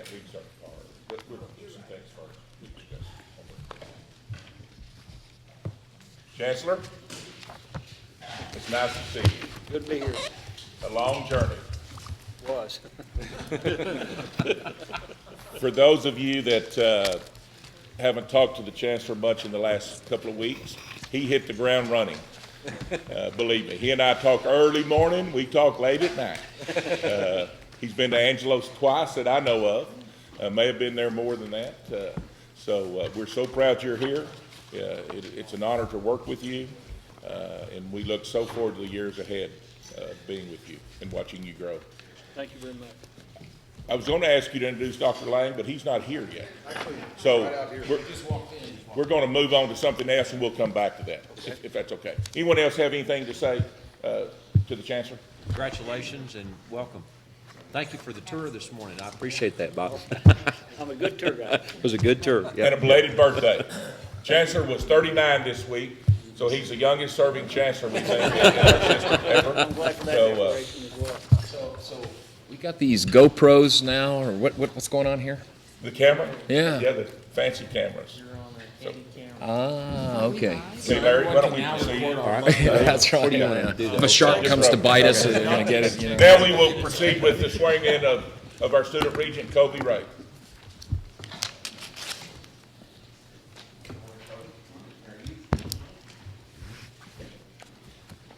can't read certain cards. We'll do some things first. We discuss homework. Chancellor, it's nice to see you. Good to be here. A long journey. Was. For those of you that haven't talked to the Chancellor much in the last couple of weeks, he hit the ground running. Believe me, he and I talk early morning, we talk late at night. He's been to Angelo's twice that I know of, may have been there more than that. So we're so proud you're here. It's an honor to work with you, and we look so forward to the years ahead being with you and watching you grow. Thank you very much. I was going to ask you to introduce Dr. Lang, but he's not here yet. So we're going to move on to something else, and we'll come back to that, if that's okay. Anyone else have anything to say to the Chancellor? Congratulations and welcome. Thank you for the tour this morning. I appreciate that, Bob. I'm a good tour guide. It was a good tour. And a belated birthday. Chancellor was 39 this week, so he's the youngest serving chancellor we've had in our system ever. I'm glad for that declaration as well. So we got these GoPros now, or what's going on here? The camera? Yeah. Yeah, the fancy cameras. Ah, okay. Okay, Larry, why don't we proceed? All right. That's right. If a shark comes to bite us, they're going to get it. You know. Now we will proceed with the swearing in of our student regent, Kobe Ray.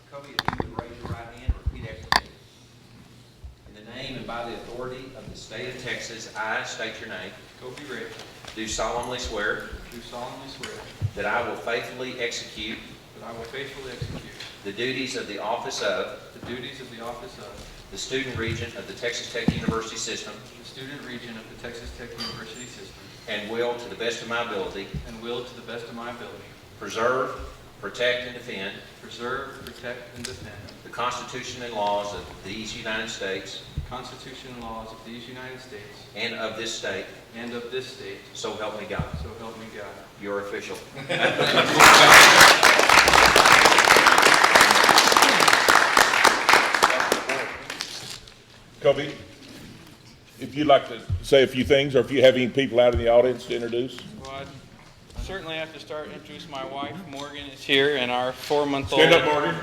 Kobe, if you would raise your right hand and repeat after me. In the name and by the authority of the state of Texas, I state your name. Kobe Ray, Do solemnly swear do solemnly swear that I will faithfully execute that I will faithfully execute the duties of the office of the duties of the office of the student regent of the Texas Tech University System the student regent of the Texas Tech University System and will, to the best of my ability, and will, to the best of my ability, preserve, protect, and defend preserve, protect, and defend the Constitution and laws of these United States the Constitution and laws of these United States and of this state, and of this state, so help me God. so help me God. Your official. Kobe, if you'd like to say a few things, or if you have any people out in the audience to introduce. Well, I certainly have to start introduce my wife. Morgan is here, and our 4-month-old. Stand up, Morgan.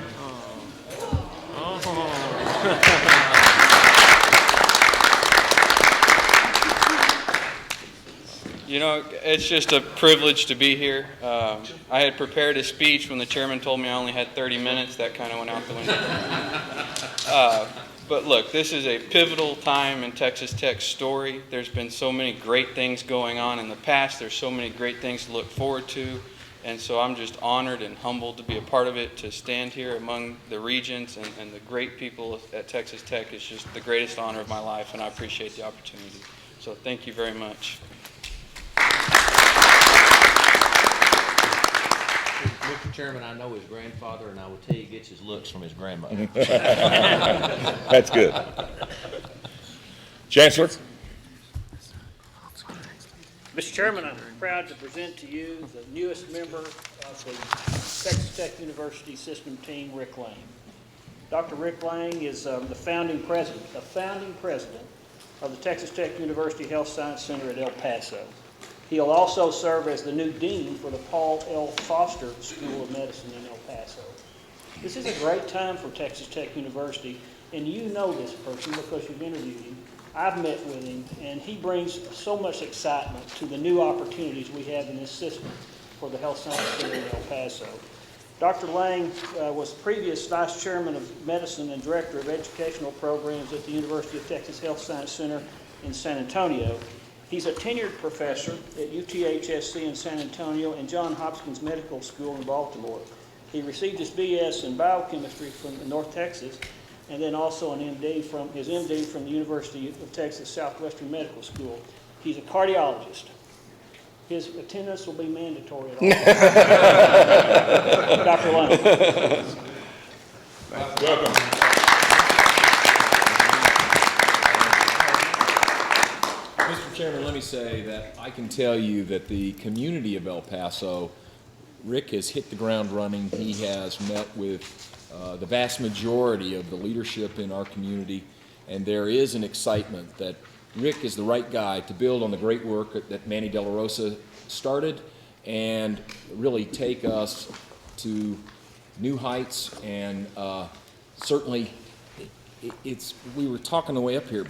You know, it's just a privilege to be here. I had prepared a speech when the chairman told me I only had 30 minutes. That kind of went out the window. But look, this is a pivotal time in Texas Tech's story. There's been so many great things going on in the past. There's so many great things to look forward to. And so I'm just honored and humbled to be a part of it, to stand here among the regents and the great people at Texas Tech is just the greatest honor of my life, and I appreciate the opportunity. So thank you very much. Mr. Chairman, I know his grandfather, and I will tell you, he gets his looks from his grandmother. That's good. Chancellor? Mr. Chairman, I'm proud to present to you the newest member of the Texas Tech University System team, Rick Lang. Dr. Rick Lang is the founding president of the Texas Tech University Health Science Center at El Paso. He'll also serve as the new dean for the Paul L. Foster School of Medicine in El Paso. This is a great time for Texas Tech University, and you know this person because you've interviewed him. I've met with him, and he brings so much excitement to the new opportunities we have in this system for the Health Science Center in El Paso. Dr. Lang was previous Vice Chairman of Medicine and Director of Educational Programs at the University of Texas Health Science Center in San Antonio. He's a tenured professor at UTHSC in San Antonio and Johns Hopkins Medical School in Baltimore. He received his BS in biochemistry from North Texas, and then also his MD from the University of Texas Southwestern Medical School. He's a cardiologist. His attendance will be mandatory at all. Dr. Lang. Welcome. Mr. Chairman, let me say that I can tell you that the community of El Paso, Rick has hit the ground running. He has met with the vast majority of the leadership in our community, and there is an excitement that Rick is the right guy to build on the great work that Manny De La Rosa started and really take us to new heights. And certainly, we were talking the way up here,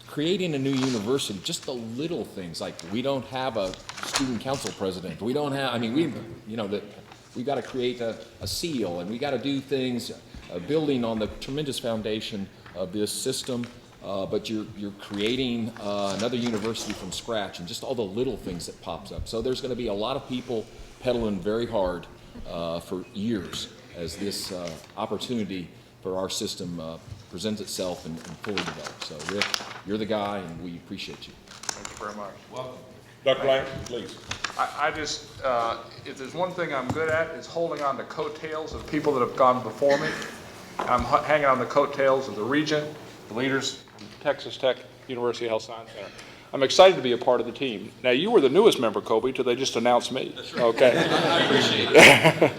creating a new university, just the little things, like we don't have a student council president. We don't have, we've got to create a seal, and we got to do things, building on the tremendous foundation of this system. But you're creating another university from scratch, and just all the little things that pops up. So there's going to be a lot of people pedaling very hard for years as this opportunity for our system presents itself and fully develops. So Rick, you're the guy, and we appreciate you. Thank you very much. Welcome. Dr. Lang, please. I just, if there's one thing I'm good at, is holding on to coattails of people that have gone before me. I'm hanging on the coattails of the Regent, the leaders from Texas Tech University Health Science Center. I'm excited to be a part of the team. Now, you were the newest member, Kobe, till they just announced me. That's right. Okay. I appreciate it.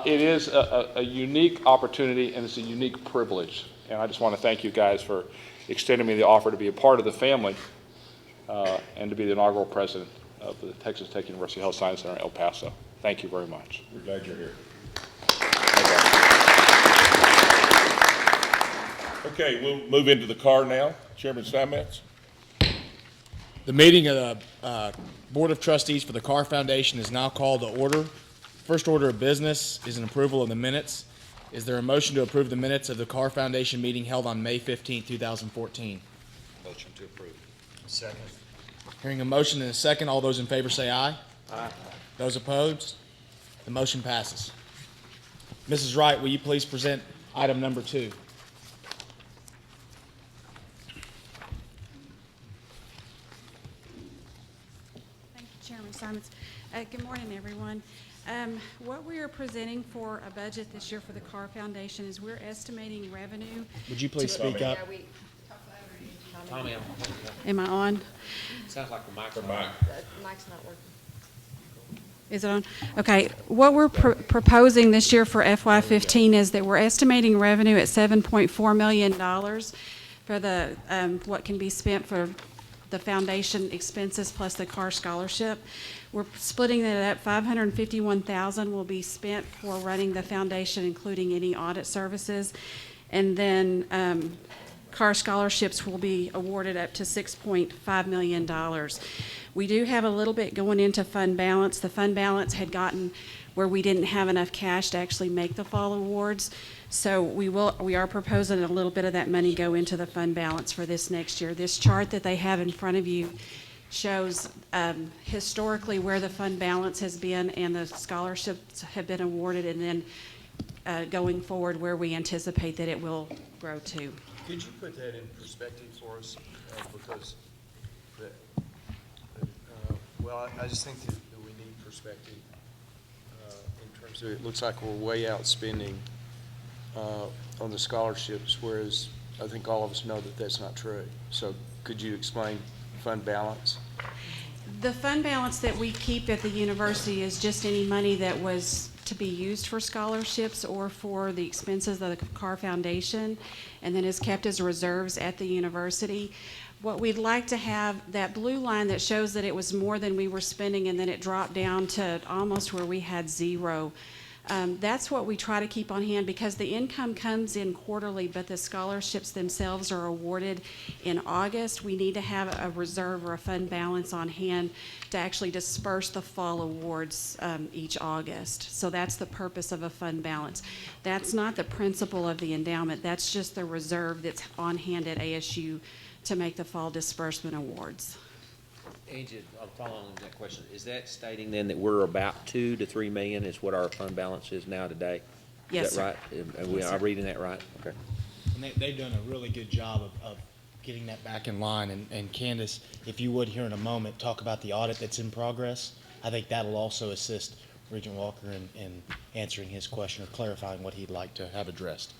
It is a unique opportunity, and it's a unique privilege. And I just want to thank you guys for extending me the offer to be a part of the family and to be the inaugural president of the Texas Tech University Health Science Center in El Paso. Thank you very much. We're glad you're here. Okay, we'll move into the car now. Chairman Steinmetz. The meeting of the Board of Trustees for the Carr Foundation is now called to order. First order of business is an approval of the minutes. Is there a motion to approve the minutes of the Carr Foundation meeting held on May 15, 2014? Motion to approve. Second. Hearing a motion and a second, all those in favor say aye. Aye. Those opposed? The motion passes. Mrs. Wright, will you please present item number 2? Thank you, Chairman Simons. Good morning, everyone. What we are presenting for a budget this year for the Carr Foundation is we're estimating revenue. Would you please speak up? Tommy, Am I on? sounds like the microphone. Mic's not working. Is it on? Okay. What we're proposing this year for FY15 is that we're estimating revenue at $7.4 million for the what can be spent for the foundation expenses plus the Carr scholarship. We're splitting that up. $551,000 will be spent for running the foundation, including any audit services, and then Carr scholarships will be awarded up to $6.5 million. We do have a little bit going into fund balance. The fund balance had gotten where we didn't have enough cash to actually make the fall awards. So we are proposing a little bit of that money go into the fund balance for this next year. This chart that they have in front of you shows historically where the fund balance has been and the scholarships have been awarded, and then going forward where we anticipate that it will grow to. Could you put that in perspective for us? Because, I just think that we need perspective in terms of, it looks like we're way outspending on the scholarships, whereas I think all of us know that that's not true. So could you explain fund balance? The fund balance that we keep at the university is just any money that was to be used for scholarships or for the expenses of the Carr Foundation, and then is kept as reserves at the university. What we'd like to have, that blue line that shows that it was more than we were spending and then it dropped down to almost where we had zero. That's what we try to keep on hand, because the income comes in quarterly, but the scholarships themselves are awarded in August. We need to have a reserve or a fund balance on hand to actually disperse the fall awards each August. So that's the purpose of a fund balance. That's not the principle of the endowment. That's just the reserve that's on hand at ASU to make the fall disbursement awards. Angie, I'm following that question. Is that stating then that we're about 2 to 3 million is what our fund balance is now today? Yes, Is that right? Am Yes, I sir. reading that right? Okay. And they've done a really good job of getting that back in line. And Candace, if you would here in a moment, talk about the audit that's in progress. I think that'll also assist Regent Walker in answering his question or clarifying what he'd like to have addressed.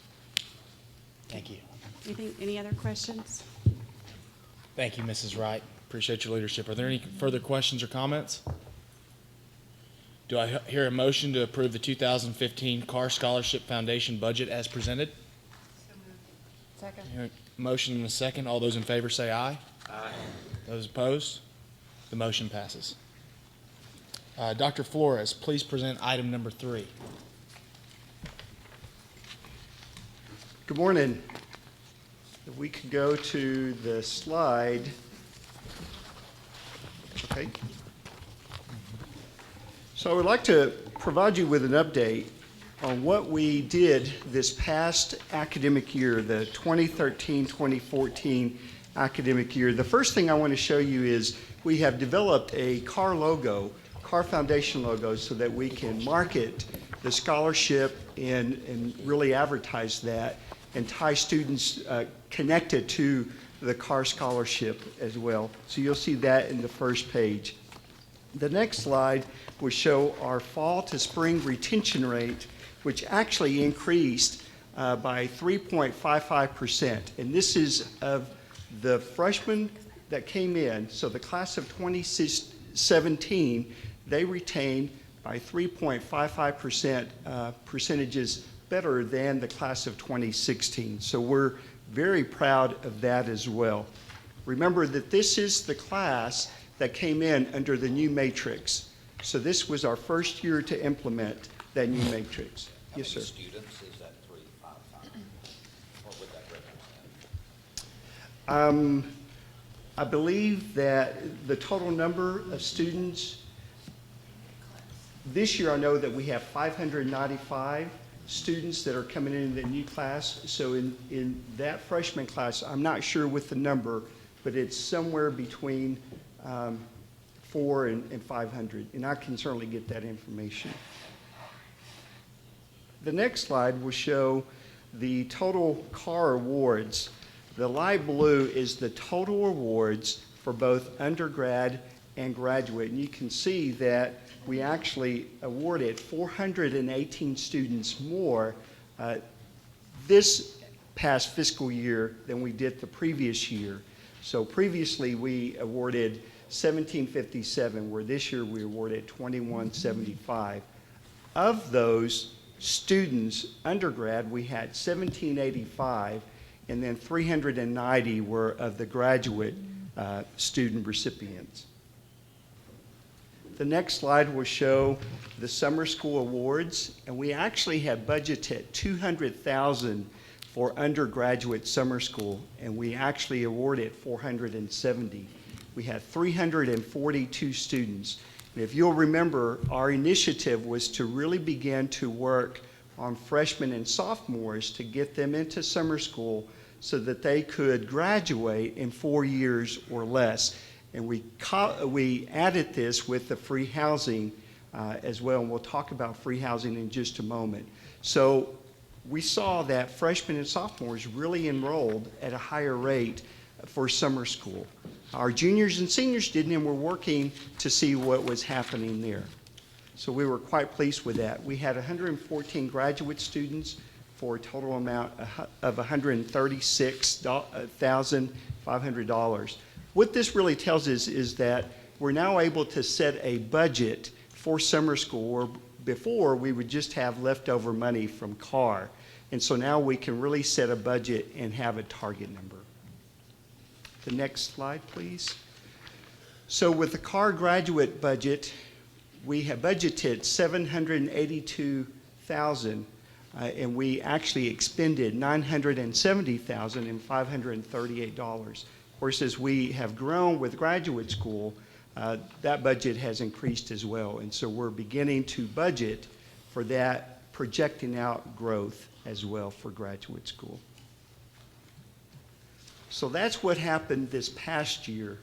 Thank you. Any other questions? Thank you, Mrs. Wright. Appreciate your leadership. Are there any further questions or comments? Do I hear a motion to approve the 2015 Carr Scholarship Foundation budget as presented? Second. Motion and a second. All those in favor say aye. Aye. Those opposed? The motion passes. Dr. Flores, please present item number 3. Good morning. If we could go to the slide. Okay. So I would like to provide you with an update on what we did this past academic year, the 2013-2014 academic year. The first thing I want to show you is we have developed a CAR logo, CAR Foundation logo, so that we can market the scholarship and really advertise that and tie students connected to the CAR scholarship as well. So you'll see that in the first page. The next slide will show our fall to spring retention rate, which actually increased by 3.55%. And this is of the freshmen that came in. So the class of 2017, they retained by 3.55% percentages better than the class of 2016. So we're very proud of that as well. Remember that this is the class that came in under the new matrix. So this was our first year to implement that new matrix. Yes, sir. How many students is that 355? What would that represent? I believe that the total number of students, this year I know that we have 595 students that are coming in the new class. So in that freshman class, I'm not sure with the number, but it's somewhere between 400 and 500, and I can certainly get that information. The next slide will show the total CAR awards. The light blue is the total awards for both undergrad and graduate, and you can see that we actually awarded 418 students more this past fiscal year than we did the previous year. So previously we awarded 1757, where this year we awarded 2175. Of those students, undergrad, we had 1785, and then 390 were of the graduate student recipients. The next slide will show the summer school awards, and we actually have budgeted $200,000 for undergraduate summer school, and we actually awarded 470. We had 342 students. And if you'll remember, our initiative was to really begin to work on freshmen and sophomores to get them into summer school so that they could graduate in 4 years or less. And we added this with the free housing as well, and we'll talk about free housing in just a moment. So we saw that freshmen and sophomores really enrolled at a higher rate for summer school. Our juniors and seniors didn't, and we're working to see what was happening there. So we were quite pleased with that. We had 114 graduate students for a total amount of $136,500. What this really tells us is that we're now able to set a budget for summer school, where before we would just have leftover money from CAR. And so now we can really set a budget and have a target number. The next slide, please. So with the CAR graduate budget, we have budgeted $782,000, and we actually expended $970,538. Of course, as we have grown with graduate school, that budget has increased as well. And so we're beginning to budget for that, projecting out growth as well for graduate school. So that's what happened this past year.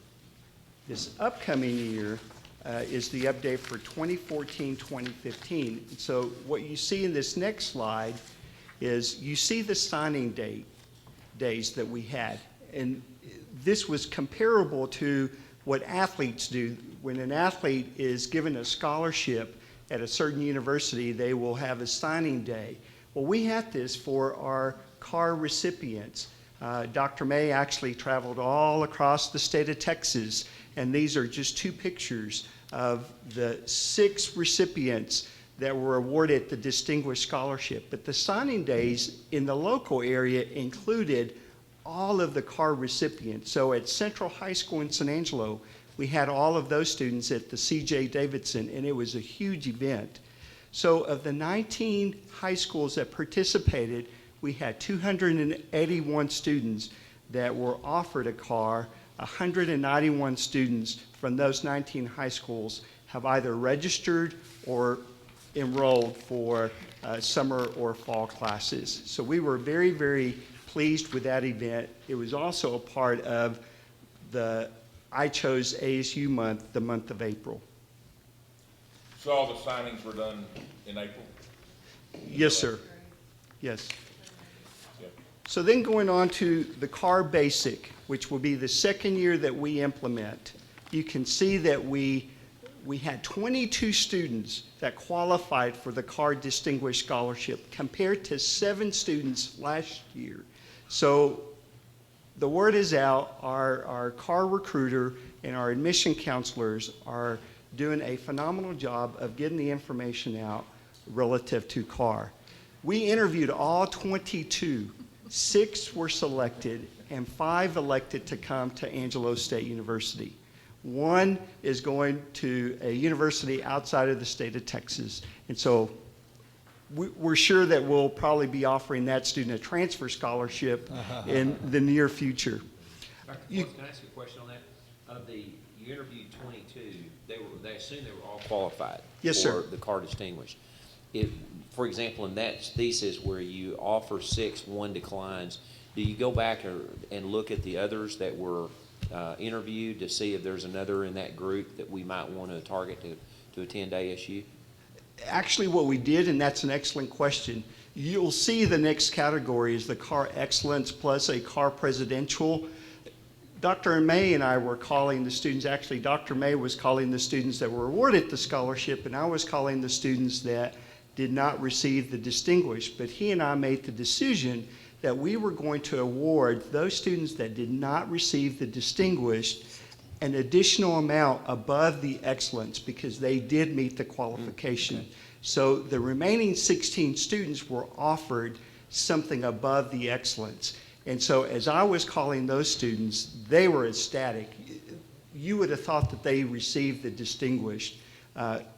This upcoming year is the update for 2014-2015. So what you see in this next slide is you see the signing days that we had. And this was comparable to what athletes do. When an athlete is given a scholarship at a certain university, they will have a signing day. Well, we had this for our CAR recipients. Dr. May actually traveled all across the state of Texas, and these are just two pictures of the 6 recipients that were awarded the Distinguished Scholarship. But the signing days in the local area included all of the car recipients. So at Central High School in San Angelo, we had all of those students at the C.J. Davidson, and it was a huge event. So of the 19 high schools that participated, we had 281 students that were offered a car. 191 students from those 19 high schools have either registered or enrolled for summer or fall classes. So we were very, very pleased with that event. It was also a part of the I Chose ASU month, the month of April. So all the signings were done in April? Yes, sir. Yes. Yep. So then going on to the Car Basic, which will be the second year that we implement, you can see that we had 22 students that qualified for the Car Distinguished Scholarship compared to 7 students last year. So the word is out. Our car recruiter and our admission counselors are doing a phenomenal job of getting the information out relative to car. We interviewed all 22. 6 were selected, and 5 elected to come to Angelo State University. 1 is going to a university outside of the state of Texas. And so we're sure that we'll probably be offering that student a transfer scholarship in the near future. Dr. Can I ask you a question on that? You interviewed 22, they assumed they were all qualified. Yes, sir. For the car distinguished. For example, in that thesis where you offer 6, 1 declines, do you go back and look at the others that were interviewed to see if there's another in that group that we might want to target to attend ASU? Actually, what we did, and that's an excellent question, you'll see the next category is the Car Excellence plus a Car Presidential. Dr. May and I were calling the students, actually Dr. May was calling the students that were awarded the scholarship, and I was calling the students that did not receive the distinguished. But he and I made the decision that we were going to award those students that did not receive the distinguished an additional amount above the excellence because they did meet the qualification. So the remaining 16 students were offered something above the excellence. And so as I was calling those students, they were ecstatic. You would have thought that they received the distinguished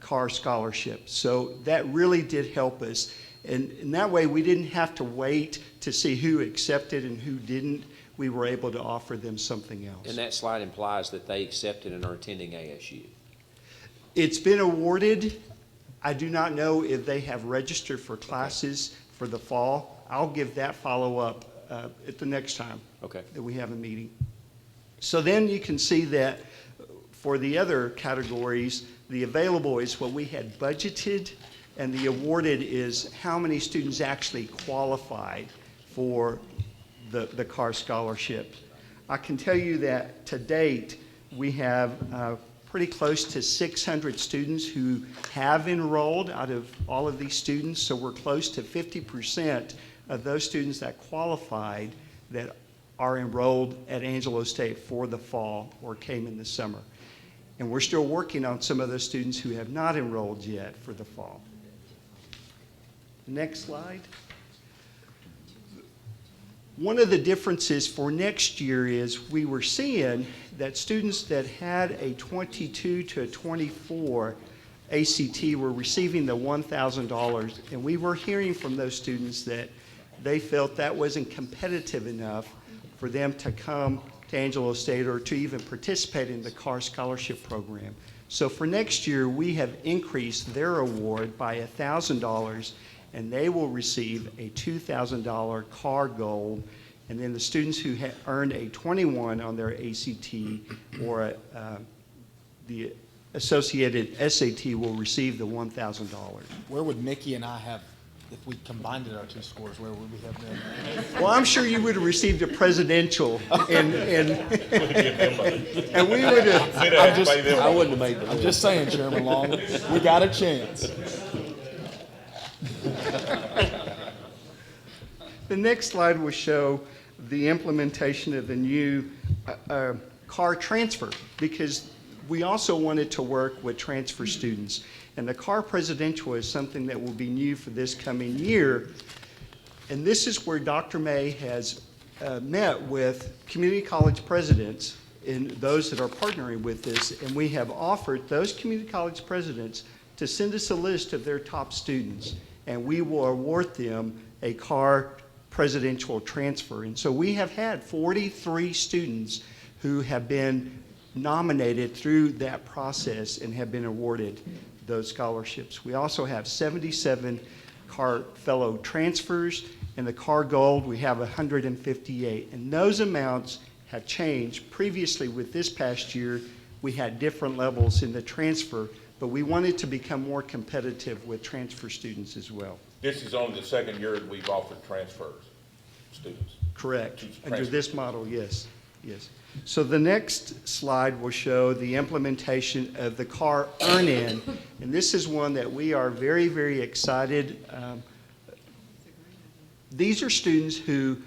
car scholarship. So that really did help us. And in that way, we didn't have to wait to see who accepted and who didn't. We were able to offer them something else. And that slide implies that they accepted and are attending ASU. It's been awarded. I do not know if they have registered for classes for the fall. I'll give that follow-up at the next time that we have a meeting. So then you can see that for the other categories, the available is what we had budgeted, and the awarded is how many students actually qualified for the car scholarship. I can tell you that to date, we have pretty close to 600 students who have enrolled out of all of these students, so we're close to 50% of those students that qualified that are enrolled at Angelo State for the fall or came in the summer. And we're still working on some of those students who have not enrolled yet for the fall. Next slide. One of the differences for next year is we were seeing that students that had a 22 to a 24 ACT were receiving the $1,000, and we were hearing from those students that they felt that wasn't competitive enough for them to come to Angelo State or to even participate in the car scholarship program. So for next year, we have increased their award by $1,000, and they will receive a $2,000 car gold. And then the students who earned a 21 on their ACT or the associated SAT will receive the $1,000. Where would Mickey and I have, if we combined our 2 scores, where would we have been? Well, I'm sure you would have received a presidential, and we would have. I wouldn't have made that. I'm just saying, Chairman Long, we got a chance. The next slide will show the implementation of the new car transfer, because we also wanted to work with transfer students. And the car presidential is something that will be new for this coming year. And this is where Dr. May has met with community college presidents and those that are partnering with this, and we have offered those community college presidents to send us a list of their top students, and we will award them a car presidential transfer. And so we have had 43 students who have been nominated through that process and have been awarded those scholarships. We also have 77 car fellow transfers, and the car gold we have 158, and those amounts have changed. Previously, with this past year, we had different levels in the transfer, but we wanted to become more competitive with transfer students as well. This is only the second year that we've offered transfers, students. Correct. Transfer. Under this model, yes, yes. So the next slide will show the implementation of the car earn-in, and this is one that we are very, very excited. These are students who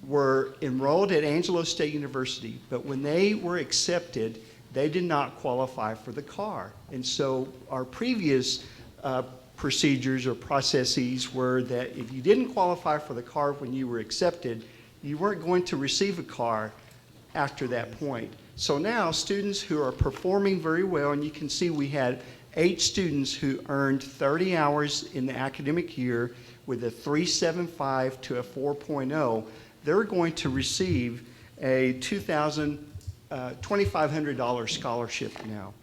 were enrolled at Angelo State University, but when they were accepted, they did not qualify for the car. And so our previous procedures or processes were that if you didn't qualify for the car when you were accepted, you weren't going to receive a car after that point. So now students who are performing very well, and you can see we had 8 students who earned 30 hours in the academic year with a 3.75 to a 4.0, they're going to receive a $2,500 scholarship now.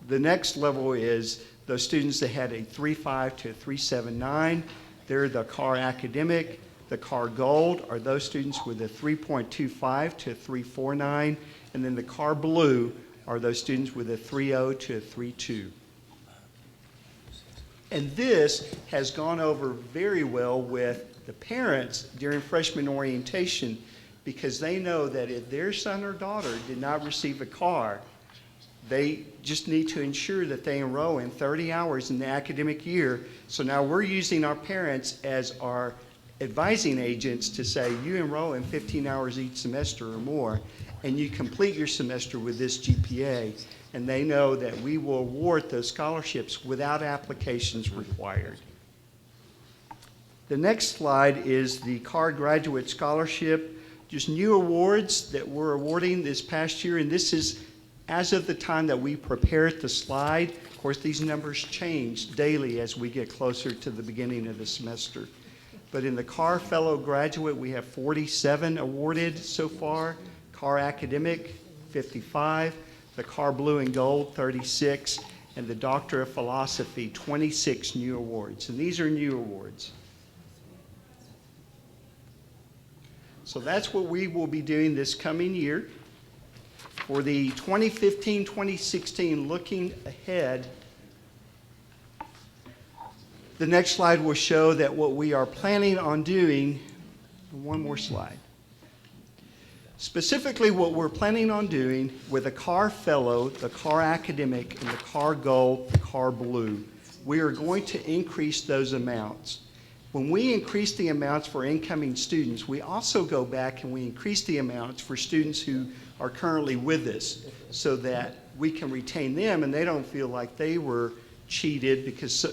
The next level is those students that had a 3.5 to a 3.79, they're the car academic. The car gold are those students with a 3.25 to a 3.49, and then the car blue are those students with a 3.0 to a 3.2. And this has gone over very well with the parents during freshman orientation, because they know that if their son or daughter did not receive a car, they just need to ensure that they enroll in 30 hours in the academic year. So now we're using our parents as our advising agents to say, you enroll in 15 hours each semester or more, and you complete your semester with this GPA, and they know that we will award those scholarships without applications required. The next slide is the car graduate scholarship, just new awards that we're awarding this past year, and this is as of the time that we prepared the slide. Of course, these numbers change daily as we get closer to the beginning of the semester. But in the car fellow graduate, we have 47 awarded so far. Car academic, 55. The car blue and gold, 36. And the Doctor of Philosophy, 26 new awards. And these are new awards. So that's what we will be doing this coming year. For the 2015-2016, looking ahead, the next slide will show that what we are planning on doing, one more slide. Specifically, what we're planning on doing with the car fellow, the car academic, and the car gold, the car blue, we are going to increase those amounts. When we increase the amounts for incoming students, we also go back and we increase the amounts for students who are currently with us, so that we can retain them and they don't feel like they were cheated because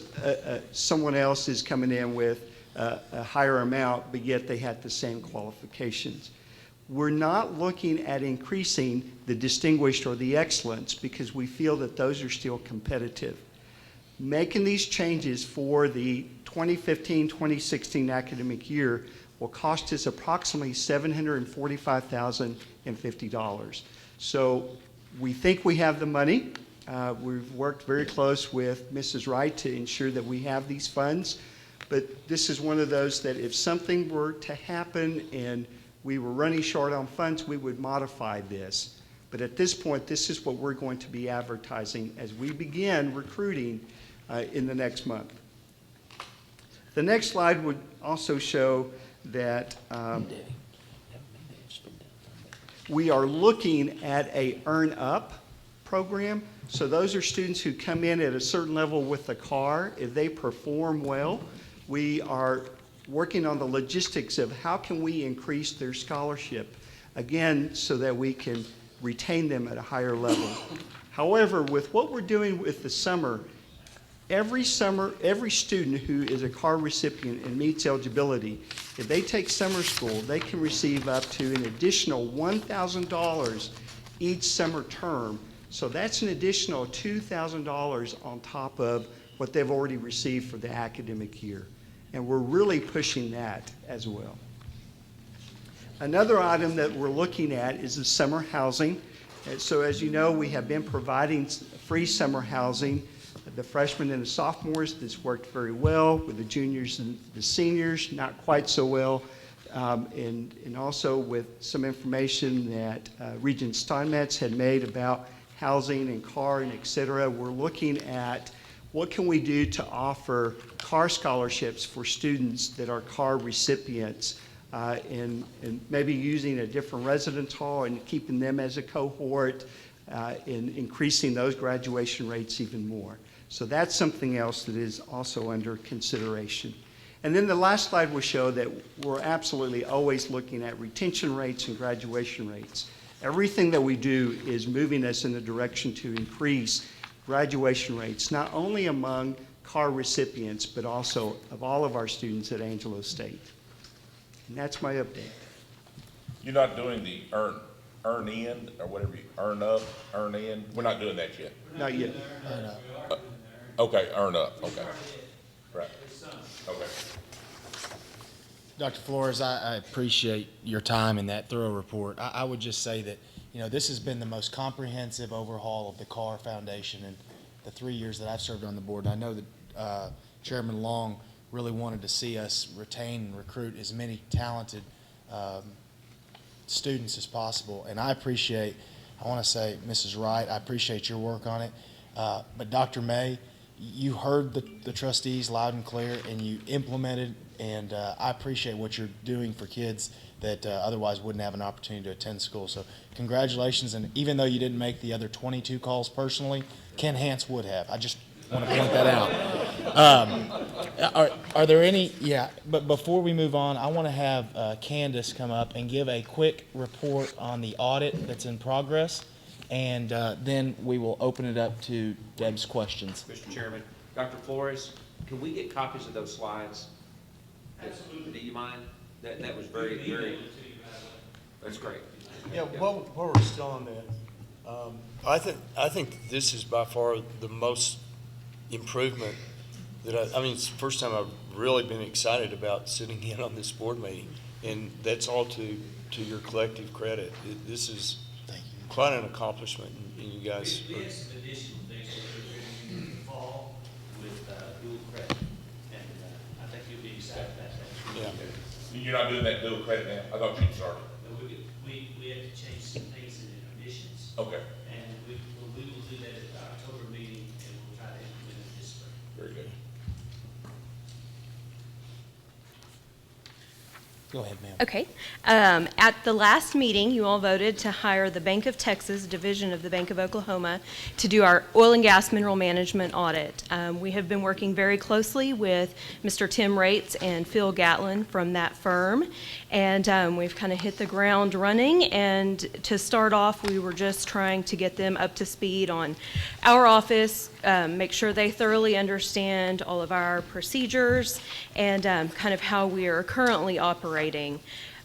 someone else is coming in with a higher amount, but yet they had the same qualifications. We're not looking at increasing the distinguished or the excellence because we feel that those are still competitive. Making these changes for the 2015-2016 academic year will cost us approximately $745,050. So we think we have the money. We've worked very close with Mrs. Wright to ensure that we have these funds. But this is one of those that if something were to happen and we were running short on funds, we would modify this. But at this point, this is what we're going to be advertising as we begin recruiting in the next month. The next slide would also show that we are looking at a Earn Up program. So those are students who come in at a certain level with the car. If they perform well, we are working on the logistics of how can we increase their scholarship, again, so that we can retain them at a higher level. However, with what we're doing with the summer, every student who is a car recipient and meets eligibility If they take summer school, they can receive up to an additional $1,000 each summer term. So that's an additional $2,000 on top of what they've already received for the academic year. And we're really pushing that as well. Another item that we're looking at is the summer housing. So as you know, we have been providing free summer housing. The freshmen and the sophomores, this worked very well. With the juniors and the seniors, not quite so well. And also with some information that Regent Steinmetz had made about housing and car and et cetera, we're looking at what can we do to offer car scholarships for students that are car recipients, and maybe using a different residence hall and keeping them as a cohort, and increasing those graduation rates even more. So that's something else that is also under consideration. And then the last slide will show that we're absolutely always looking at retention rates and graduation rates. Everything that we do is moving us in the direction to increase graduation rates, not only among car recipients, but also of all of our students at Angelo State. And that's my update. You're not doing the earn in, or whatever, earn up, earn in? We're not doing that yet. Not yet. Okay, earn up, okay. Right, okay. Dr. Flores, I appreciate your time in that thorough report. I would just say that, this has been the most comprehensive overhaul of the Carr Foundation in the 3 years that I've served on the board. And I know that Chairman Long really wanted to see us retain and recruit as many talented students as possible. And I want to say, Mrs. Wright, I appreciate your work on it. But Dr. May, you heard the trustees loud and clear, and you implemented, and I appreciate what you're doing for kids that otherwise wouldn't have an opportunity to attend school. So congratulations, and even though you didn't make the other 22 calls personally, Ken Hance would have. I just want to point that out. Are there any, but before we move on, I want to have Candace come up and give a quick report on the audit that's in progress, and then we will open it up to Deb's questions. Mr. Chairman, Dr. Flores, can we get copies of those slides? Absolutely. Do you mind? That was very, that's great. Yeah, while we're still on that, I think this is by far the most improvement that I mean, it's the first time I've really been excited about sitting in on this board meeting, and that's all to your collective credit. This is quite an accomplishment, and you guys. We had some additional things that we're doing in the fall with dual credit, and I think you'll be excited about that. Yeah. You're not doing that dual credit now? I thought you started. No, we have to change some things in the admissions. Okay, And we will do that at the October meeting, and we'll try to implement it this spring. very good. Go ahead, ma'am. Okay. At the last meeting, you all voted to hire the Bank of Texas division of the Bank of Oklahoma to do our oil and gas mineral management audit. We have been working very closely with Mr. Tim Rates and Phil Gatlin from that firm, and we've kind of hit the ground running. And to start off, we were just trying to get them up to speed on our office, make sure they thoroughly understand all of our procedures and kind of how we are currently operating.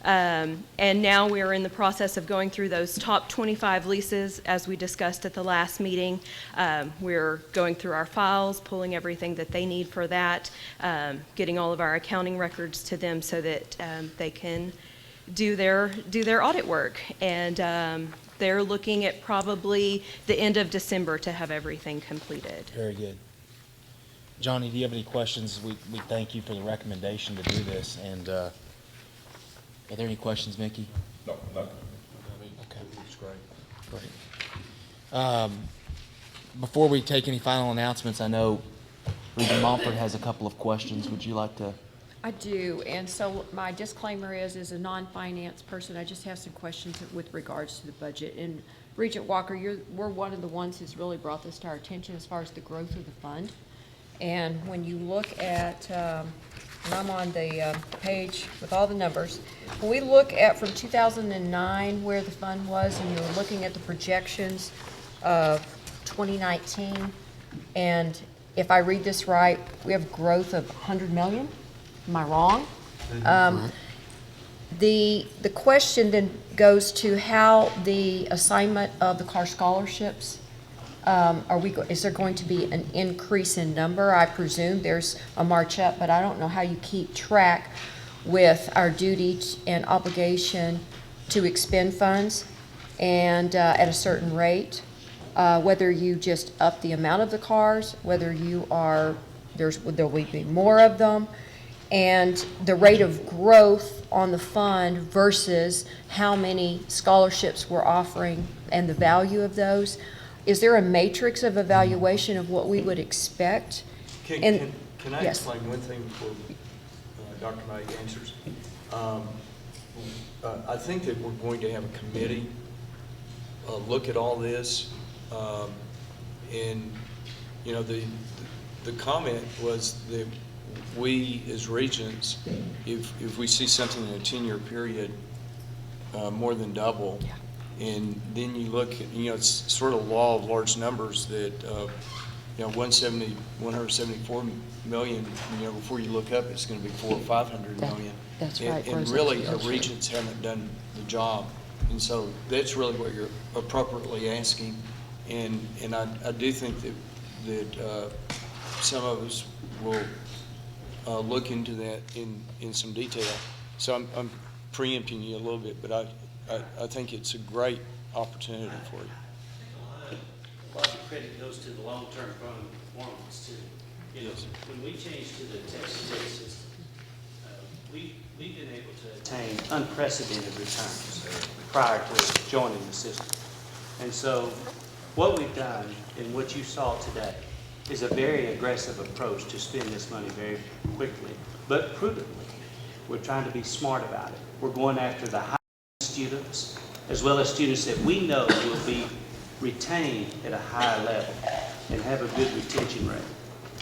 And now we are in the process of going through those top 25 leases, as we discussed at the last meeting. We're going through our files, pulling everything that they need for that, getting all of our accounting records to them so that they can do their audit work. And they're looking at probably the end of December to have everything completed. Very good. Johnny, do you have any questions? We thank you for the recommendation to do this. And are there any questions, Mickey? No, nothing. Okay. That's great. Before we take any final announcements, I know Regent Montford has a couple of questions. Would you like to? I do, and so my disclaimer is, as a non-finance person, I just have some questions with regards to the budget. And Regent Walker, we're one of the ones who's really brought this to our attention as far as the growth of the fund. And when you look at, and I'm on the page with all the numbers, when we look at from 2009 where the fund was, and you're looking at the projections of 2019, and if I read this right, we have growth of 100 million. Am I wrong? The question then goes to how the assignment of the car scholarships, is there going to be an increase in number? I presume there's a march up, but I don't know how you keep track with our duty and obligation to expend funds and at a certain rate, whether you just up the amount of the cars, whether you are, there will be more of them, and the rate of growth on the fund versus how many scholarships we're offering and the value of those. Is there a matrix of evaluation of what we would expect? Can I Yes. explain one thing before Dr. Knight answers? I think that we're going to have a committee look at all this, and you know, the comment was that we as Regents, if we see something in a 10-year period more than double, and then you look at, you know, it's sort of law of large numbers that you know, 174 million, you know, before you look up, it's going to be 400 or 500 million. That's right. And really, our Regents haven't done the job, and so that's really what you're appropriately asking. And I do think that some of us will look into that in some detail. So I'm preempting you a little bit, but I think it's a great opportunity for you. A lot of the credit goes to the long-term fund performance too. You know, when we changed to the Texas Tech system, we've been able to attain unprecedented returns prior to joining the system. And so what we've done and what you saw today is a very aggressive approach to spend this money very quickly, but prudently. We're trying to be smart about it. We're going after the high students, as well as students that we know will be retained at a higher level and have a good retention rate.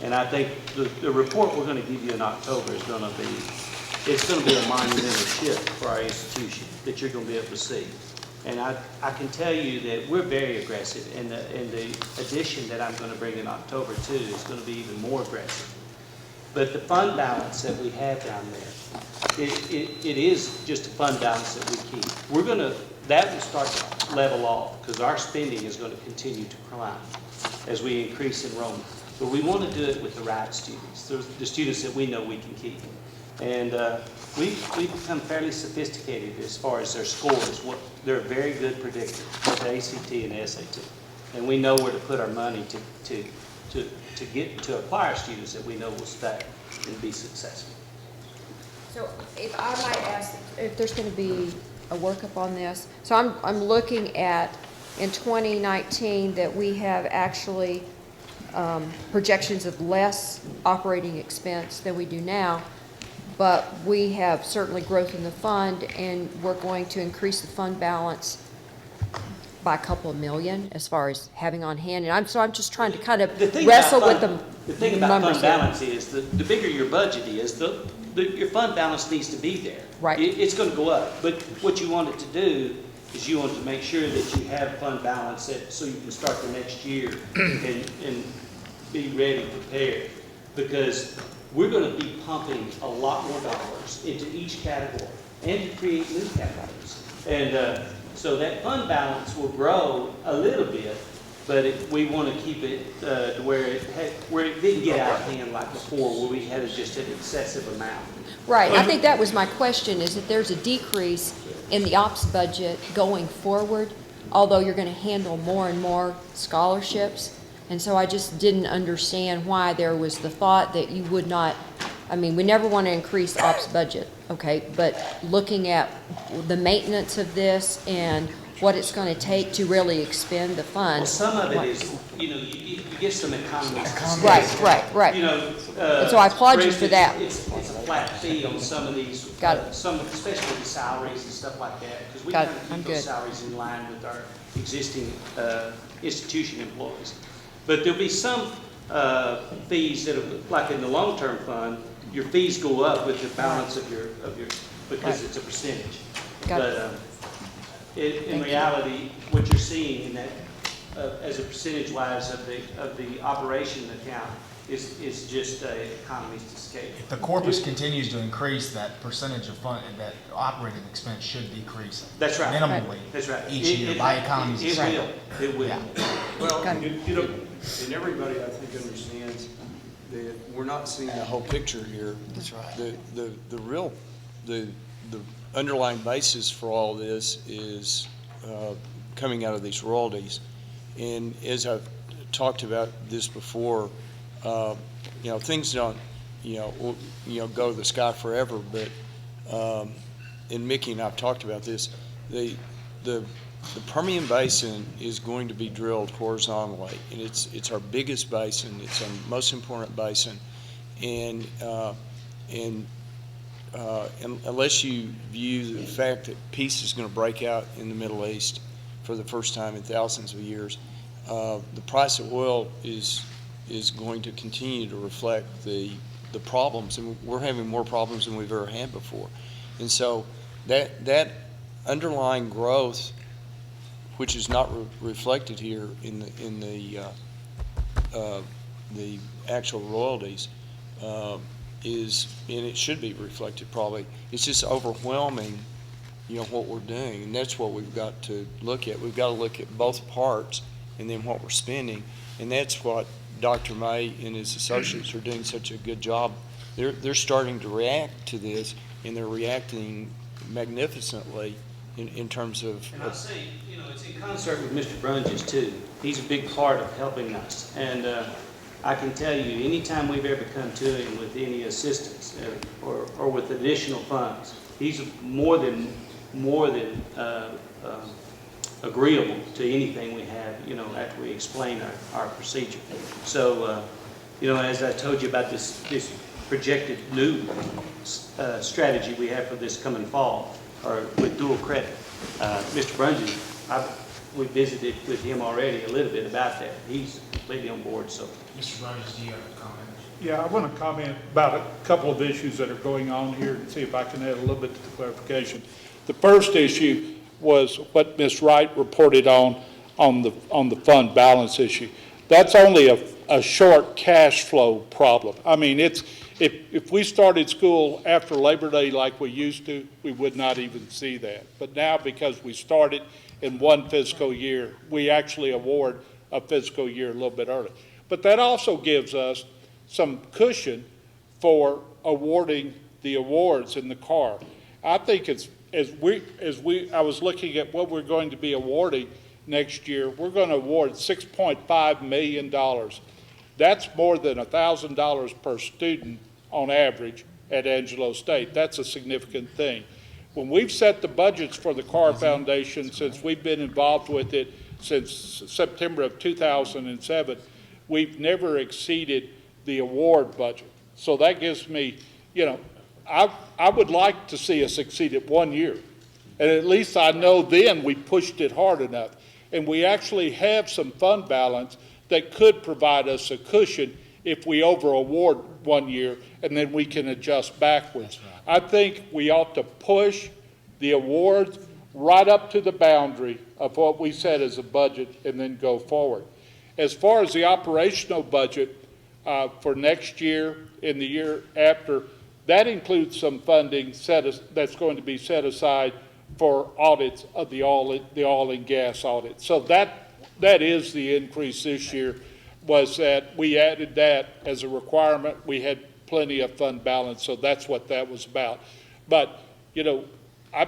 And I think the report we're going to give you in October is going to be, it's going to be a monumental shift for our institution that you're going to be able to see. And I can tell you that we're very aggressive, and the addition that I'm going to bring in October too is going to be even more aggressive. But the fund balance that we have down there, it is just a fund balance that we keep. That will start to level off because our spending is going to continue to climb as we increase enrollment. But we want to do it with the right students, the students that we know we can keep. And we've become fairly sophisticated as far as their scores. They're a very good predictor, both the ACT and the SAT. And we know where to put our money to acquire students that we know will stay and be successful. So if I might ask, if there's going to be a workup on this. So I'm looking at, in 2019, that we have actually projections of less operating expense than we do now, but we have certainly growth in the fund, and we're going to increase the fund balance by a couple of million as far as having on hand. And I'm just trying to kind of wrestle with the numbers. The thing about fund balance is the bigger your budget is, your fund balance needs to be there. Right. It's going to go up. But what you want it to do is you want to make sure that you have fund balance so you can start the next year and be ready, prepared. Because we're going to be pumping a lot more dollars into each category and to create new categories. And so that fund balance will grow a little bit, but we want to keep it to where it didn't get out of hand like before, where we had just an excessive amount. Right. I think that was my question, is that there's a decrease in the ops budget going forward, although you're going to handle more and more scholarships. And so I just didn't understand why there was the thought that you would not, I mean, we never want to increase ops budget, okay, but looking at the maintenance of this and what it's going to take to really expend the funds. Well, some of it is, you get some economies. Right. You know, and so I applaud you for that. It's a flat fee on some of these, especially the salaries and stuff like that, because we kind of keep those salaries in line with our existing institution employees. But there'll be some fees that are, like in the long-term fund, your fees go up with the balance of your because it's a percentage. In reality, what you're seeing in that, as a percentage-wise of the operation account, it's just economies to scale. If the corpus continues to increase, that percentage of fund, that operating expense should decrease. That's right. Minimally. That's right. Each year by economies of scale. It will. Yeah. Well, Got you know, and everybody, I think, understands that we're not seeing the whole picture here. That's right. The real, the underlying basis for all this is coming out of these royalties. And as I've talked about this before, you know, things don't, go to the sky forever, but, and Mickey and I've talked about this, the Permian Basin is going to be drilled horizontally, and it's our biggest basin, it's our most important basin, and unless you view the fact that peace is going to break out in the Middle East for the first time in thousands of years, the price of oil is going to continue to reflect the problems, and we're having more problems than we've ever had before. And so that underlying growth, which is not reflected here in the actual royalties, is, and it should be reflected probably, it's just overwhelming, what we're doing, and that's what we've got to look at. We've got to look at both parts and then what we're spending, and that's what Dr. May and his associates are doing such a good job. They're starting to react to this, and they're reacting magnificently in terms of. And I say, it's in concert with Mr. Brunges too. He's a big part of helping us, and I can tell you, anytime we've ever come to him with any assistance or with additional funds, he's more than agreeable to anything we have, after we explain our procedure. So, as I told you about this projected new strategy we have for this coming fall, or with dual credit, Mr. Brunges, we visited with him already a little bit about that. He's completely on board, so. Mr. Rogers, do you have a comment? Yeah, I want to comment about a couple of issues that are going on here and see if I can add a little bit to the clarification. The first issue was what Ms. Wright reported on the fund balance issue. That's only a short cash flow problem. I mean, if we started school after Labor Day like we used to, we would not even see that. But now, because we started in one fiscal year, we actually award a fiscal year a little bit early. But that also gives us some cushion for awarding the awards in the CAR. I think I was looking at what we're going to be awarding next year, we're going to award $6.5 million. That's more than $1,000 per student on average at Angelo State. That's a significant thing. When we've set the budgets for the Carr Foundation, since we've been involved with it since September of 2007, we've never exceeded the award budget. So that gives me, I would like to see us exceed it 1 year. And at least I know then we pushed it hard enough. And we actually have some fund balance that could provide us a cushion if we over-award 1 year, and then we can adjust backwards. I think we ought to push the awards right up to the boundary of what we set as a budget and then go forward. As far as the operational budget for next year and the year after, that includes some funding that's going to be set aside for audits of the oil and gas audit. So that is the increase this year, was that we added that as a requirement. We had plenty of fund balance, so that's what that was about. But, I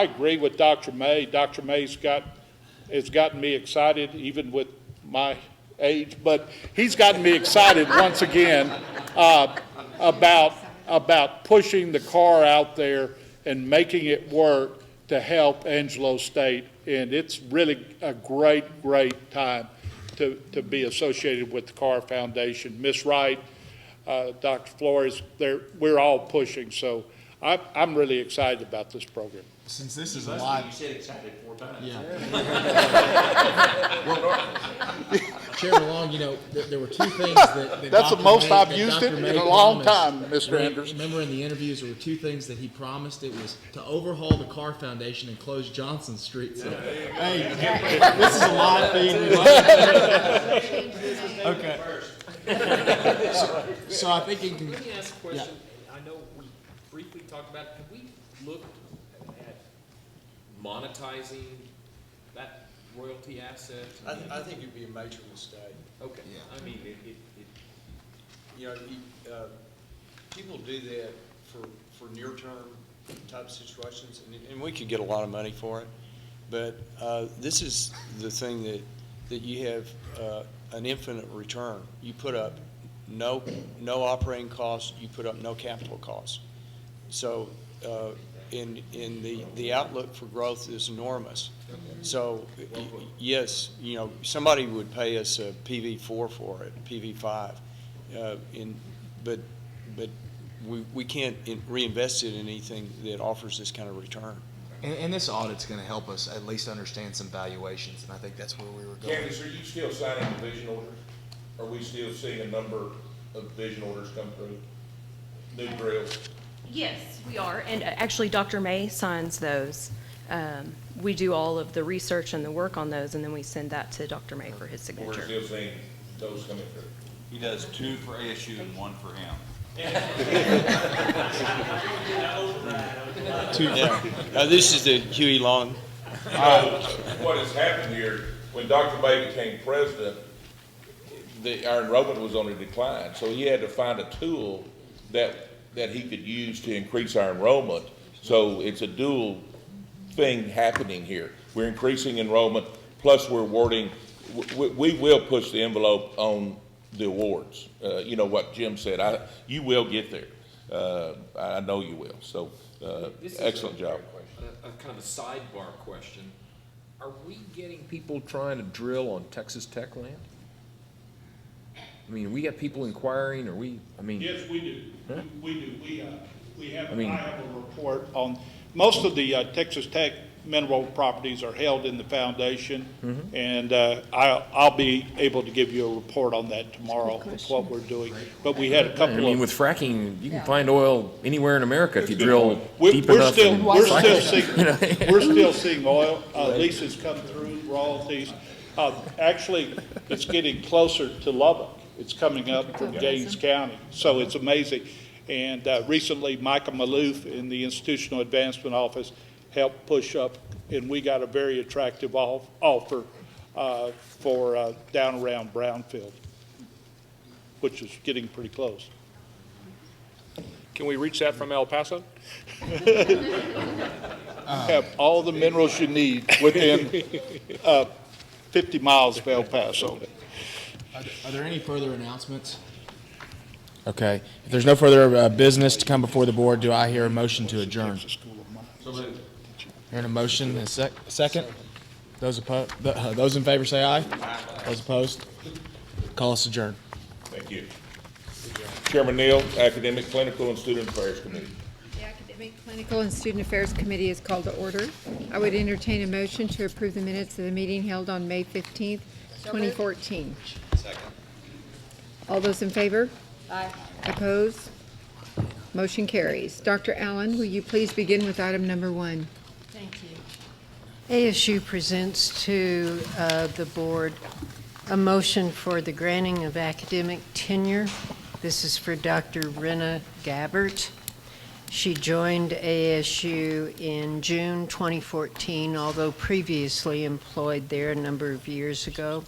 agree with Dr. May. Dr. May's has gotten me excited, even with my age, but he's gotten me excited once again about pushing the car out there and making it work to help Angelo State. And it's really a great, great time to be associated with the Carr Foundation. Miss Wright, Dr. Flores, we're all pushing. So I'm really excited about this program. Since this is a live. You said excited 4 times. Yeah. Chairman Long, there were two things that That's Dr. the most May, I've that used Dr. it May in a long promised. time, Mr. Andrews. Remember in the interviews, there were two things that he promised. It was to overhaul the Carr Foundation and close Johnson Street. So, hey, this is a live feed. Okay. So I think in Let me ask a question. I know we briefly talked about, have we looked at monetizing that royalty asset? I think it'd be a major mistake. Okay, I mean, You know, people do that for near-term type situations, and we could get a lot of money for it. But this is the thing that you have an infinite return. You put up no operating costs, you put up no capital costs. So in the outlook for growth is enormous. So yes, you know, somebody would pay us a PV4 for it, PV5, but we can't reinvest it in anything that offers this kind of return. And this audit's going to help us at least understand some valuations, and I think that's where we were going. Candace, are you still signing division orders? Are we still seeing a number of division orders come through? New drills? Yes, we are, and actually Dr. May signs those. We do all of the research and the work on those, and then we send that to Dr. May for his We're signature. still seeing those coming through? He does 2 for ASU and 1 for him. Yeah. This is the Huey Long. What has happened here, when Dr. May became president, our enrollment was on a decline, so he had to find a tool that he could use to increase our enrollment. So it's a dual thing happening here. We're increasing enrollment, plus we're awarding, we will push the envelope on the awards. You know what Jim said, you will get there. I know you will, so excellent job. A kind of a sidebar question. Are we getting people trying to drill on Texas Tech land? I mean, we got people inquiring, or Yes, we do. Huh? We do. I have a report on, most of the Texas Tech mineral properties are held in the foundation, and I'll be able to give you a report on that tomorrow of what we're doing. But we had a couple I mean, of. with fracking, you can find oil anywhere in America if you Good drill point. deep We're enough. still, and we're find still it. seeing, You know? we're still seeing oil, leases come through, royalties. Actually, it's getting closer to Lubbock. It's coming up from Gaines County, so it's amazing. And recently, Micah Maloof in the Institutional Advancement Office helped push up, and we got a very attractive offer for down around Brownfield, which is getting pretty close. Can we reach that from El Paso? Have all the minerals you need within 50 miles of El Paso. Are there any further announcements? Okay. If there's no further business to come before the board, do I hear a motion to adjourn? Hearing a motion, and a second? Those in favor say aye. Those opposed? Call us adjourned. Thank you. Chairman Neal, Academic, Clinical, and Student Affairs Committee. The Academic, Clinical, and Student Affairs Committee is called to order. I would entertain a motion to approve the minutes of the meeting held on May 15th, 2014. Second. All those in favor? Aye. Opposed? Motion carries. Dr. Allen, will you please begin with item number 1? Thank you. ASU presents to the board a motion for the granting of academic tenure. This is for Dr. Rena Gabbert. She joined ASU in June 2014, although previously employed there a number of years ago.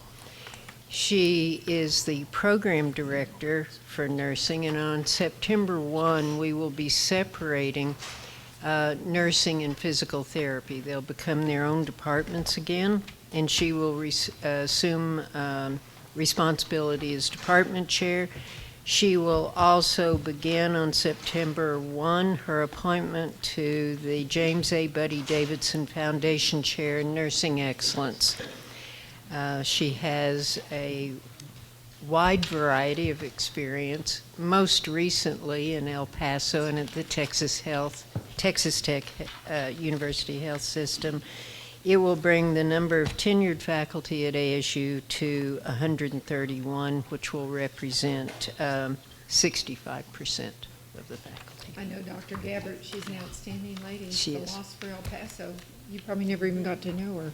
She is the program director for nursing, and on September 1, we will be separating nursing and physical therapy. They'll become their own departments again, and she will assume responsibility as department chair. She will also begin on September 1 her appointment to the James A. Buddy Davidson Foundation Chair in Nursing Excellence. She has a wide variety of experience, most recently in El Paso and at the Texas Tech University Health System. It will bring the number of tenured faculty at ASU to 131, which will represent 65% of the faculty. I know Dr. Gabbert. She's an outstanding lady. She The is. loss for El Paso. You probably never even got to know her.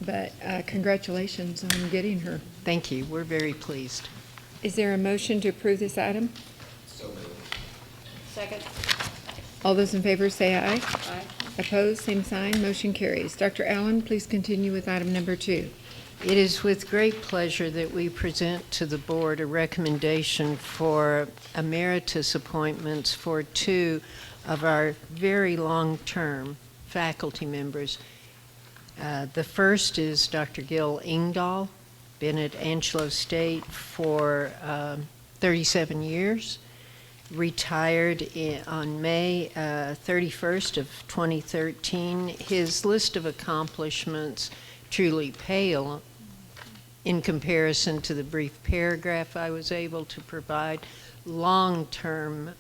But congratulations on getting her. Thank you. We're very pleased. Is there a motion to approve this item? Second. All those in favor say aye. Aye. Opposed, same sign, motion carries. Dr. Allen, please continue with item number 2. It is with great pleasure that we present to the board a recommendation for emeritus appointments for 2 of our very long-term faculty members. The first is Dr. Gil Engdahl, been at Angelo State for 37 years, retired on May 31st of 2013. His list of accomplishments truly pale in comparison to the brief paragraph I was able to provide. Long-term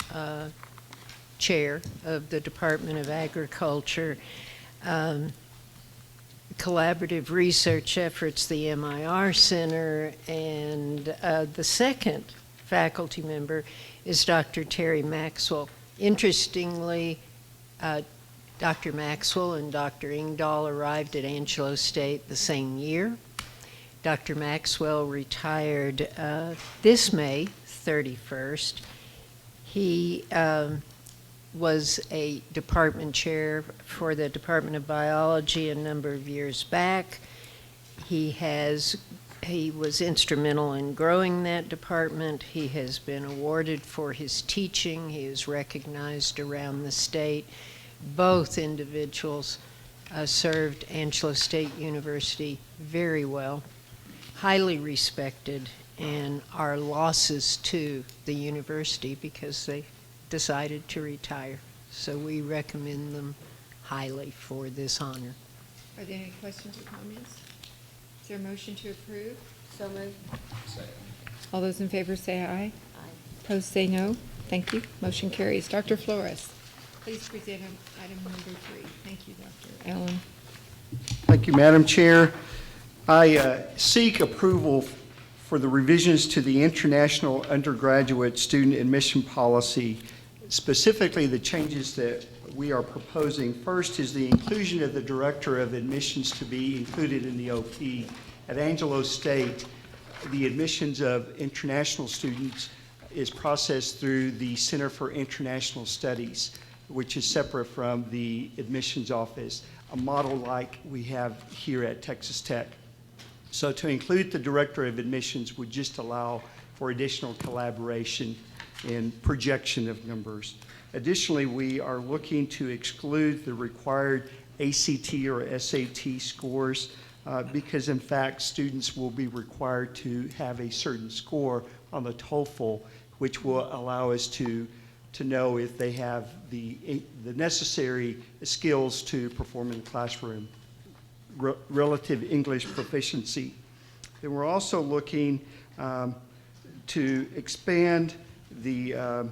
chair of the Department of Agriculture, collaborative research efforts, the MIR Center, and the second faculty member is Dr. Terry Maxwell. Interestingly, Dr. Maxwell and Dr. Engdahl arrived at Angelo State the same year. Dr. Maxwell retired this May 31st. He was a department chair for the Department of Biology a number of years back. He was instrumental in growing that department. He has been awarded for his teaching. He is recognized around the state. Both individuals served Angelo State University very well, highly respected, and are losses to the university because they decided to retire. So we recommend them highly for this honor. Are there any questions or comments? Is there a motion to approve? So moved. All those in favor say aye. Aye. Opposed, say no. Thank you. Motion carries. Dr. Flores, please present item number 3. Thank you, Dr. Allen. Thank you, Madam Chair. I seek approval for the revisions to the International Undergraduate Student Admission Policy, specifically the changes that we are proposing. First is the inclusion of the Director of Admissions to be included in the OP. At Angelo State, the admissions of international students is processed through the Center for International Studies, which is separate from the admissions office, a model like we have here at Texas Tech. So to include the Director of Admissions would just allow for additional collaboration and projection of numbers. Additionally, we are looking to exclude the required ACT or SAT scores because in fact students will be required to have a certain score on the TOEFL, which will allow us to know if they have the necessary skills to perform in the classroom, relative English proficiency. Then we're also looking to expand the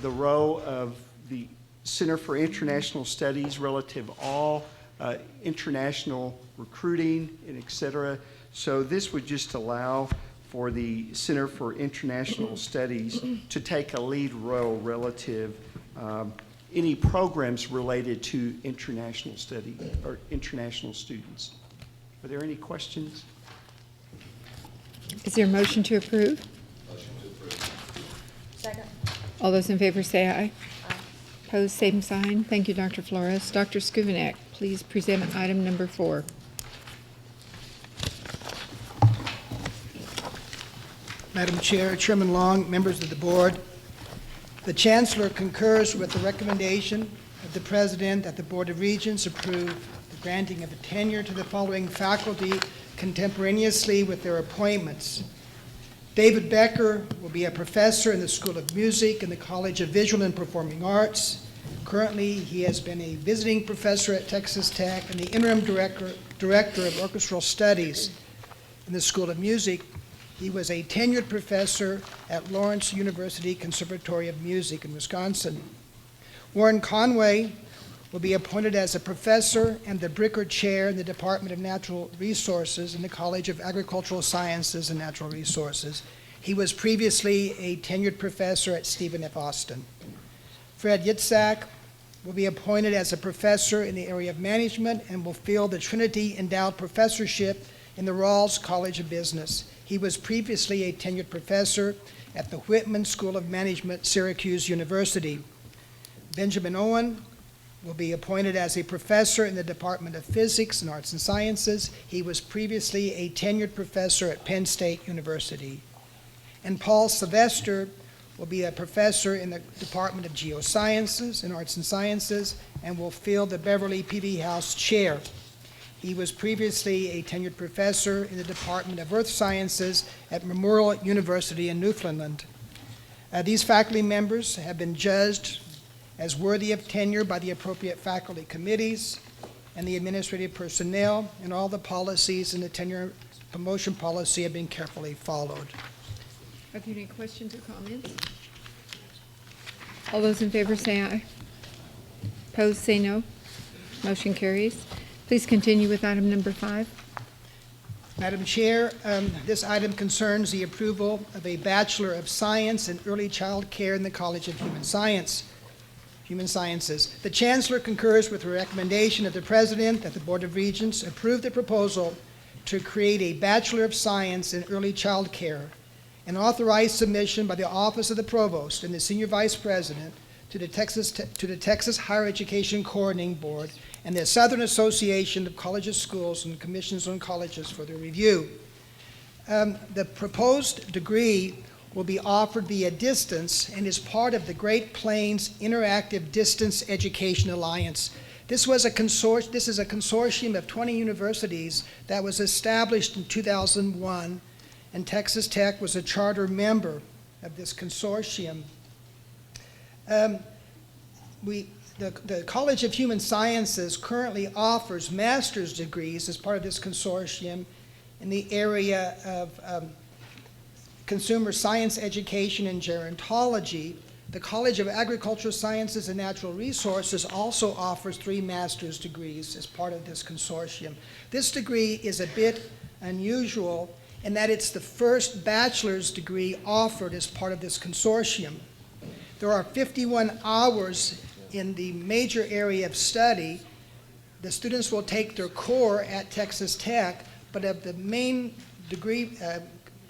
role of the Center for International Studies relative all international recruiting and et cetera. So this would just allow for the Center for International Studies to take a lead role relative any programs related to international study or international students. Are there any questions? Is there a motion to approve? Motion to approve. Second. All those in favor say aye. Aye. Opposed, same sign. Thank you, Dr. Flores. Dr. Skuvenak, please present item number 4. Madam Chair, Chairman Long, members of the board, the Chancellor concurs with the recommendation of the President that the Board of Regents approve the granting of a tenure to the following faculty contemporaneously with their appointments. David Becker will be a professor in the School of Music in the College of Visual and Performing Arts. Currently, he has been a visiting professor at Texas Tech and the interim director of orchestral studies in the School of Music. He was a tenured professor at Lawrence University Conservatory of Music in Wisconsin. Warren Conway will be appointed as a professor and the Bricker Chair in the Department of Natural Resources in the College of Agricultural Sciences and Natural Resources. He was previously a tenured professor at Stephen F. Austin. Fred Yitzhak will be appointed as a professor in the area of management and will fill the Trinity Endowed Professorship in the Rawls College of Business. He was previously a tenured professor at the Whitman School of Management, Syracuse University. Benjamin Owen will be appointed as a professor in the Department of Physics and Arts and Sciences. He was previously a tenured professor at Penn State University. And Paul Sylvester will be a professor in the Department of Geosciences and Arts and Sciences and will fill the Beverly P.V. House chair. He was previously a tenured professor in the Department of Earth Sciences at Memorial University in Newfoundland. These faculty members have been judged as worthy of tenure by the appropriate faculty committees and the administrative personnel, and all the policies in the tenure promotion policy have been carefully followed. Are there any questions or comments? All those in favor say aye. Opposed, say no. Motion carries. Please continue with item number 5. Madam Chair, this item concerns the approval of a Bachelor of Science in Early Child Care in the College of Human Sciences. The Chancellor concurs with the recommendation of the President that the Board of Regents approve the proposal to create a Bachelor of Science in Early Child Care and authorize submission by the Office of the Provost and the Senior Vice President to the Texas Higher Education Coordinating Board and the Southern Association of Colleges, Schools, and Commissions on Colleges for their review. The proposed degree will be offered via distance and is part of the Great Plains Interactive Distance Education Alliance. This is a consortium of 20 universities that was established in 2001, and Texas Tech was a charter member of this consortium. The College of Human Sciences currently offers master's degrees as part of this consortium in the area of consumer science education and gerontology. The College of Agricultural Sciences and Natural Resources also offers 3 master's degrees as part of this consortium. This degree is a bit unusual in that it's the first bachelor's degree offered as part of this consortium. There are 51 hours in the major area of study. The students will take their core at Texas Tech, but of the main degree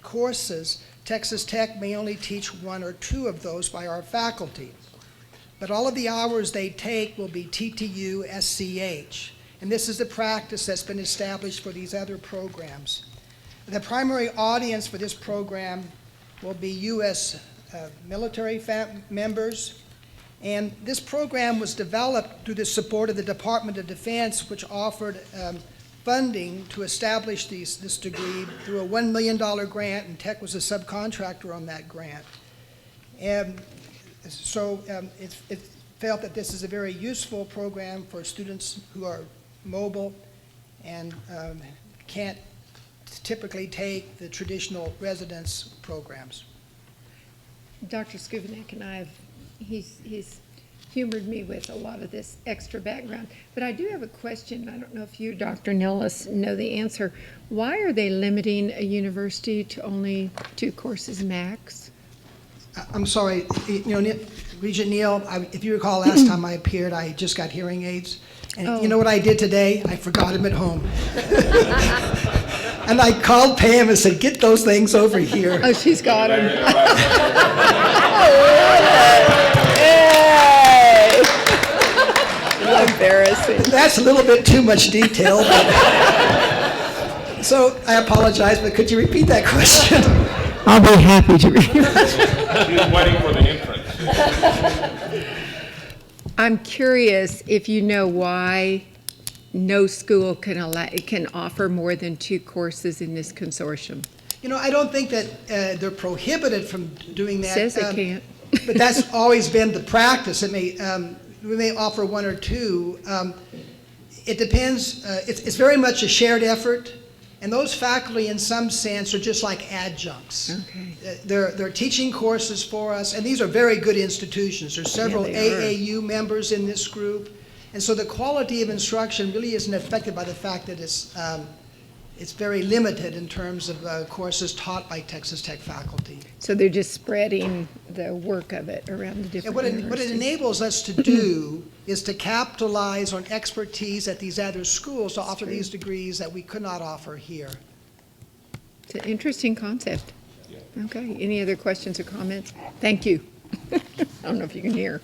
courses, Texas Tech may only teach 1 or 2 of those by our faculty. But all of the hours they take will be TTU SCH, and this is the practice that's been established for these other programs. The primary audience for this program will be U.S. military members, and this program was developed through the support of the Department of Defense, which offered funding to establish this degree through a $1 million grant, and Tech was a subcontractor on that grant. And so it felt that this is a very useful program for students who are mobile and can't typically take the traditional residence programs. Dr. Skubinek and he's humored me with a lot of this extra background. But I do have a question. I don't know if you, Dr. Nellis, know the answer. Why are they limiting a university to only 2 courses max? I'm sorry, Regent Neal, if you recall last time I appeared, I just got hearing aids. And you know what I did today? I forgot them at home. And I called Pam and said, get those things over here. Oh, she's got them. Embarrassing. That's a little bit too much detail. So I apologize, but could you repeat that question? I'll be happy to repeat She's waiting for the entrance. I'm curious if you know why no school can offer more than 2 courses in this consortium. I don't think that they're prohibited from doing that. Says they can't. But that's always been the practice. We may offer 1 or 2. It depends. It's very much a shared effort, and those faculty, in some sense, are just like adjuncts. Okay. They're teaching courses for us, and these are very good institutions. There's several AAU members in this group, and so the quality of instruction really isn't affected by the fact that it's very limited in terms of courses taught by Texas Tech faculty. So they're just spreading the work of it around the different And what it enables us to do is to capitalize on expertise at these other schools to offer these degrees that we could not offer here. It's an interesting concept. Okay, any other questions or comments? Thank you. I don't know if you can hear.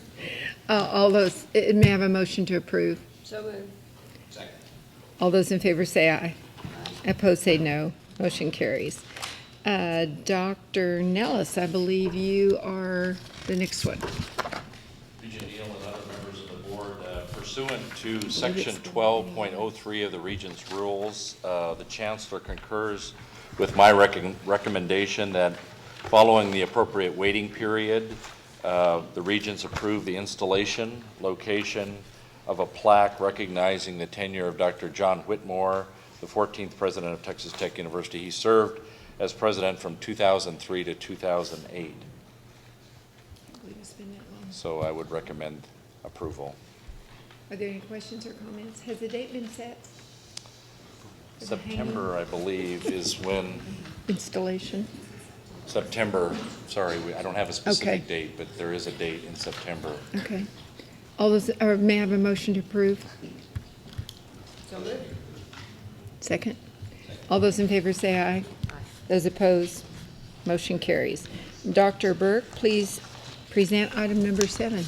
All those, may I have a motion to approve? So moved. All those in favor say aye. Opposed say no. Motion carries. Dr. Nellis, I believe you are the next one. Regent Neal and other members of the board, pursuant to Section 12.03 of the Regents' rules, the Chancellor concurs with my recommendation that following the appropriate waiting period, the Regents approve the installation, location of a plaque recognizing the tenure of Dr. John Whitmore, the 14th President of Texas Tech University. He served as President from 2003 to 2008. So I would recommend approval. Are there any questions or comments? Has the date been set? September, I believe, is when. Installation? September, sorry, I don't have a specific Okay. date, but there is a date in September. Okay. All those, or may I have a motion to approve? So moved. Second? All those in favor say aye. Those opposed, motion carries. Dr. Burke, please present item number 7.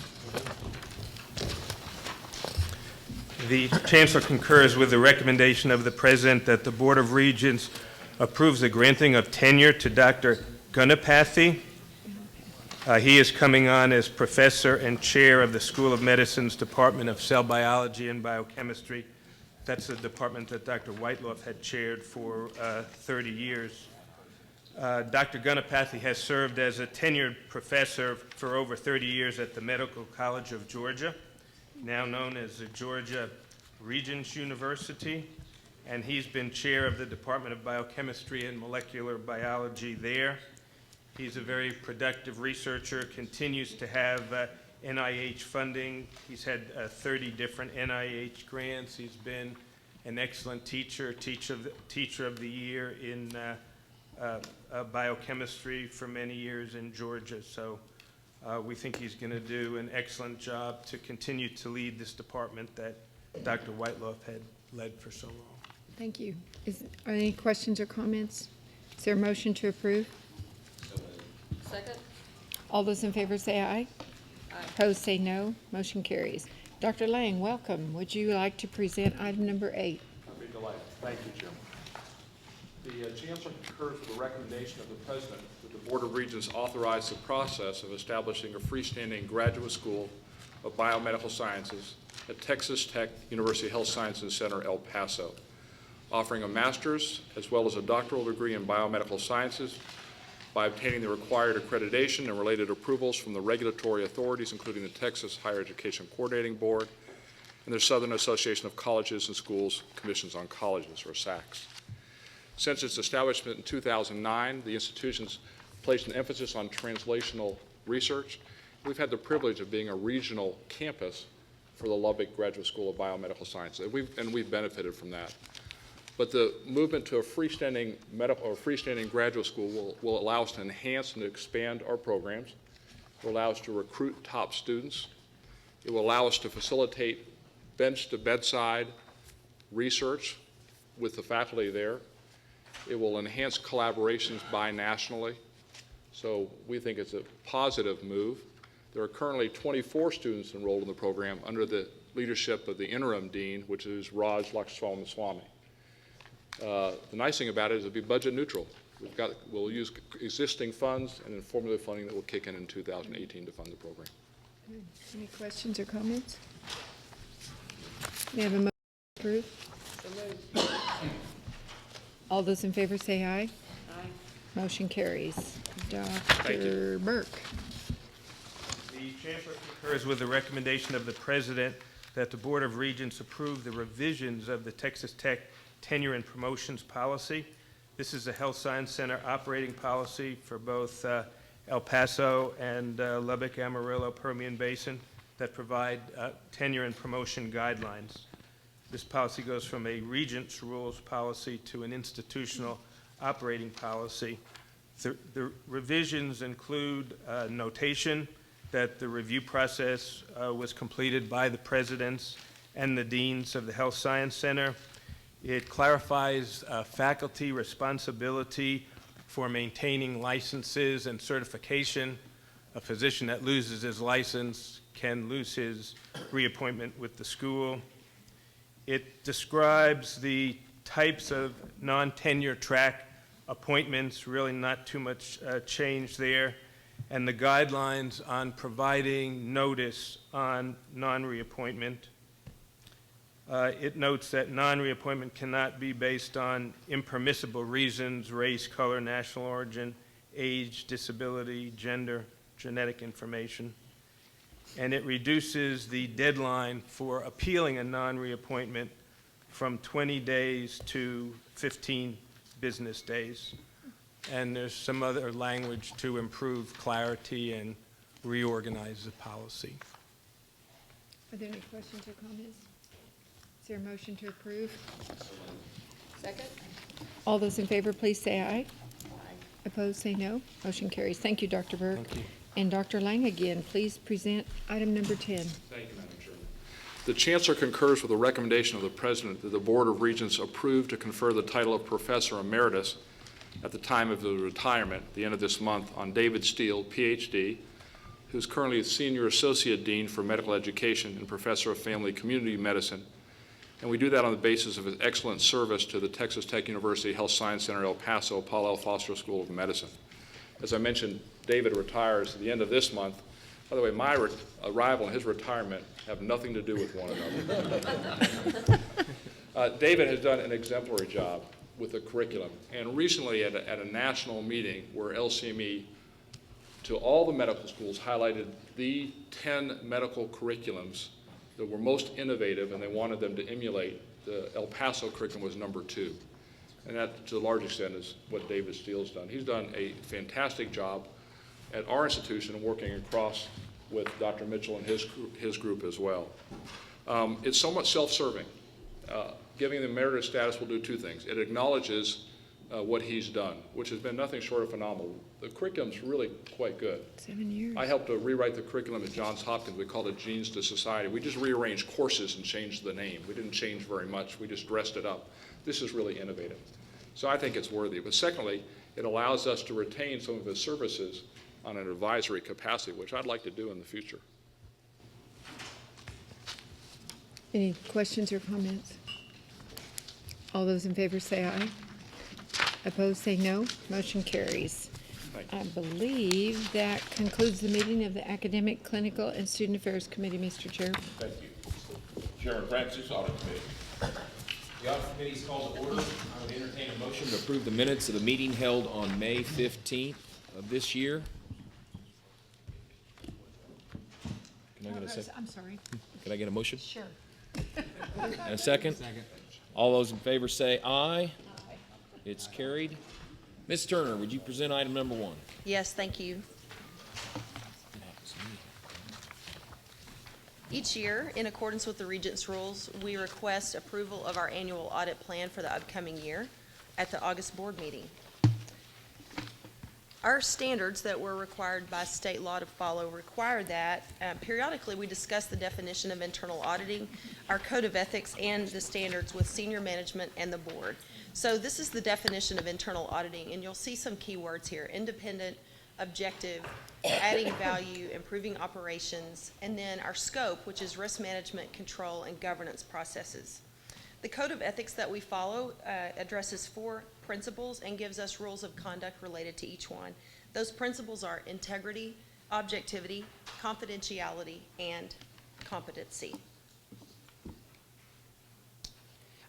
The Chancellor concurs with the recommendation of the President that the Board of Regents approves the granting of tenure to Dr. Gunapathy. He is coming on as Professor and Chair of the School of Medicine's Department of Cell Biology and Biochemistry. That's the department that Dr. Whiteloff had chaired for 30 years. Dr. Gunapathy has served as a tenured professor for over 30 years at the Medical College of Georgia, now known as the Georgia Regents University, and he's been chair of the Department of Biochemistry and Molecular Biology there. He's a very productive researcher, continues to have NIH funding. He's had 30 different NIH grants. He's been an excellent teacher of the year in biochemistry for many years in Georgia. So we think he's going to do an excellent job to continue to lead this department that Dr. Whiteloff had led for so long. Thank you. Are there any questions or comments? Is there a motion to approve? Second. All those in favor say aye. Opposed say no. Motion carries. Dr. Lang, welcome. Would you like to present item number 8? I'd be delighted. Thank you, Jim. The Chancellor concurs with the recommendation of the President that the Board of Regents authorize the process of establishing a freestanding graduate school of biomedical sciences at Texas Tech University Health Sciences Center, El Paso, offering a master's as well as a doctoral degree in biomedical sciences by obtaining the required accreditation and related approvals from the regulatory authorities, including the Texas Higher Education Coordinating Board and the Southern Association of Colleges and Schools Commissions on Colleges, or SACS. Since its establishment in 2009, the institution's placed an emphasis on translational research. We've had the privilege of being a regional campus for the Lubbock Graduate School of Biomedical Sciences, and we've benefited from that. But the movement to a freestanding medical or freestanding graduate school will allow us to enhance and expand our programs. It will allow us to recruit top students. It will allow us to facilitate bench-to-bedside research with the faculty there. It will enhance collaborations binationally. So we think it's a positive move. There are currently 24 students enrolled in the program under the leadership of the interim dean, which is Raj Lakshmana. The nice thing about it is it'll be budget neutral. We'll use existing funds and informative funding that will kick in 2018 to fund the program. Good. Any questions or comments? May I have a motion to approve? So moved. All those in favor say aye. Aye. Motion carries. Dr. Burke. The Chancellor concurs with the recommendation of the President that the Board of Regents approve the revisions of the Texas Tech Tenure and Promotions Policy. This is a Health Science Center operating policy for both El Paso and Lubbock, Amarillo, Permian Basin that provide tenure and promotion guidelines. This policy goes from a Regents rules policy to an institutional operating policy. The revisions include notation that the review process was completed by the presidents and the deans of the Health Science Center. It clarifies faculty responsibility for maintaining licenses and certification. A physician that loses his license can lose his reappointment with the school. It describes the types of non-tenure track appointments, really not too much change there, and the guidelines on providing notice on non-reappointment. It notes that non-reappointment cannot be based on impermissible reasons, race, color, national origin, age, disability, gender, genetic information. And it reduces the deadline for appealing a non-reappointment from 20 days to 15 business days. And there's some other language to improve clarity and reorganize the policy. Are there any questions or comments? Is there a motion to approve? Second? All those in favor, please say aye. Opposed, say no. Motion carries. Thank you, Dr. Burke. Thank you. And Dr. Lang again, please present item number 10. Thank you, Madam Chairman. The Chancellor concurs with the recommendation of the President that the Board of Regents approve to confer the title of Professor Emeritus at the time of the retirement, at the end of this month, on David Steele, Ph.D., who's currently Senior Associate Dean for Medical Education and Professor of Family Community Medicine. And we do that on the basis of his excellent service to the Texas Tech University Health Science Center, El Paso, Paul L. Foster School of Medicine. As I mentioned, David retires at the end of this month. By the way, my arrival and his retirement have nothing to do with one another. David has done an exemplary job with the curriculum. And recently at a national meeting where LCME, to all the medical schools, highlighted the 10 medical curriculums that were most innovative, and they wanted them to emulate. The El Paso curriculum was number 2. And that, to a large extent, is what David Steele's done. He's done a fantastic job at our institution and working across with Dr. Mitchell and his group as well. It's somewhat self-serving. Giving the emeritus status will do 2 things. It acknowledges what he's done, which has been nothing short of phenomenal. The curriculum's really quite good. 7 years. I helped to rewrite the curriculum at Johns Hopkins. We called it Genes to Society. We just rearranged courses and changed the name. We didn't change very much. We just dressed it up. This is really innovative. So I think it's worthy. But secondly, it allows us to retain some of his services on an advisory capacity, which I'd like to do in the future. Any questions or comments? All those in favor say aye. Opposed, say no. Motion carries. Thank you. I believe that concludes the meeting of the Academic, Clinical, and Student Affairs Committee, Mr. Chair. Thank you. Chairman Francis, Audit Committee. The audit committee is called to order. I would entertain a motion to approve the minutes of the meeting held on May 15th of this year. Can I get a second? I'm sorry. Can I get a motion? Sure. And a second? Second. All those in favor say aye. It's carried. Ms. Turner, would you present item number 1? Yes, thank you. Each year, in accordance with the Regents rules, we request approval of our annual audit plan for the upcoming year at the August board meeting. Our standards that we're required by state law to follow require that periodically we discuss the definition of internal auditing, our code of ethics, and the standards with senior management and the board. So this is the definition of internal auditing, and you'll see some key words here: independent, objective, adding value, improving operations, and then our scope, which is risk management, control, and governance processes. The code of ethics that we follow addresses 4 principles and gives us rules of conduct related to each one. Those principles are integrity, objectivity, confidentiality, and competency.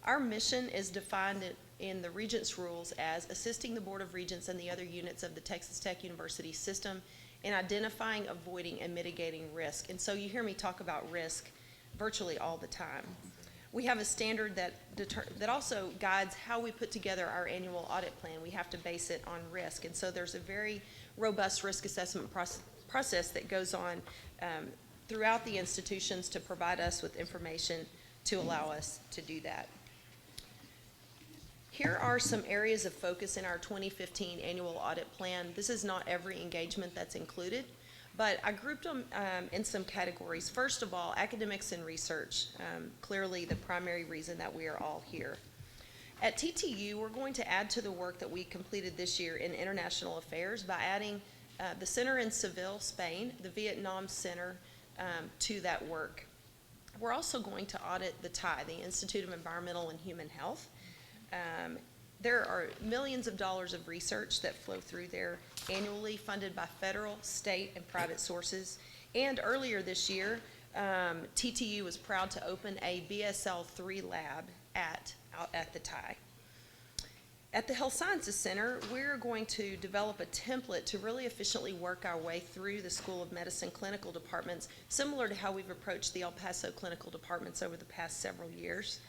Our mission is defined in the Regents rules as assisting the Board of Regents and the other units of the Texas Tech University system in identifying, avoiding, and mitigating risk. And so you hear me talk about risk virtually all the time. We have a standard that also guides how we put together our annual audit plan. We have to base it on risk. And so there's a very robust risk assessment process that goes on throughout the institutions to provide us with information to allow us to do that. Here are some areas of focus in our 2015 annual audit plan. This is not every engagement that's included, but I grouped them in some categories. First of all, academics and research, clearly the primary reason that we are all here. At TTU, we're going to add to the work that we completed this year in international affairs by adding the Center in Seville, Spain, the Vietnam Center, to that work. We're also going to audit the TI, the Institute of Environmental and Human Health. There are millions of dollars of research that flow through there annually, funded by federal, state, and private sources. And earlier this year, TTU was proud to open a BSL-3 lab out at the TI. At the Health Sciences Center, we're going to develop a template to really efficiently work our way through the School of Medicine clinical departments, similar to how we've approached the El Paso clinical departments over the past several years.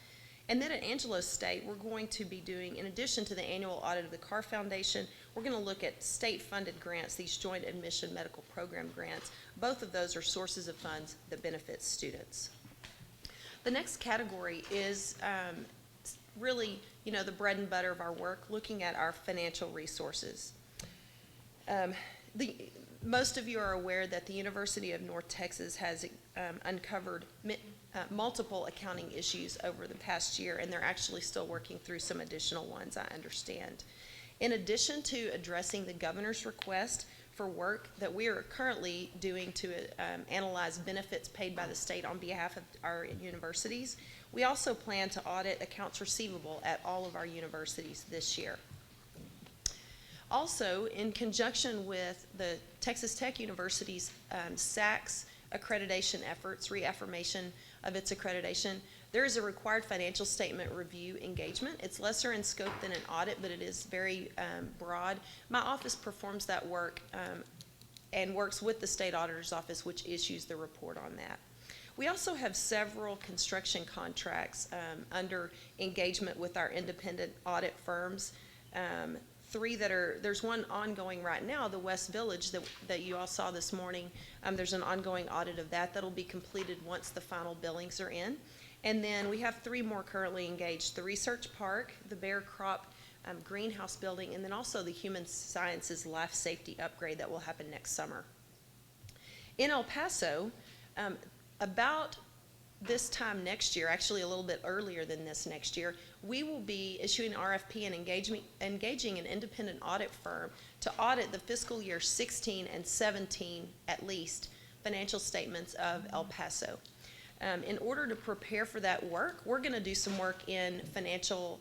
And then at Angeles State, we're going to be doing, in addition to the annual audit of the Carr Foundation, we're going to look at state-funded grants, these joint admission medical program grants. Both of those are sources of funds that benefit students. The next category is really, the bread and butter of our work, looking at our financial resources. Most of you are aware that the University of North Texas has uncovered multiple accounting issues over the past year, and they're actually still working through some additional ones, I understand. In addition to addressing the governor's request for work that we are currently doing to analyze benefits paid by the state on behalf of our universities, we also plan to audit accounts receivable at all of our universities this year. Also, in conjunction with the Texas Tech University's SACS accreditation efforts, reaffirmation of its accreditation, there is a required financial statement review engagement. It's lesser in scope than an audit, but it is very broad. My office performs that work and works with the state auditor's office, which issues the report on that. We also have several construction contracts under engagement with our independent audit firms. There's one ongoing right now, the West Village that you all saw this morning. There's an ongoing audit of that'll be completed once the final billings are in. And then we have 3 more currently engaged: the Research Park, the Bear Crop Greenhouse Building, and then also the Human Sciences Life Safety Upgrade that will happen next summer. In El Paso, about this time next year, actually a little bit earlier than this next year, we will be issuing RFP and engaging an independent audit firm to audit the fiscal year 16 and 17, at least, financial statements of El Paso. In order to prepare for that work, we're going to do some work in financial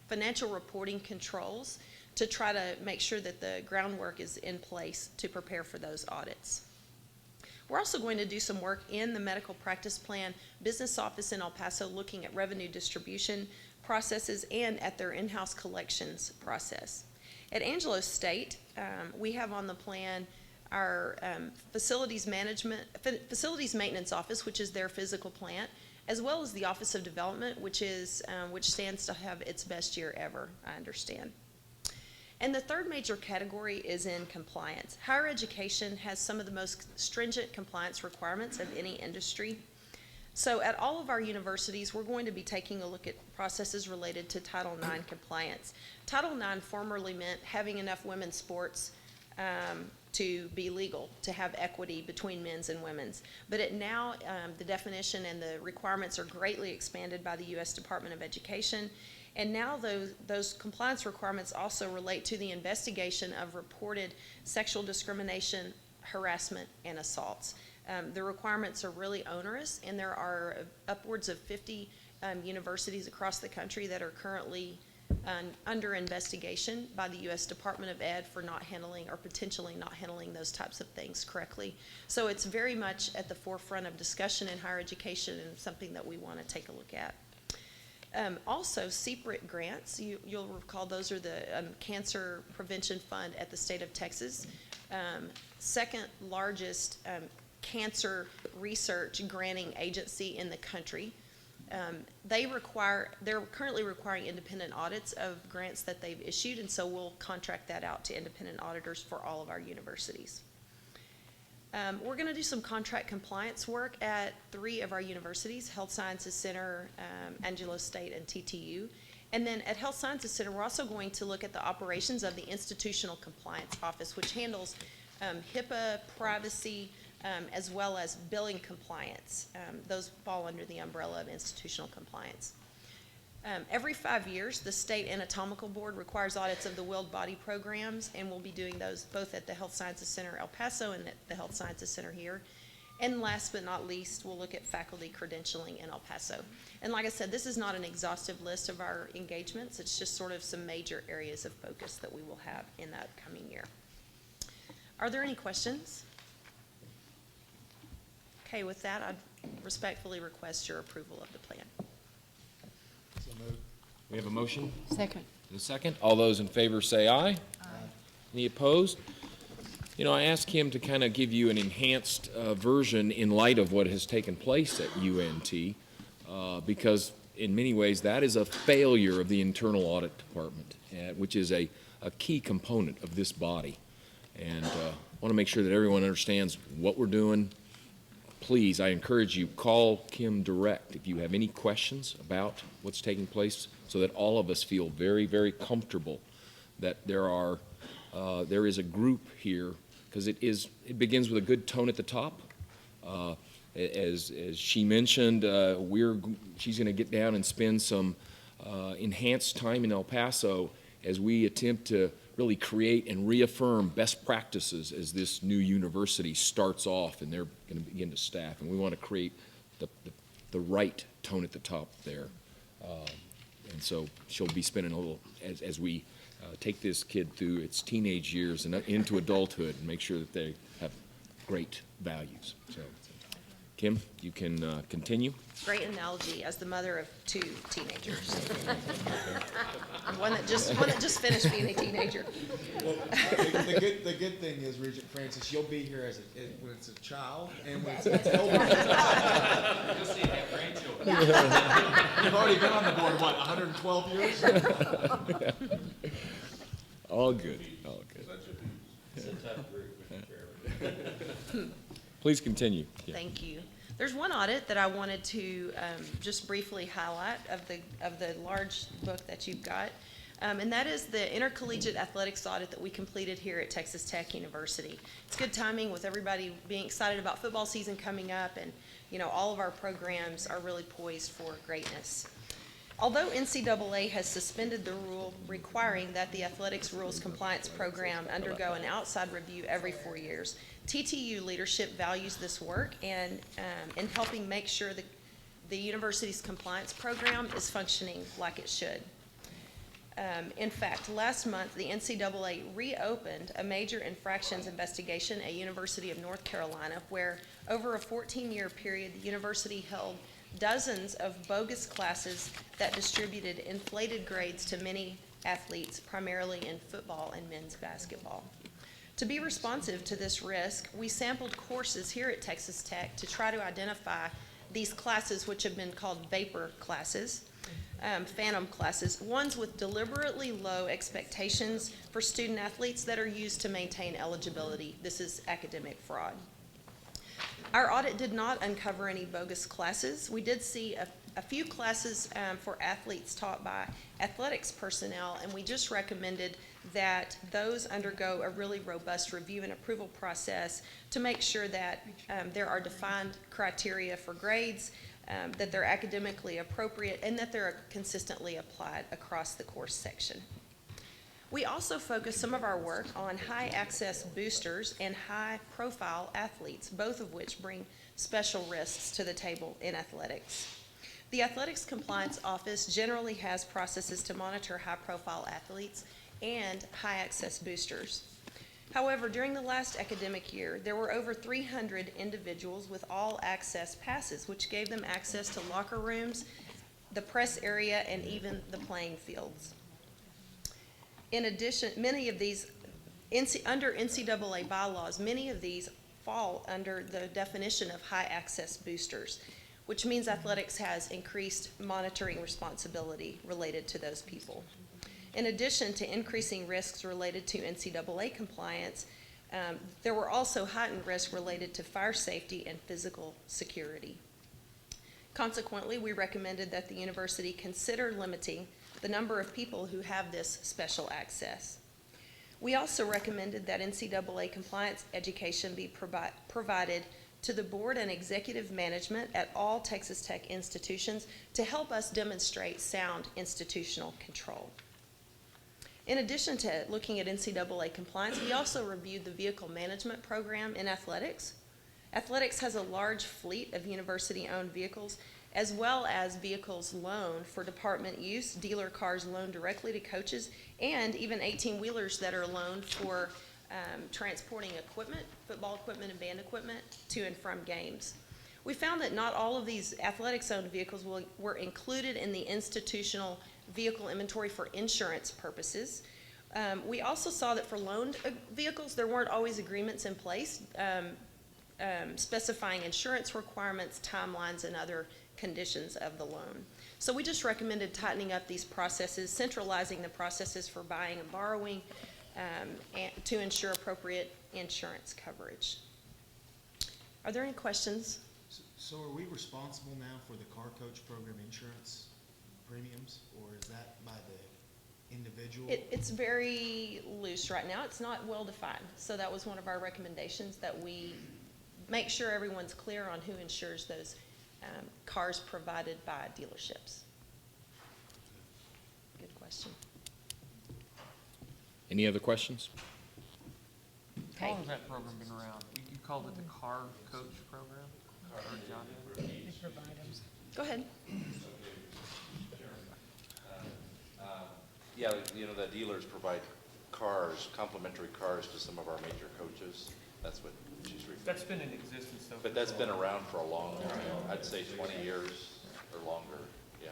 reporting controls to try to make sure that the groundwork is in place to prepare for those audits. We're also going to do some work in the medical practice plan business office in El Paso, looking at revenue distribution processes and at their in-house collections process. At Angelos State, we have on the plan our facilities maintenance office, which is their physical plant, as well as the Office of Development, which stands to have its best year ever, I understand. And the third major category is in compliance. Higher education has some of the most stringent compliance requirements of any industry. So at all of our universities, we're going to be taking a look at processes related to Title IX compliance. Title IX formerly meant having enough women's sports to be legal, to have equity between men's and women's. But now the definition and the requirements are greatly expanded by the U.S. Department of Education. And now those compliance requirements also relate to the investigation of reported sexual discrimination, harassment, and assaults. The requirements are really onerous, and there are upwards of 50 universities across the country that are currently under investigation by the U.S. Department of Ed for not handling or potentially not handling those types of things correctly. So it's very much at the forefront of discussion in higher education and something that we want to take a look at. Also, CPRIT grants, you'll recall those are the Cancer Prevention Fund at the state of Texas. Second largest cancer research granting agency in the country. They're currently requiring independent audits of grants that they've issued, and so we'll contract that out to independent auditors for all of our universities. We're going to do some contract compliance work at 3 of our universities, Health Sciences Center, Angelos State, and TTU. And then at Health Sciences Center, we're also going to look at the operations of the Institutional Compliance Office, which handles HIPAA, privacy, as well as billing compliance. Those fall under the umbrella of institutional compliance. Every 5 years, the State Anatomical Board requires audits of the willed body programs, and we'll be doing those both at the Health Sciences Center El Paso and at the Health Sciences Center here. And last but not least, we'll look at faculty credentialing in El Paso. And like I said, this is not an exhaustive list of our engagements. It's just sort of some major areas of focus that we will have in the upcoming year. Are there any questions? Okay, with that, I'd respectfully request your approval of the plan. We have a motion? Second. And a second. All those in favor say aye. Aye. Any opposed? You know, I asked him to kind of give you an enhanced version in light of what has taken place at UNT, because in many ways that is a failure of the internal audit department, which is a key component of this body. And I want to make sure that everyone understands what we're doing. Please, I encourage you, call Kim direct if you have any questions about what's taking place, so that all of us feel very, very comfortable that there is a group here, because it begins with a good tone at the top. As she mentioned, she's going to get down and spend some enhanced time in El Paso as we attempt to really create and reaffirm best practices as this new university starts off and they're going to begin to staff. And we want to create the right tone at the top there. And so she'll be spending a little, as we take this kid through its teenage years and into adulthood, and make sure that they have great values. So, Kim, you can continue. Great analogy as the mother of 2 teenagers. one that just finished being a teenager. Well, the good thing is, Regent Francis, you'll be here when it's a child and when it's an elderly. You'll see that grandchildren. You've already been on the board, what, 112 years? All good, all good. It's a tough group, Mr. Chairman. Please continue. Yeah. Thank you. There's one audit that I wanted to just briefly highlight of the large book that you've got, and that is the intercollegiate athletics audit that we completed here at Texas Tech University. It's good timing with everybody being excited about football season coming up, and all of our programs are really poised for greatness. Although NCAA has suspended the rule requiring that the athletics rules compliance program undergo an outside review every 4 years, TTU leadership values this work and in helping make sure that the university's compliance program is functioning like it should. In fact, last month, the NCAA reopened a major infractions investigation at University of North Carolina, where over a 14-year period, the university held dozens of bogus classes that distributed inflated grades to many athletes, primarily in football and men's basketball. To be responsive to this risk, we sampled courses here at Texas Tech to try to identify these classes, which have been called vapor classes, phantom classes, ones with deliberately low expectations for student athletes that are used to maintain eligibility. This is academic fraud. Our audit did not uncover any bogus classes. We did see a few classes for athletes taught by athletics personnel, and we just recommended that those undergo a really robust review and approval process to make sure that there are defined criteria for grades, that they're academically appropriate, and that they're consistently applied across the course section. We also focus some of our work on high-access boosters and high-profile athletes, both of which bring special risks to the table in athletics. The Athletics Compliance Office generally has processes to monitor high-profile athletes and high-access boosters. However, during the last academic year, there were over 300 individuals with all-access passes, which gave them access to locker rooms, the press area, and even the playing fields. In addition, many of these, under NCAA bylaws, many of these fall under the definition of high-access boosters, which means athletics has increased monitoring responsibility related to those people. In addition to increasing risks related to NCAA compliance, there were also heightened risks related to fire safety and physical security. Consequently, we recommended that the university consider limiting the number of people who have this special access. We also recommended that NCAA compliance education be provided to the board and executive management at all Texas Tech institutions to help us demonstrate sound institutional control. In addition to looking at NCAA compliance, we also reviewed the vehicle management program in athletics. Athletics has a large fleet of university-owned vehicles, as well as vehicles loaned for department use, dealer cars loaned directly to coaches, and even 18-wheelers that are loaned for transporting equipment, football equipment and band equipment, to and from games. We found that not all of these athletics-owned vehicles were included in the institutional vehicle inventory for insurance purposes. We also saw that for loaned vehicles, there weren't always agreements in place specifying insurance requirements, timelines, and other conditions of the loan. So we just recommended tightening up these processes, centralizing the processes for buying and borrowing, and to ensure appropriate insurance coverage. Are there any questions? So are we responsible now for the car coach program insurance premiums, or is that by the individual? It's very loose right now. It's not well defined. So that was one of our recommendations, that we make sure everyone's clear on who insures those cars provided by dealerships. Good question. Any other questions? How long has that program been around? You called it the car coach program? Or John did? They provide them. Go ahead. Yeah, you know, the dealers provide cars, complimentary cars to some of our major coaches. That's what she's referring to. That's been in existence though. But that's been around for a long time. I'd say 20 years or longer, yeah.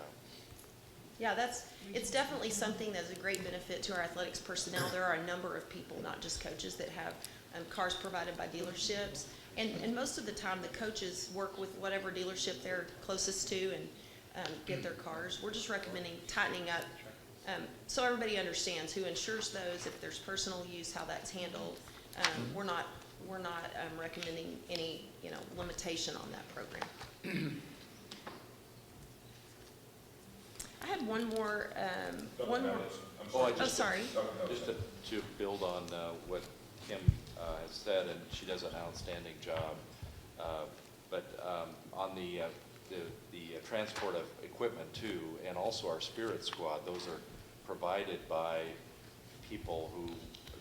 Yeah, it's definitely something that's a great benefit to our athletics personnel. There are a number of people, not just coaches, that have cars provided by dealerships. And most of the time, the coaches work with whatever dealership they're closest to and get their cars. We're just recommending tightening up so everybody understands who insures those, if there's personal use, how that's handled. We're not recommending any, limitation on that program. I had one more. Sorry. Just to build on what Kim has said, and she does an outstanding job. But on the transport of equipment too, and also our Spirit Squad, those are provided by people who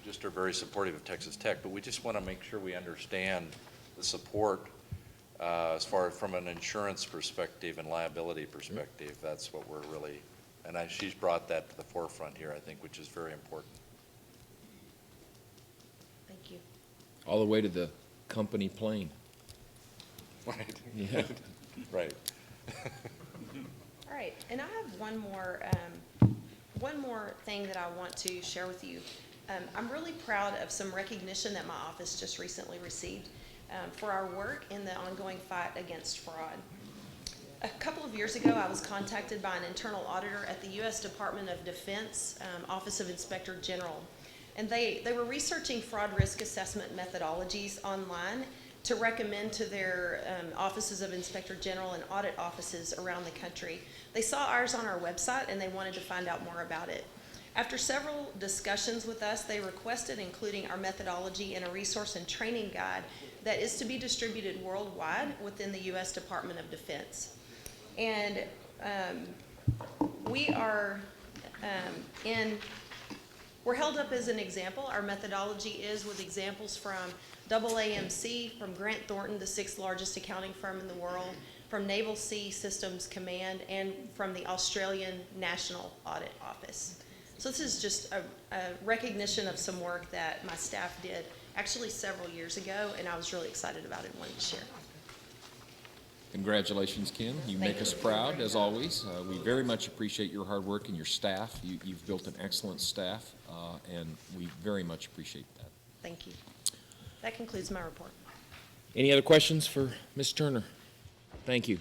just are very supportive of Texas Tech. But we just want to make sure we understand the support as far from an insurance perspective and liability perspective. That's what we're really, and she's brought that to the forefront here, I think, which is very important. Thank you. All the way to the company plane. Right. Yeah. Right. All right, and I have one more thing that I want to share with you. I'm really proud of some recognition that my office just recently received for our work in the ongoing fight against fraud. A couple of years ago, I was contacted by an internal auditor at the U.S. Department of Defense, Office of Inspector General, and they were researching fraud risk assessment methodologies online to recommend to their offices of Inspector General and audit offices around the country. They saw ours on our website and they wanted to find out more about it. After several discussions with us, they requested including our methodology in a resource and training guide that is to be distributed worldwide within the U.S. Department of Defense. And we're held up as an example. Our methodology is with examples from AAMC, from Grant Thornton, the 6th largest accounting firm in the world, from Naval Sea Systems Command, and from the Australian National Audit Office. So this is just a recognition of some work that my staff did actually several years ago, and I was really excited about it and wanted to share. Congratulations, Kim. You make us proud, as always. We very much appreciate your hard work and your staff. You've built an excellent staff, and we very much appreciate that. Thank you. That concludes my report. Any other questions for Ms. Turner? Thank you.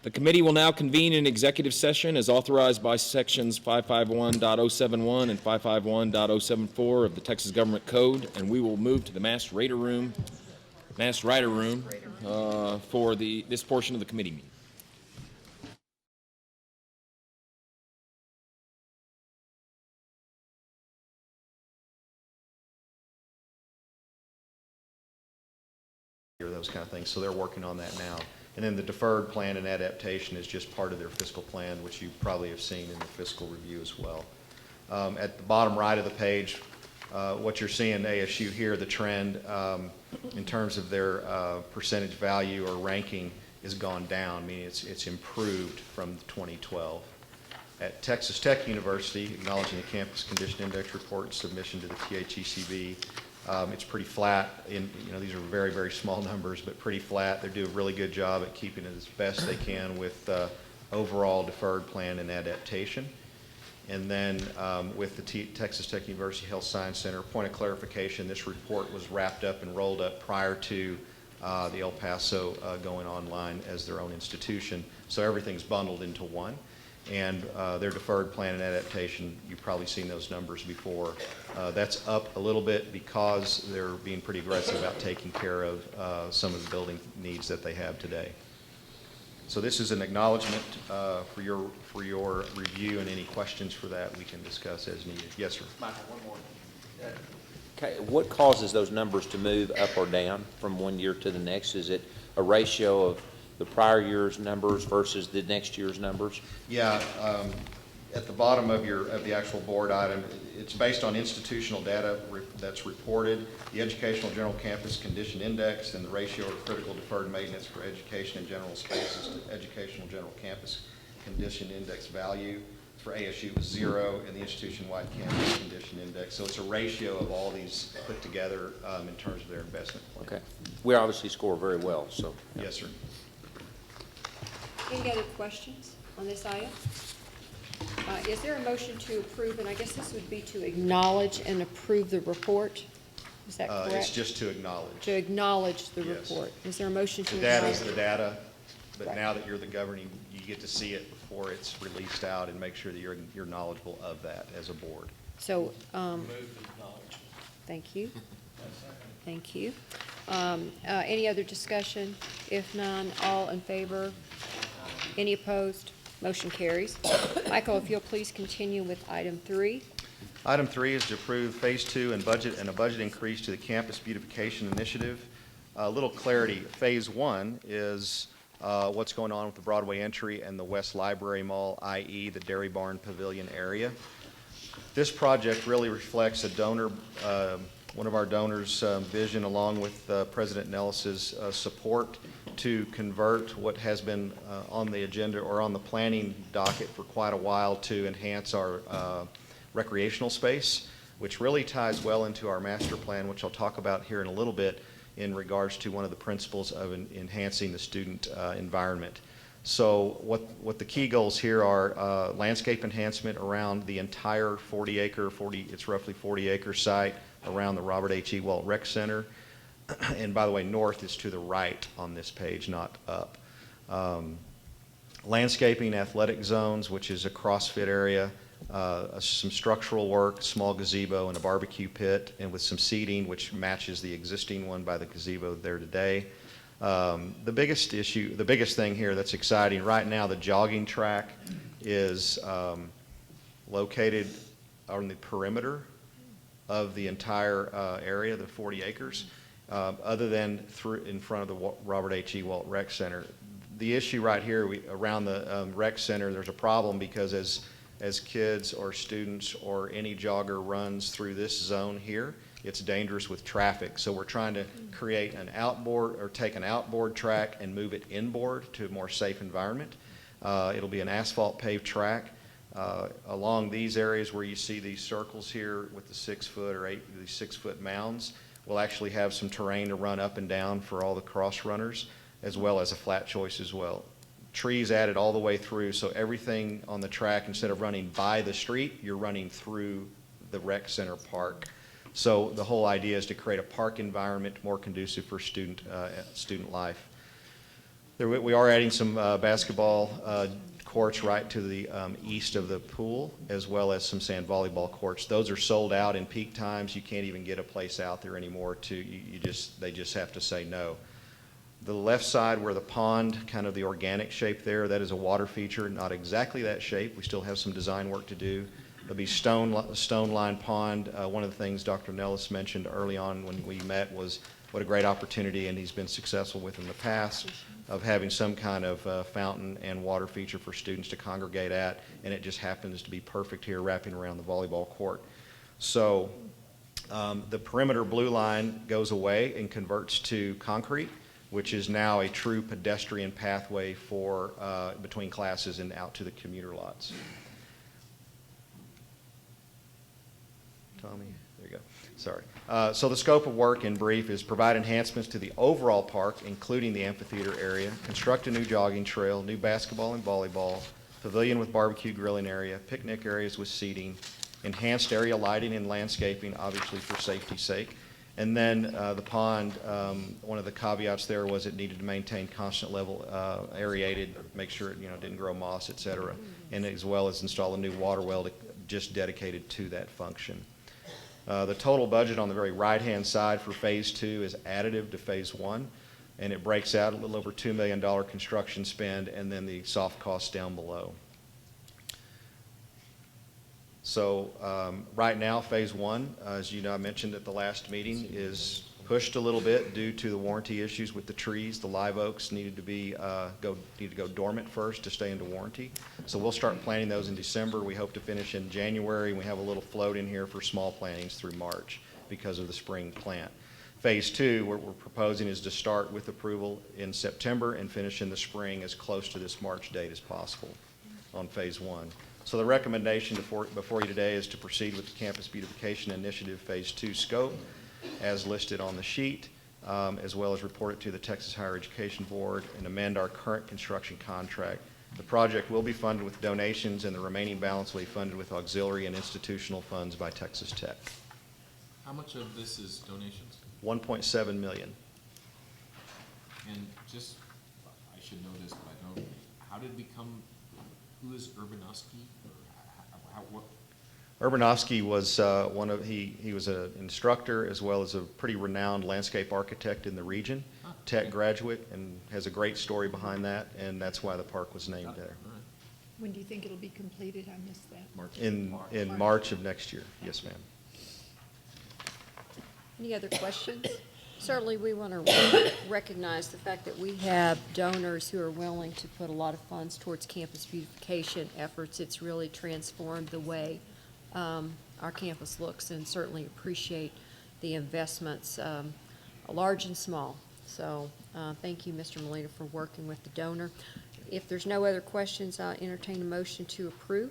The committee will now convene an executive session as authorized by sections 551.071 and 551.074 of the Texas Government Code, and we will move to the mass writer room for this portion of the committee meeting. Here those kind of things. So they're working on that now. And then the deferred plan and adaptation is just part of their fiscal plan, which you probably have seen in the fiscal review as well. At the bottom right of the page, what you're seeing ASU here, the trend in terms of their percentage value or ranking has gone down, meaning it's improved from 2012. At Texas Tech University, acknowledging the Campus Condition Index report submission to the THECB, it's pretty flat. These are very, very small numbers, but pretty flat. They do a really good job at keeping it as best they can with overall deferred plan and adaptation. And then with the Texas Tech University Health Science Center, point of clarification, this report was wrapped up and rolled up prior to the El Paso going online as their own institution. So everything's bundled into one. And their deferred plan and adaptation, you've probably seen those numbers before. That's up a little bit because they're being pretty aggressive about taking care of some of the building needs that they have today. So this is an acknowledgement for your review, and any questions for that we can discuss as needed. Yes, sir. Michael, one more. Okay, what causes those numbers to move up or down from one year to the next? Is it a ratio of the prior year's numbers versus the next year's numbers? Yeah, at the bottom of the actual board item, it's based on institutional data that's reported, the Educational General Campus Condition Index, and the ratio of critical deferred maintenance for education and general spaces to Educational General Campus Condition Index value. For ASU was 0, and the institution-wide campus condition index. So it's a ratio of all these put together in terms of their investment plan. Okay. We obviously score very well, so. Yes, sir. Any other questions on this item? Is there a motion to approve, and I guess this would be to acknowledge and approve the report? Is that correct? It's just to acknowledge. To acknowledge the Yes. report. Is there a motion to The data acknowledge? is the data, but Right. now that you're the governing, you get to see it before it's released out and make sure that you're knowledgeable of that as a board. So, thank you. Thank you. Any other discussion? If none, all in favor? Any opposed? Motion carries. Michael, if you'll please continue with item 3. Item 3 is to approve Phase 2 and a budget increase to the Campus Beautification Initiative. A little clarity. Phase 1 is what's going on with the Broadway entry and the West Library Mall, i.e. the Dairy Barn Pavilion area. This project really reflects a donor, one of our donors' vision, along with President Nellis's support, to convert what has been on the agenda or on the planning docket for quite a while to enhance our recreational space, which really ties well into our master plan, which I'll talk about here in a little bit in regards to one of the principles of enhancing the student environment. So what the key goals here are landscape enhancement around the entire 40-acre, it's roughly 40-acre site around the Robert H. E. Walt Rec Center. And by the way, north is to the right on this page, not up. Landscaping, athletic zones, which is a CrossFit area, some structural work, small gazebo, and a barbecue pit, and with some seating, which matches the existing one by the gazebo there today. The biggest thing here that's exciting, right now the jogging track is located on the perimeter of the entire area, the 40 acres, other than in front of the Robert H. E. Walt Rec Center. The issue right here, around the rec center, there's a problem because as kids or students or any jogger runs through this zone here, it's dangerous with traffic. So we're trying to create an outboard, or take an outboard track and move it inboard to a more safe environment. It'll be an asphalt paved track. Along these areas where you see these circles here with the 6-foot or 6-foot mounds, we'll actually have some terrain to run up and down for all the cross runners, as well as a flat choice as well. Trees added all the way through, so everything on the track, instead of running by the street, you're running through the rec center park. So the whole idea is to create a park environment more conducive for student life. We are adding some basketball courts right to the east of the pool, as well as some sand volleyball courts. Those are sold out in peak times. You can't even get a place out there anymore. They just have to say no. The left side where the pond, kind of the organic shape there, that is a water feature, not exactly that shape. We still have some design work to do. There'll be stone-lined pond. One of the things Dr. Nellis mentioned early on when we met was what a great opportunity, and he's been successful with in the past, of having some kind of fountain and water feature for students to congregate at, and it just happens to be perfect here, wrapping around the volleyball court. So the perimeter blue line goes away and converts to concrete, which is now a true pedestrian pathway for between classes and out to the commuter lots. Tommy, there you go. Sorry. So the scope of work in brief is provide enhancements to the overall park, including the amphitheater area, construct a new jogging trail, new basketball and volleyball, pavilion with barbecue grilling area, picnic areas with seating, enhanced area lighting and landscaping, obviously for safety's sake. And then the pond, one of the caveats there was it needed to maintain constant level aerated, make sure it didn't grow moss, et cetera, and as well as install a new water well just dedicated to that function. The total budget on the very right-hand side for Phase 2 is additive to Phase 1, and it breaks out a little over $2 million construction spend and then the soft costs down below. So right now, Phase 1, as you know, I mentioned at the last meeting, is pushed a little bit due to the warranty issues with the trees. The live oaks needed to go dormant first to stay into warranty. So we'll start planting those in December. We hope to finish in January. We have a little float in here for small plantings through March because of the spring plant. Phase 2, what we're proposing is to start with approval in September and finish in the spring as close to this March date as possible on Phase 1. So the recommendation before you today is to proceed with the Campus Beautification Initiative Phase 2 scope as listed on the sheet, as well as report it to the Texas Higher Education Board and amend our current construction contract. The project will be funded with donations, and the remaining balance will be funded with auxiliary and institutional funds by Texas Tech. How much of this is donations? $1.7 million. And just, I should know this, but I don't, how did it become, who is Urbanowski? Or what? Urbanowski was he was an instructor as well as a pretty renowned landscape architect in the region, Tech graduate, and has a great story behind that, and that's why the park was named there. When do you think it'll be completed? I missed that. In March of next year, yes, ma'am. Any other questions? Certainly, we want to recognize the fact that we have donors who are willing to put a lot of funds towards campus beautification efforts. It's really transformed the way our campus looks, and certainly appreciate the investments, large and small. So thank you, Mr. Molina, for working with the donor. If there's no other questions, I'll entertain a motion to approve.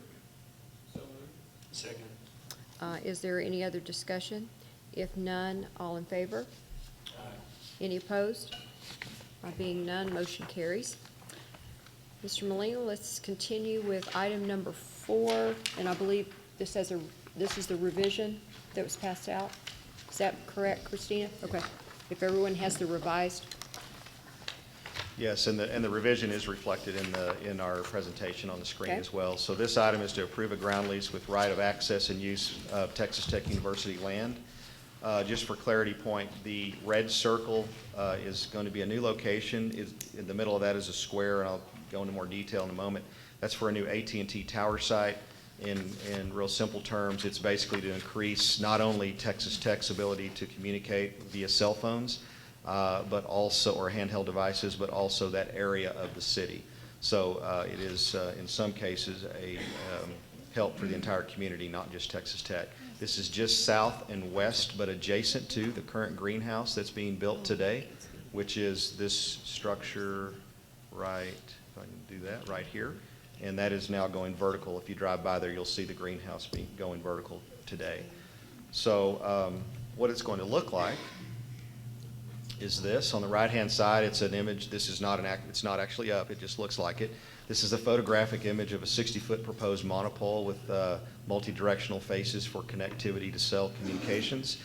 Second. Is there any other discussion? If none, all in favor? Aye. Any opposed? Being none, motion carries. Mr. Molina, let's continue with item number 4, and I believe this is the revision that was passed out. Is that correct, Christina? Okay. If everyone has the revised. Yes, and the revision is reflected in our presentation on the screen Okay. as well. So this item is to approve a ground lease with right of access and use of Texas Tech University land. Just for clarity point, the red circle is going to be a new location. In the middle of that is a square, and I'll go into more detail in a moment. That's for a new AT&T tower site. In real simple terms, it's basically to increase not only Texas Tech's ability to communicate via cell phones, but also, or handheld devices, but also that area of the city. So it is, in some cases, a help for the entire community, not just Texas Tech. This is just south and west, but adjacent to the current greenhouse that's being built today, which is this structure right, if I can do that, right here. And that is now going vertical. If you drive by there, you'll see the greenhouse going vertical today. So what it's going to look like is this. On the right-hand side, it's an image. This is not it's not actually up. It just looks like it. This is a photographic image of a 60-foot proposed monopole with multi-directional faces for connectivity to cell communications.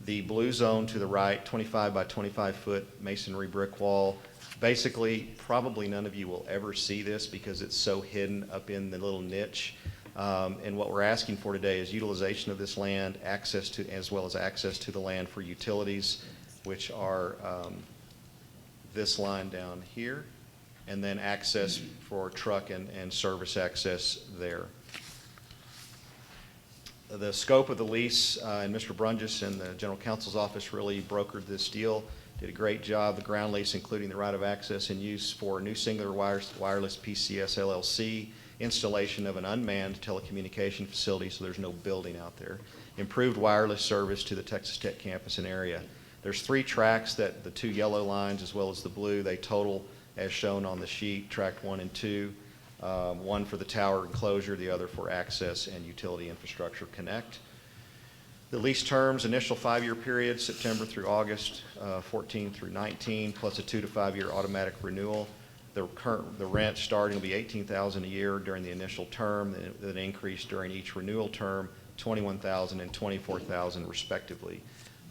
The blue zone to the right, 25 by 25-foot masonry brick wall. Basically, probably none of you will ever see this because it's so hidden up in the little niche. And what we're asking for today is utilization of this land, access to, as well as access to the land for utilities, which are this line down here, and then access for truck and service access there. The scope of the lease, and Mr. Brungis and the General Counsel's office really brokered this deal, did a great job. The ground lease, including the right of access and use for new singular wireless PCS LLC, installation of an unmanned telecommunication facility, so there's no building out there, improved wireless service to the Texas Tech campus and area. There's 3 tracks, that the 2 yellow lines as well as the blue, they total as shown on the sheet, track 1 and 2. One for the tower enclosure, the other for access and utility infrastructure connect. The lease terms, initial 5-year period, September through August 14 through 19, plus a 2 to 5 year automatic renewal. The rent starting will be $18,000 a year during the initial term, then increase during each renewal term, $21,000 and $24,000 respectively.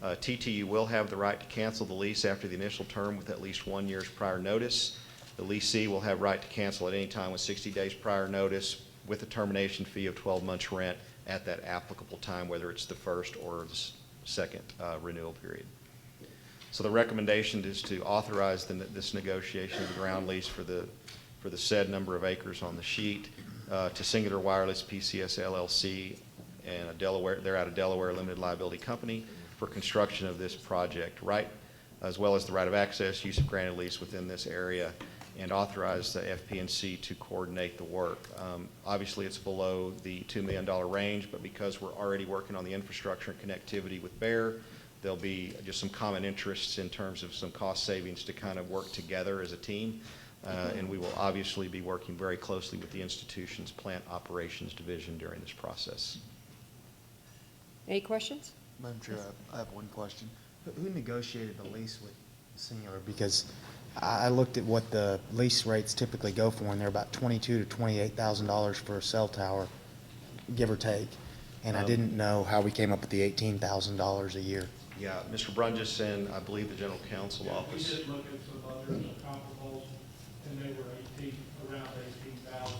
TTU will have the right to cancel the lease after the initial term with at least 1 year's prior notice. The leasee will have right to cancel at any time with 60 days prior notice with a termination fee of 12 months rent at that applicable time, whether it's the first or the second renewal period. So the recommendation is to authorize this negotiation of the ground lease for the said number of acres on the sheet to Singular Wireless PCS LLC and they're out of Delaware Limited Liability Company for construction of this project, right, as well as the right of access, use of granted lease within this area, and authorize the FP&C to coordinate the work. Obviously, it's below the $2 million range, but because we're already working on the infrastructure and connectivity with Bear, there'll be just some common interests in terms of some cost savings to kind of work together as a team. And we will obviously be working very closely with the institution's plant operations division during this process. Any questions? Madam Chair, I have one question. Who negotiated the lease with Singular? Because I looked at what the lease rates typically go for, and they're about $22,000 to $28,000 for a cell tower, give or take. And I didn't know how we came up with the $18,000 a year. Yeah, Mr. Brungis and I believe the General Counsel office. We did look at some other comparables, and they were around 18,000,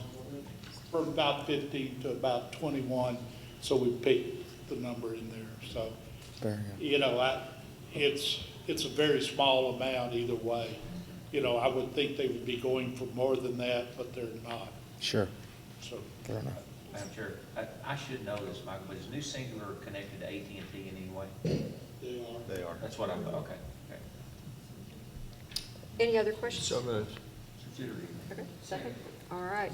from about 15 to about 21. So we picked the number in there. So, you know, it's a very small amount either way. You know, I would think they would be going for more than that, but they're not. Sure. So, fair enough. Madam Chair, I should know this, Michael, but is New Singular connected to AT&T in any way? They are. That's what I'm, okay. Any other questions? So moved. Okay, second. All right.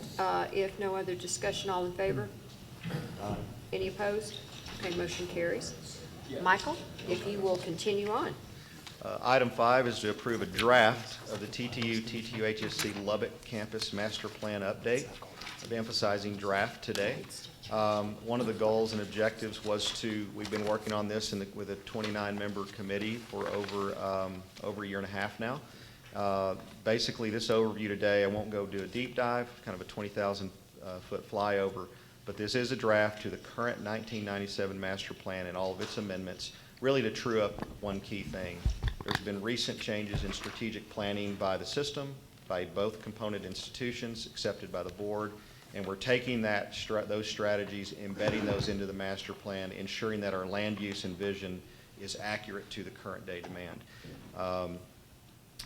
If no other discussion, all in favor? Any opposed? Okay, motion carries. Michael, if you will continue on. Item 5 is to approve a draft of the TTU HSC Lubbock Campus Master Plan update. I'm emphasizing draft today. One of the goals and objectives was we've been working on this with a 29-member committee for over a year and a half now. Basically, this overview today, I won't go do a deep dive, kind of a 20,000 foot flyover, but this is a draft to the current 1997 master plan and all of its amendments, really to true up one key thing. There's been recent changes in strategic planning by the system, by both component institutions, accepted by the board, and we're taking those strategies, embedding those into the master plan, ensuring that our land use and vision is accurate to the current day demand.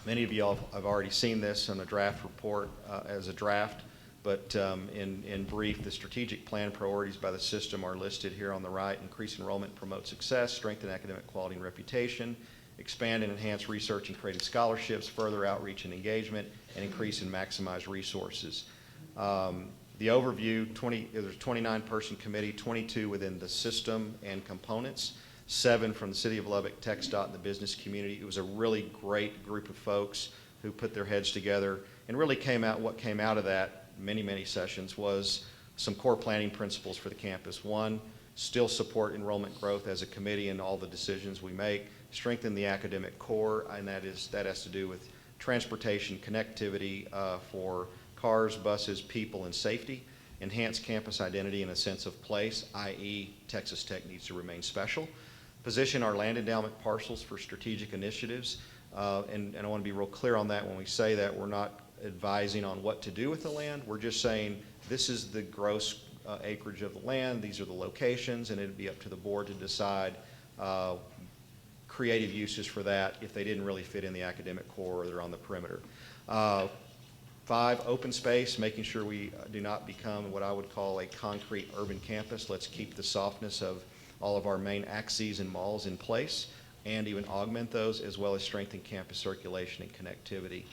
Many of you all have already seen this on a draft report as a draft, but in brief, the strategic plan priorities by the system are listed here on the right. Increase enrollment, promote success, strengthen academic quality and reputation, expand and enhance research and creative scholarships, further outreach and engagement, and increase and maximize resources. The overview, there's a 29-person committee, 22 within the system and components, 7 from the City of Lubbock, TxDOT, and the business community. It was a really great group of folks who put their heads together, and really what came out of that, many sessions, was some core planning principles for the campus. One, still support enrollment growth as a committee in all the decisions we make, strengthen the academic core, and that has to do with transportation connectivity for cars, buses, people, and safety, enhance campus identity and a sense of place, i.e. Texas Tech needs to remain special, position our land endowment parcels for strategic initiatives, and I want to be real clear on that. When we say that, we're not advising on what to do with the land. We're just saying this is the gross acreage of the land, these are the locations, and it'd be up to the board to decide creative uses for that if they didn't really fit in the academic core or they're on the perimeter. 5, open space, making sure we do not become what I would call a concrete urban campus. Let's keep the softness of all of our main axes and malls in place and even augment those, as well as strengthen campus circulation and connectivity.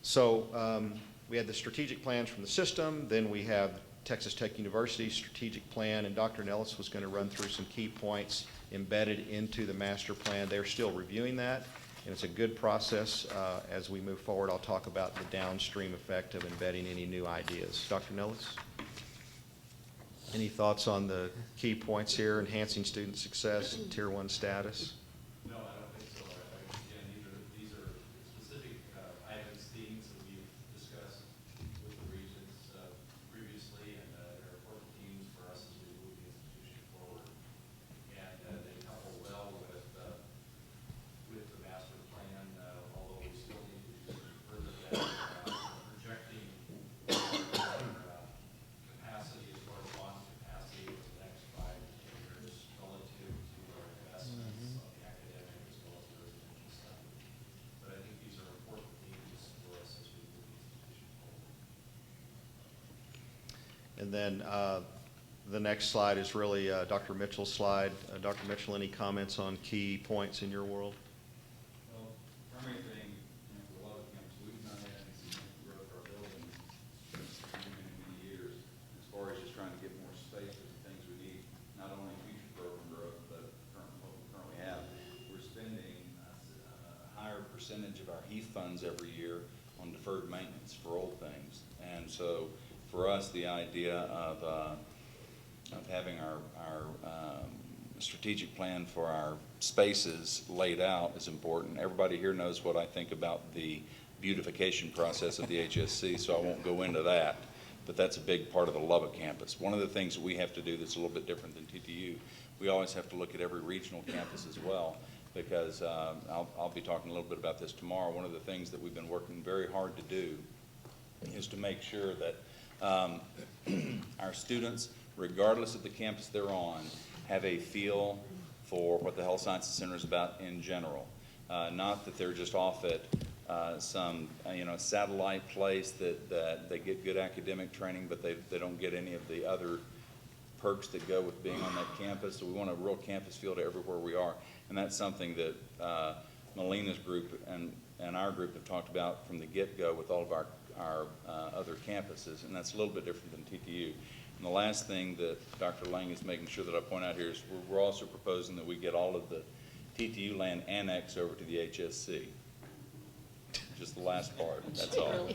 So we had the strategic plans from the system, then we have Texas Tech University's strategic plan, and Dr. Nellis was going to run through some key points embedded into the master plan. They're still reviewing that, and it's a good process. As we move forward, I'll talk about the downstream effect of embedding any new ideas. Dr. Nellis? Any thoughts on the key points here, enhancing student success and Tier 1 status? No, I don't think so. Again, these are specific items, themes that we've discussed with the Regents previously, and they're important themes for us as we move the institution forward. And they couple well with the master plan, although we still need to do some further data projecting capacity as far as launch capacity over the next 5 to 10 years relative to our investments on the academic as well as the residential side. But I think these are important themes for us as we move the institution forward. And then the next slide is really Dr. Mitchell's slide. Dr. Mitchell, any comments on key points in your world? Well, primary thing, for a lot of camps, we've not had any significant growth of our buildings in many years. As far as just trying to get more space for the things we need, not only future program growth, but what we currently have. We're spending a higher percentage of our HEAF funds every year on deferred maintenance for old things. And so for us, the idea of having our strategic plan for our spaces laid out is important. Everybody here knows what I think about the beautification process of the HSC, so I won't go into that, but that's a big part of the Lubbock campus. One of the things that we have to do that's a little bit different than TTU, we always have to look at every regional campus as well, because I'll be talking a little bit about this tomorrow. One of the things that we've been working very hard to do is to make sure that our students, regardless of the campus they're on, have a feel for what the Health Sciences Center is about in general. Not that they're just off at some satellite place that they get good academic training, but they don't get any of the other perks that go with being on that campus. So we want a real campus feel to everywhere we are, and that's something that Melina's group and our group have talked about from the get-go with all of our other campuses, and that's a little bit different than TTU. And the last thing that Dr. Lang is making sure that I point out here is we're also proposing that we get all of the TTU land annexed over to the HSC. Just the last part, that's all.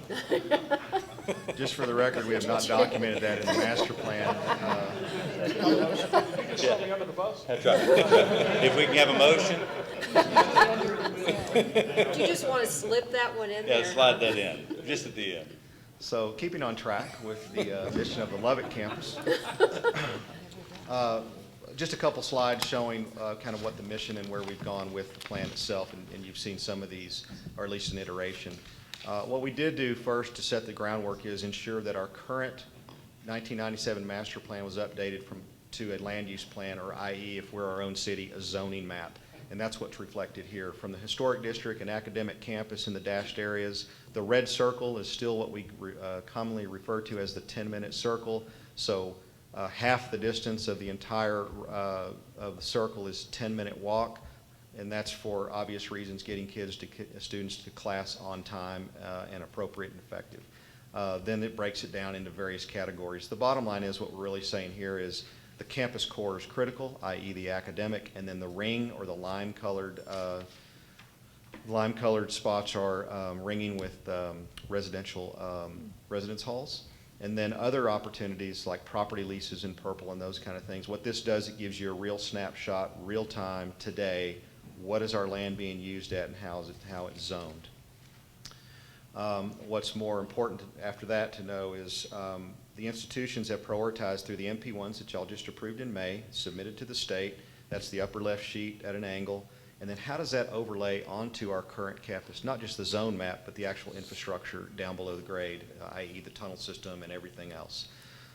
Just for the record, we have not documented that in the master plan. Something under the bus? That's right. If we can have a motion. Do you just want to slip that one in there? Yeah, slide that in, just at the end. So keeping on track with the addition of the Lubbock campus, just a couple slides showing kind of what the mission and where we've gone with the plan itself, and you've seen some of these, or at least an iteration. What we did do first to set the groundwork is ensure that our current 1997 master plan was updated to a land use plan, or i.e., if we're our own city, a zoning map. And that's what's reflected here. From the historic district and academic campus in the dashed areas, the red circle is still what we commonly refer to as the 10-minute circle. So half the distance of the entire of the circle is 10-minute walk, and that's for obvious reasons, getting students to class on time and appropriate and effective. Then it breaks it down into various categories. The bottom line is what we're really saying here is the campus core is critical, i.e. the academic, and then the ring or the lime-colored spots are ringing with residential residence halls. And then other opportunities like property leases in purple and those kind of things. What this does, it gives you a real snapshot, real time, today, what is our land being used at and how it's zoned. What's more important after that to know is the institutions have prioritized through the MP1s that y'all just approved in May, submitted to the state. That's the upper left sheet at an angle. And then how does that overlay onto our current campus? Not just the zone map, but the actual infrastructure down below the grade, i.e. the tunnel system and everything else.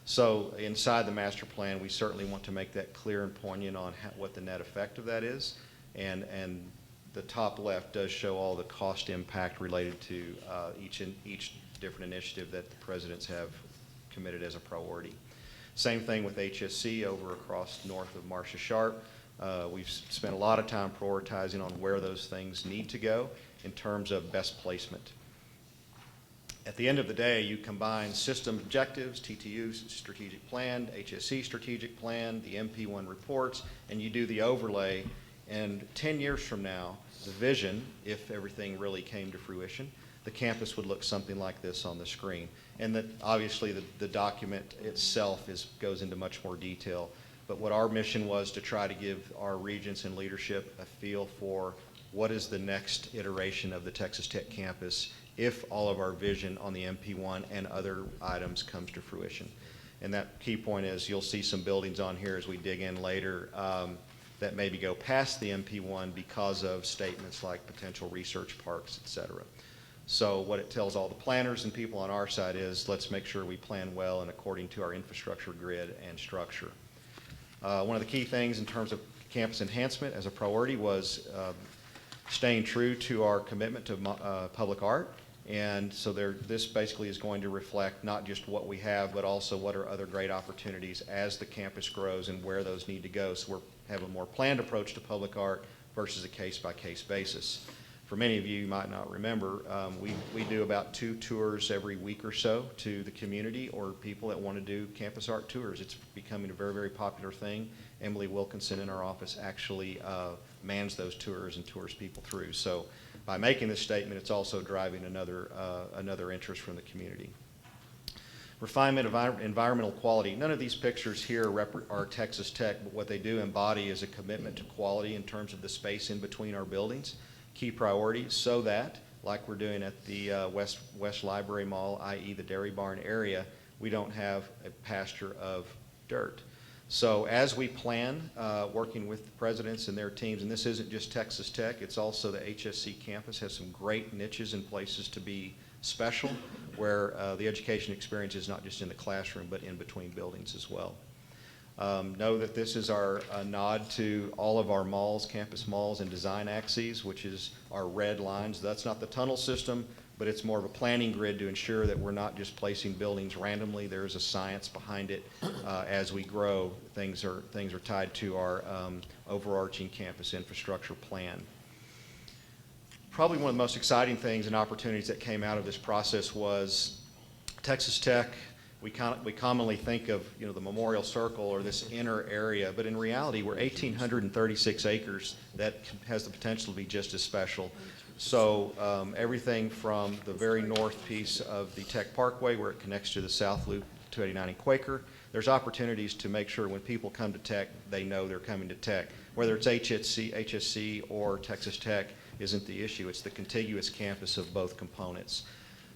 So inside the master plan, we certainly want to make that clear and poignant on what the net effect of that is. And the top left does show all the cost impact related to each different initiative that the presidents have committed as a priority. Same thing with HSC over across north of Marcia Sharp. We've spent a lot of time prioritizing on where those things need to go in terms of best placement. At the end of the day, you combine system objectives, TTU strategic plan, HSC strategic plan, the MP1 reports, and you do the overlay. And 10 years from now, the vision, if everything really came to fruition, the campus would look something like this on the screen. And that obviously the document itself goes into much more detail. But what our mission was to try to give our regents and leadership a feel for what is the next iteration of the Texas Tech campus if all of our vision on the MP1 and other items comes to fruition. And that key point is you'll see some buildings on here as we dig in later that maybe go past the MP1 because of statements like potential research parks, et cetera. So what it tells all the planners and people on our side is let's make sure we plan well and according to our infrastructure grid and structure. One of the key things in terms of campus enhancement as a priority was staying true to our commitment to public art. And so this basically is going to reflect not just what we have, but also what are other great opportunities as the campus grows and where those need to go. So we have a more planned approach to public art versus a case-by-case basis. For many of you might not remember, we do about 2 tours every week or so to the community or people that want to do campus art tours. It's becoming a very, very popular thing. Emily Wilkinson in our office actually mans those tours and tours people through. So by making this statement, it's also driving another interest from the community. Refinement of environmental quality. None of these pictures here are Texas Tech, but what they do embody is a commitment to quality in terms of the space in between our buildings. Key priorities so that, like we're doing at the West Library Mall, i.e. the Dairy Barn area, we don't have a pasture of dirt. So as we plan, working with the presidents and their teams, and this isn't just Texas Tech, it's also the HSC campus has some great niches and places to be special, where the education experience is not just in the classroom, but in between buildings as well. Know that this is our nod to all of our malls, campus malls and design axes, which is our red lines. That's not the tunnel system, but it's more of a planning grid to ensure that we're not just placing buildings randomly. There is a science behind it. As we grow, things are tied to our overarching campus infrastructure plan. Probably one of the most exciting things and opportunities that came out of this process was Texas Tech. We commonly think of the Memorial Circle or this inner area, but in reality, we're 1,836 acres that has the potential to be just as special. So everything from the very north piece of the Tech Parkway, where it connects to the South Loop 289 and Quaker, there's opportunities to make sure when people come to Tech, they know they're coming to Tech. Whether it's HSC or Texas Tech isn't the issue. It's the contiguous campus of both components.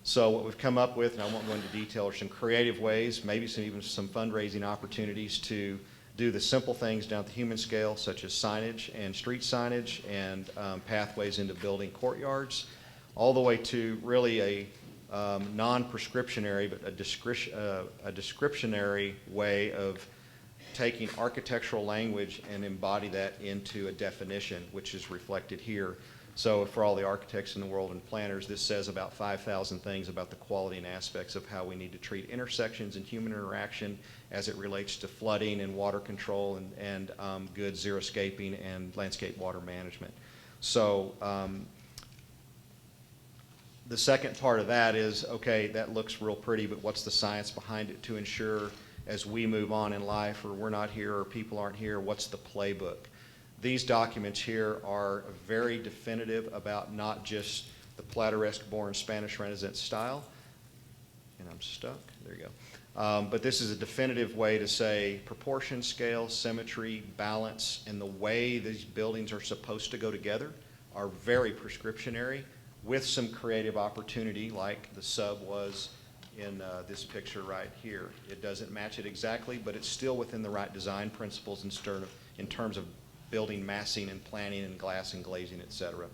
So what we've come up with, and I won't go into detail, are some creative ways, maybe even some fundraising opportunities to do the simple things down at the human scale, such as signage and street signage and pathways into building courtyards, all the way to really a non-prescriptionary, but a descriptionary way of taking architectural language and embody that into a definition, which is reflected here. So for all the architects in the world and planners, this says about 5,000 things about the quality and aspects of how we need to treat intersections and human interaction as it relates to flooding and water control and good xeriscaping and landscape water management. So the second part of that is, okay, that looks real pretty, but what's the science behind it to ensure as we move on in life or we're not here or people aren't here, what's the playbook? These documents here are very definitive about not just the Plateresque-born Spanish Renaissance style, and I'm stuck, there you go. But this is a definitive way to say proportion, scale, symmetry, balance, and the way these buildings are supposed to go together are very prescriptionary with some creative opportunity like the sub was in this picture right here. It doesn't match it exactly, but it's still within the right design principles in terms of building massing and planning and glass and glazing, et cetera.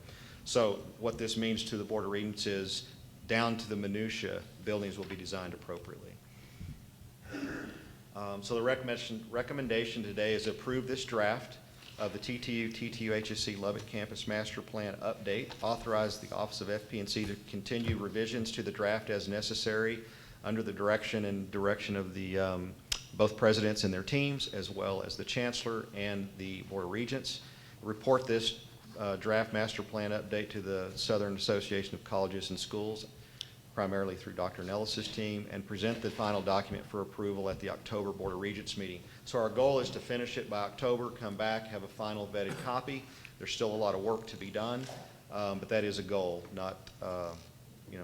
So what this means to the Board of Regents is down to the minutia, buildings will be designed appropriately. So the recommendation today is approve this draft of the TTU HSC Lubbock Campus Master Plan update, authorize the Office of FP&C to continue revisions to the draft as necessary under the direction of the both presidents and their teams, as well as the Chancellor and the Board of Regents. Report this draft master plan update to the Southern Association of Colleges and Schools, primarily through Dr. Nellis's team, and present the final document for approval at the October Board of Regents meeting. So our goal is to finish it by October, come back, have a final vetted copy. There's still a lot of work to be done, but that is a goal, not,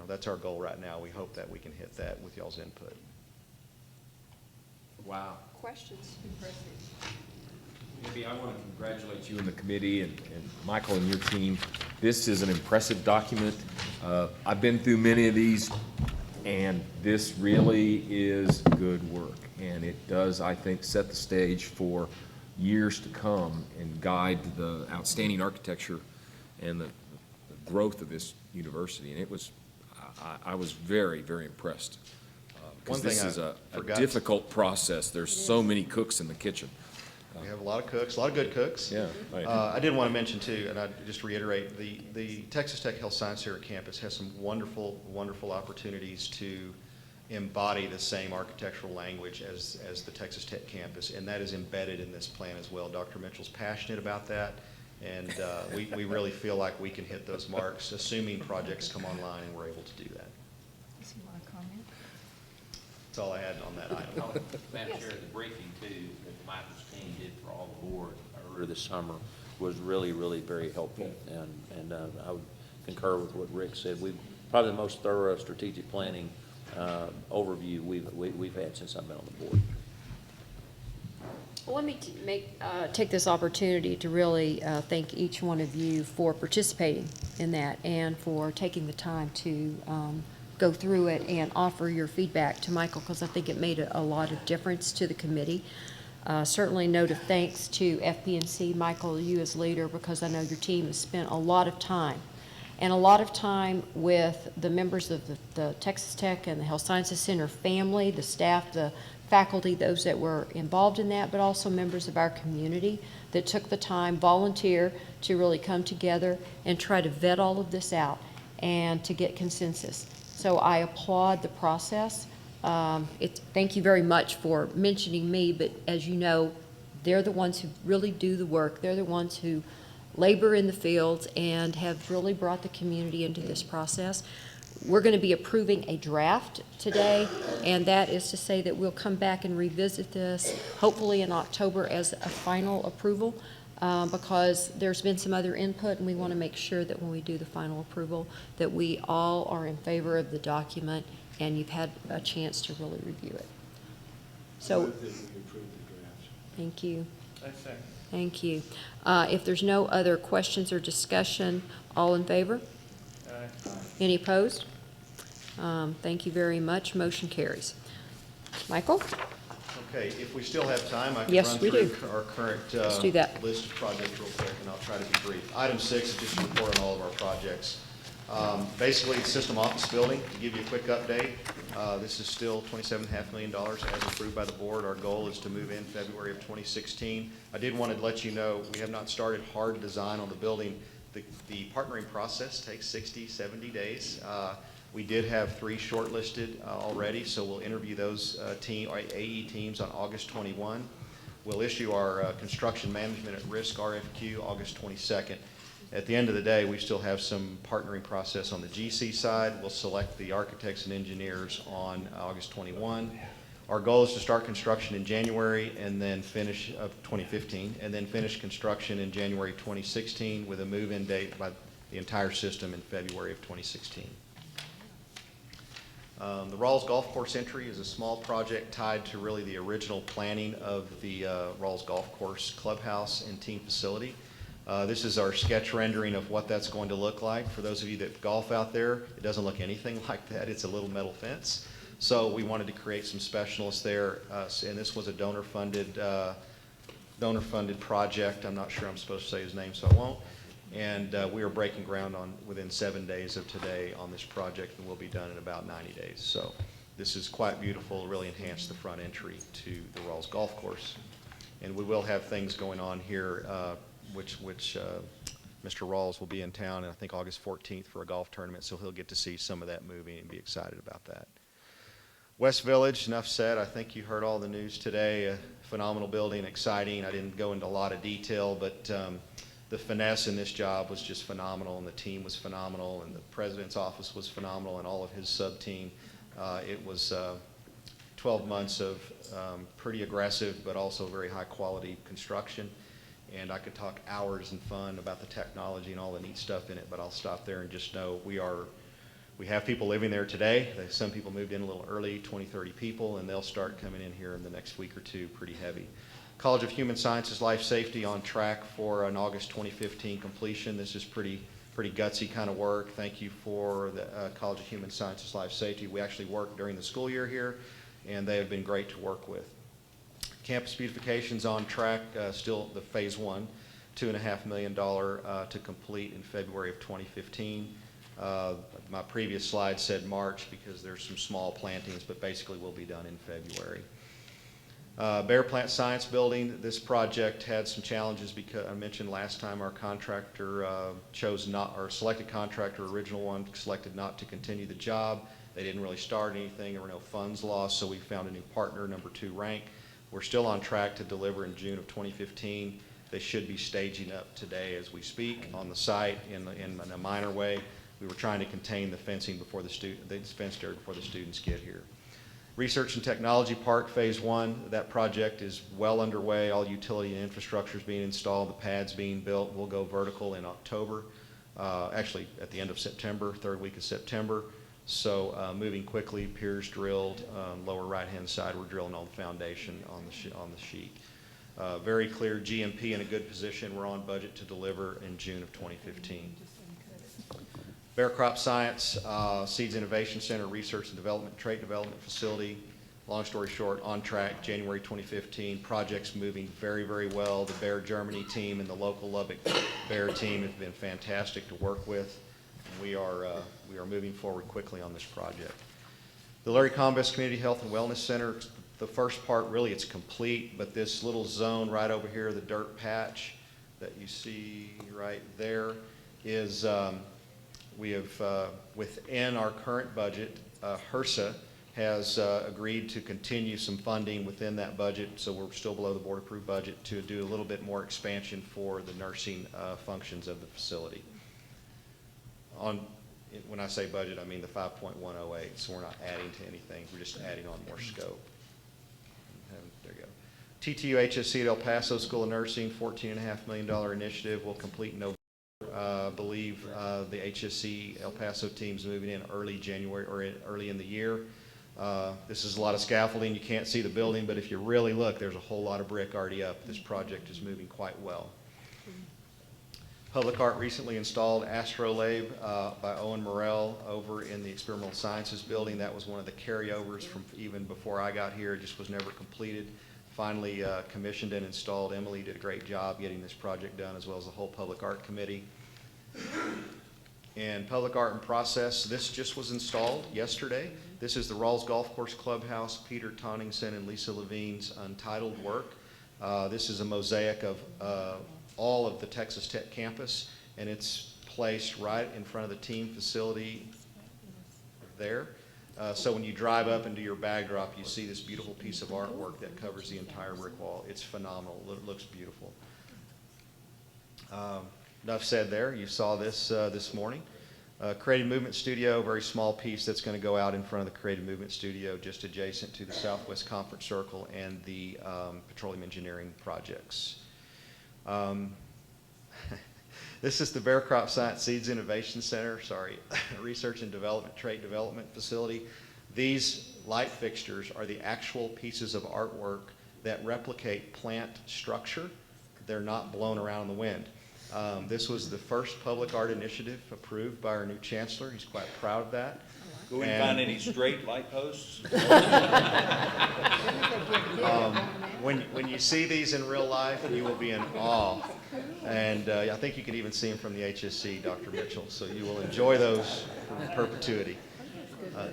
that's our goal right now. We hope that we can hit that with y'all's input. Wow. Questions? Maybe I want to congratulate you and the committee and Michael and your team. This is an impressive document. I've been through many of these, and this really is good work. And it does, I think, set the stage for years to come and guide the outstanding architecture and the growth of this university. And it was, I was very, very impressed. Because this is a difficult process. There's so many cooks in the kitchen. We have a lot of cooks, a lot of good cooks. Yeah, right. I did want to mention too, and I just reiterate, the Texas Tech Health Science Center campus has some wonderful, wonderful opportunities to embody the same architectural language as the Texas Tech campus, and that is embedded in this plan as well. Dr. Mitchell's passionate about that, and we really feel like we can hit those marks, assuming projects come online and we're able to do that. Does he want to comment? That's all I had on that item. Madam Chair, the briefing too, that Michael's team did for all the board earlier this summer was really, really very helpful. And I would concur with what Rick said. We've probably the most thorough strategic planning overview we've had since I've been on the board. Well, let me take this opportunity to really thank each one of you for participating in that and for taking the time to go through it and offer your feedback to Michael, because I think it made a lot of difference to the committee. Certainly note of thanks to FP&C, Michael, you as leader, because I know your team has spent a lot of time with the members of the Texas Tech and the Health Sciences Center family, the staff, the faculty, those that were involved in that, but also members of our community that took the time, volunteer, to really come together and try to vet all of this out and to get consensus. So I applaud the process. Thank you very much for mentioning me, but as you know, they're the ones who really do the work. They're the ones who labor in the fields and have really brought the community into this process. We're going to be approving a draft today, and that is to say that we'll come back and revisit this hopefully in October as a final approval, because there's been some other input, and we want to make sure that when we do the final approval that we all are in favor of the document and you've had a chance to really review it. So, thank you. Thank you. If there's no other questions or discussion, all in favor? Any opposed? Thank you very much. Motion carries. Michael? Okay, if we still have time, I can Yes, run we through do. our current Let's do that. list of projects real quick, and I'll try to be brief. Item 6 is just a report on all of our projects. Basically, the system office building, to give you a quick update, this is still $27.5 million as approved by the board. Our goal is to move in February of 2016. I did want to let you know we have not started hard design on the building. The partnering process takes 60, 70 days. We did have 3 shortlisted already, so we'll interview those AE teams on August 21. We'll issue our construction management at risk RFQ August 22nd. At the end of the day, we still have some partnering process on the GC side. We'll select the architects and engineers on August 21. Our goal is to start construction in January and then finish of 2015, and then finish construction in January 2016 with a move-in date by the entire system in February of 2016. The Rawls Golf Course entry is a small project tied to really the original planning of the Rawls Golf Course clubhouse and team facility. This is our sketch rendering of what that's going to look like. For those of you that golf out there, it doesn't look anything like that. It's a little metal fence. So we wanted to create some specialists there, and this was a donor-funded project. I'm not sure I'm supposed to say his name, so I won't. And we are breaking ground within 7 days of today on this project, and we'll be done in about 90 days. So this is quite beautiful, really enhanced the front entry to the Rawls Golf Course. And we will have things going on here, which Mr. Rawls will be in town, I think August 14th for a golf tournament, so he'll get to see some of that movie and be excited about that. West Village, enough said. I think you heard all the news today. A phenomenal building, exciting. I didn't go into a lot of detail, but the finesse in this job was just phenomenal, and the team was phenomenal, and the president's office was phenomenal, and all of his sub-team. It was 12 months of pretty aggressive, but also very high-quality construction. And I could talk hours and fun about the technology and all the neat stuff in it, but I'll stop there and just know we have people living there today. Some people moved in a little early, 20, 30 people, and they'll start coming in here in the next week or two pretty heavy. College of Human Sciences Life Safety on track for an August 2015 completion. This is pretty gutsy kind of work. Thank you for the College of Human Sciences Life Safety. We actually work during the school year here, and they have been great to work with. Campus beautification's on track, still the phase one, $2.5 million to complete in February of 2015. My previous slide said March because there's some small plantings, but basically will be done in February. Bear Plant Science Building, this project had some challenges because I mentioned last time our contractor selected contractor, original one, selected not to continue the job. They didn't really start anything. There were no funds lost, so we found a new partner, number 2 rank. We're still on track to deliver in June of 2015. They should be staging up today as we speak on the site in a minor way. We were trying to contain the fencing before the fenced area before the students get here. Research and Technology Park Phase 1, that project is well underway. All utility and infrastructure is being installed. The pad's being built. We'll go vertical in October, actually at the end of September, 3rd week of September. So moving quickly, piers drilled, lower right-hand side, we're drilling on the foundation on the sheet. Very clear GMP in a good position. We're on budget to deliver in June of 2015. Bear Crop Science, Seeds Innovation Center, Research and Development, Trait Development Facility. Long story short, on track, January 2015. Project's moving very, very well. The Bear Germany team and the local Lubbock Bear team have been fantastic to work with. And we are moving forward quickly on this project. The Larry Combest Community Health and Wellness Center, the first part really it's complete, but this little zone right over here, the dirt patch that you see right there is, we have, within our current budget, HRSA has agreed to continue some funding within that budget, so we're still below the board approved budget to do a little bit more expansion for the nursing functions of the facility. When I say budget, I mean the 5.108, so we're not adding to anything, we're just adding on more scope. There you go. TTU HSC at El Paso School of Nursing, $14.5 million initiative, will complete in November. I believe the HSC El Paso team's moving in early January or early in the year. This is a lot of scaffolding. You can't see the building, but if you really look, there's a whole lot of brick already up. This project is moving quite well. Public Art recently installed Astrolabe by Owen Morrell over in the Experimental Sciences building. That was one of the carryovers from even before I got here. It just was never completed. Finally commissioned and installed. Emily did a great job getting this project done, as well as the whole Public Art Committee. And Public Art in Process, this just was installed yesterday. This is the Rawls Golf Course Clubhouse, Peter Tonningson and Lisa Levine's untitled work. This is a mosaic of all of the Texas Tech campus, and it's placed right in front of the team facility there. So when you drive up and do your bag drop, you see this beautiful piece of artwork that covers the entire brick wall. It's phenomenal. It looks beautiful. Enough said there. You saw this this morning. Creative Movement Studio, a very small piece that's going to go out in front of the Creative Movement Studio, just adjacent to the Southwest Conference Circle and the petroleum engineering projects. This is the Bear Crop Science Seeds Innovation Center, Research and Development, Trait Development Facility. These light fixtures are the actual pieces of artwork that replicate plant structure. They're not blown around in the wind. This was the first public art initiative approved by our new chancellor. He's quite proud of that. Go and find any straight light posts? When you see these in real life, you will be in awe. And I think you can even see them from the HSC, Dr. Mitchell. So you will enjoy those for perpetuity. I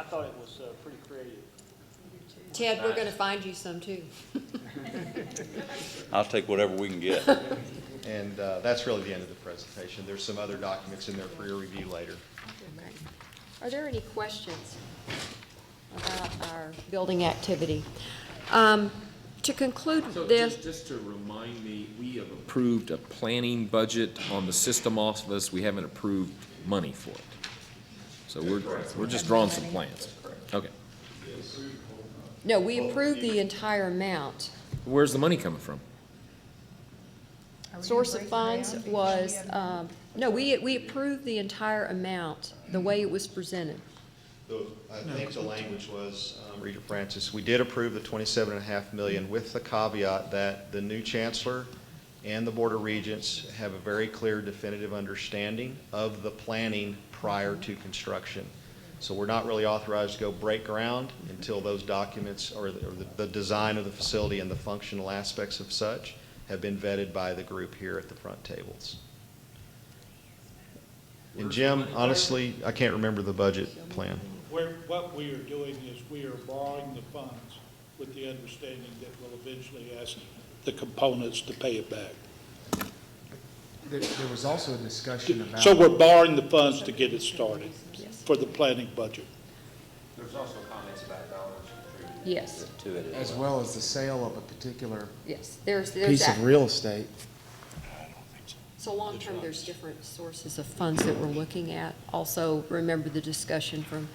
thought it was pretty creative. Ted, we're gonna find you some too. I'll take whatever we can get. And that's really the end of the presentation. There's some other documents in there for your review later. Okay. Are there any questions about our building activity? To conclude this. Just to remind me, we have approved a planning budget on the system office. We haven't approved money for it. So we're just drawing some plans. Okay. No, we approved the entire amount. Where's the money coming from? Source of funds was, no, we approved the entire amount, the way it was presented. I think the language was, Regent Francis, we did approve the $27.5 million with the caveat that the new chancellor and the Board of Regents have a very clear definitive understanding of the planning prior to construction. So we're not really authorized to go break ground until those documents or the design of the facility and the functional aspects of such have been vetted by the group here at the front tables. And Jim, honestly, I can't remember the budget plan. What we are doing is we are borrowing the funds with the understanding that we'll eventually ask the components to pay it back. There was also a discussion about. So we're borrowing the funds to get it started for the planning budget. There's also comments about dollars contributed. Yes. To it As well as the sale of a particular Yes, there's piece that. of real estate. So long-term, there's different sources of funds that we're looking at. Also, remember the discussion from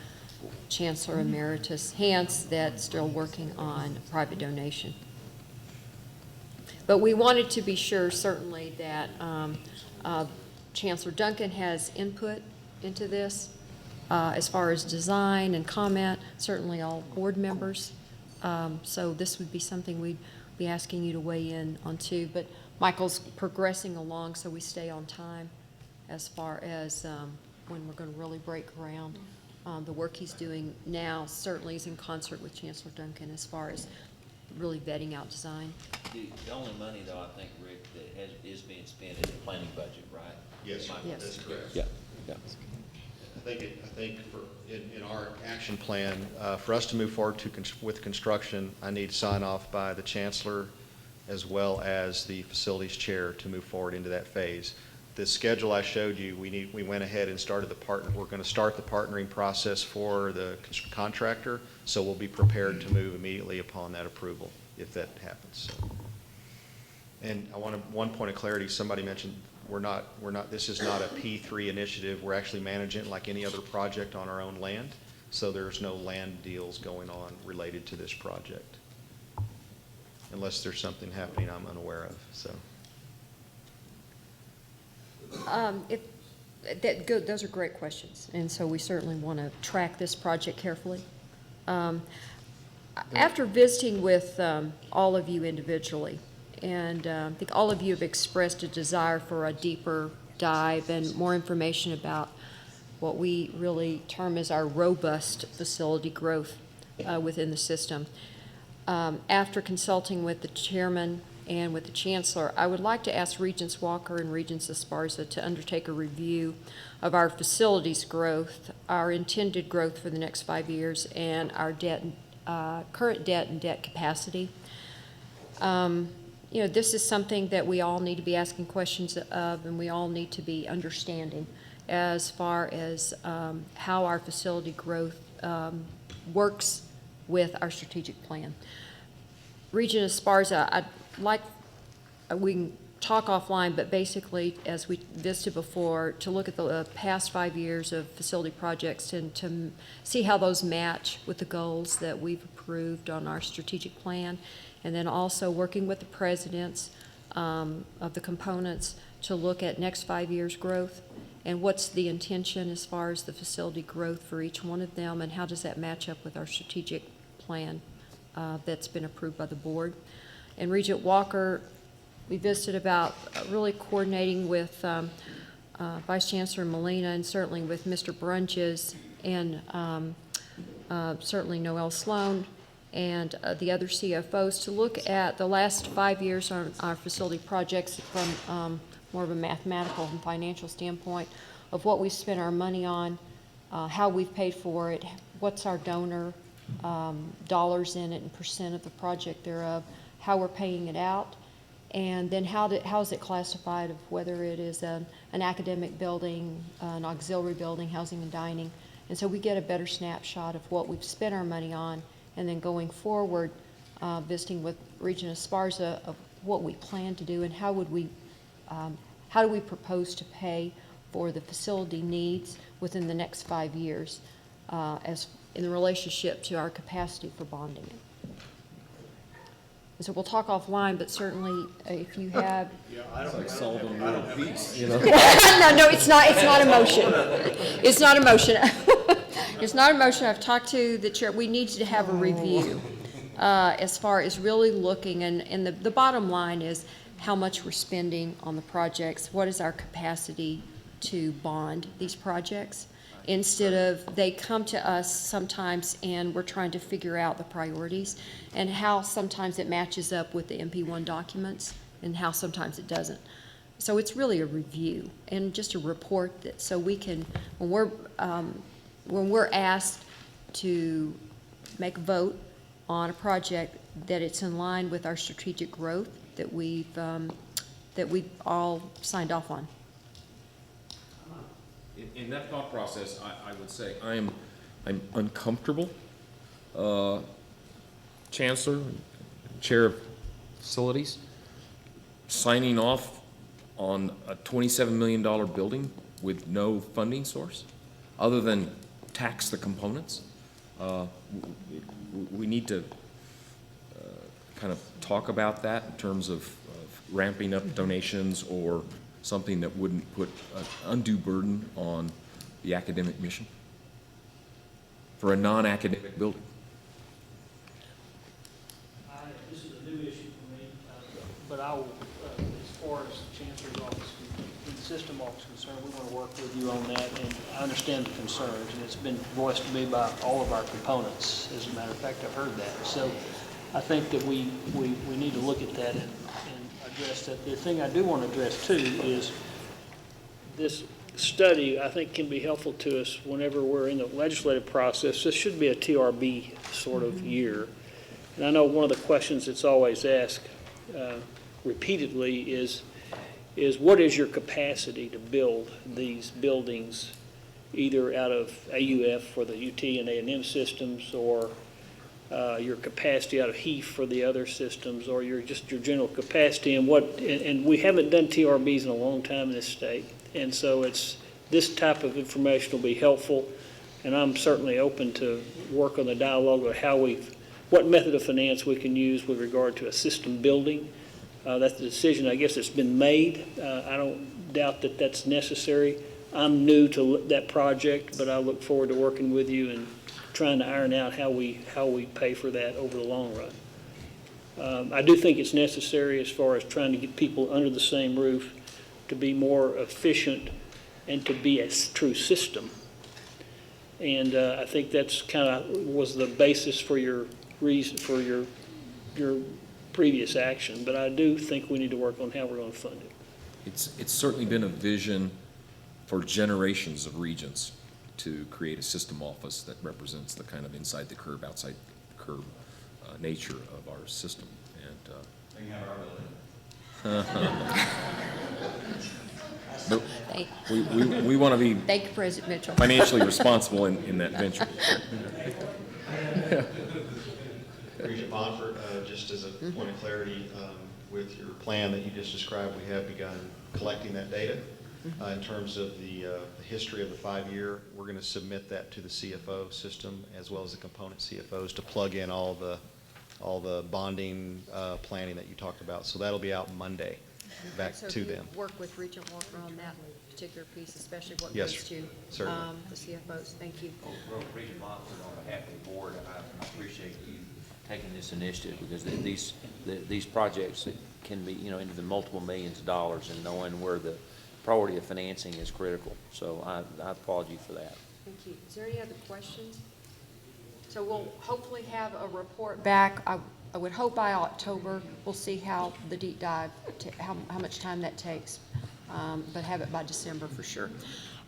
Chancellor Emeritus Hance that's still working on private donation. But we wanted to be sure, certainly, that Chancellor Duncan has input into this as far as design and comment, certainly all board members. So this would be something we'd be asking you to weigh in on too. But Michael's progressing along, so we stay on time as far as when we're going to really break ground. The work he's doing now certainly is in concert with Chancellor Duncan as far as really vetting out design. The only money, though, I think, Rick, that is being spent is the planning budget, right? Yes, Yes. that's correct. Yeah, yeah. I think in our action plan, for us to move forward with construction, I need sign off by the chancellor as well as the facilities chair to move forward into that phase. The schedule I showed you, we went ahead and started we're going to start the partnering process for the contractor, so we'll be prepared to move immediately upon that approval if that happens. And I want one point of clarity. Somebody mentioned this is not a P3 initiative. We're actually managing it like any other project on our own land, so there's no land deals going on related to this project, unless there's something happening I'm unaware of. So. Those are great questions, and so we certainly want to track this project carefully. After visiting with all of you individually, and I think all of you have expressed a desire for a deeper dive and more information about what we really term as our robust facility growth within the system. After consulting with the chairman and with the chancellor, I would like to ask Regents Walker and Regents Esparza to undertake a review of our facilities growth, our intended growth for the next 5 years, and our current debt and debt capacity. This is something that we all need to be asking questions of, and we all need to be understanding as far as how our facility growth works with our strategic plan. Regent Esparza, we can talk offline, but basically, as we visited before, to look at the past 5 years of facility projects and to see how those match with the goals that we've approved on our strategic plan, and then also working with the presidents of the components to look at next 5 years' growth and what's the intention as far as the facility growth for each one of them, and how does that match up with our strategic plan that's been approved by the board. And Regent Walker, we visited about really coordinating with Vice Chancellor Molina and certainly with Mr. Brunches and certainly Noel Sloan and the other CFOs to look at the last 5 years on our facility projects from more of a mathematical and financial standpoint of what we spent our money on, how we've paid for it, what's our donor dollars in it and percent of the project thereof, how we're paying it out, and then how is it classified of whether it is an academic building, an auxiliary building, housing and dining. And so we get a better snapshot of what we've spent our money on, and then going forward, visiting with Regent Esparza of what we plan to do and how do we propose to pay for the facility needs within the next 5 years as in relationship to our capacity for bonding it. And so we'll talk offline, but certainly if you have. Yeah, I don't Sullivan World Peace, you know. No, it's not a motion. It's not a motion. It's not a motion. I've talked to the chair. We need to have a review as far as really looking, and the bottom line is how much we're spending on the projects. What is our capacity to bond these projects? Instead of they come to us sometimes and we're trying to figure out the priorities and how sometimes it matches up with the MP1 documents and how sometimes it doesn't. So it's really a review and just a report that so we can, when we're asked to make a vote on a project, that it's in line with our strategic growth that we've all signed off on. In that thought process, I would say I'm uncomfortable, Chancellor, Chair of Facilities, signing off on a $27 million building with no funding source, other than tax the components. We need to kind of talk about that in terms of ramping up donations or something that wouldn't put an undue burden on the academic mission for a non-academic building. This is a new issue for me, but I will, as far as the Chancellor's office and the system office is concerned, we want to work with you on that, and I understand the concerns, and it's been voiced to me by all of our components. As a matter of fact, I've heard that. So I think that we need to look at that and address that. The thing I do want to address too is this study, I think, can be helpful to us whenever we're in the legislative process. This should be a TRB sort of year. And I know one of the questions that's always asked repeatedly is what is your capacity to build these buildings either out of AUF for the UT and A&M systems, or your capacity out of HEAF for the other systems, or your general capacity, and we haven't done TRBs in a long time in this state, and so this type of information will be helpful, and I'm certainly open to work on the dialogue of what method of finance we can use with regard to a system building. That's the decision, I guess, that's been made. I don't doubt that that's necessary. I'm new to that project, but I look forward to working with you and trying to iron out how we pay for that over the long run. I do think it's necessary as far as trying to get people under the same roof to be more efficient and to be a true system. And I think that's kind of was the basis for your reason for your previous action. But I do think we need to work on how we're going to fund it. It's certainly been a vision for generations of Regents to create a system office that represents the kind of inside the curve, outside the curve nature of our system. And They can have our building. we want to be Thank you, President Mitchell. financially responsible in that venture. Regent Monfort, just as a point of clarity, with your plan that you just described, we have begun collecting that data. In terms of the history of the 5-year, we're going to submit that to the CFO system as well as the component CFOs to plug in all the bonding planning that you talked about. So that'll be out Monday, back so to you them. work with Regent Walker on that particular piece, especially what Yes, goes to certainly. the CFOs. Thank you. Well, Regent Montford, on behalf of the board, I appreciate you taking this initiative, because these projects can be, into the multiple millions of dollars, and knowing where the priority of financing is critical. So I applaud you for that. Thank you. Is there any other questions? So we'll hopefully have a report back. I would hope by October. We'll see how the deep dive, how much time that takes, but have it by December for sure.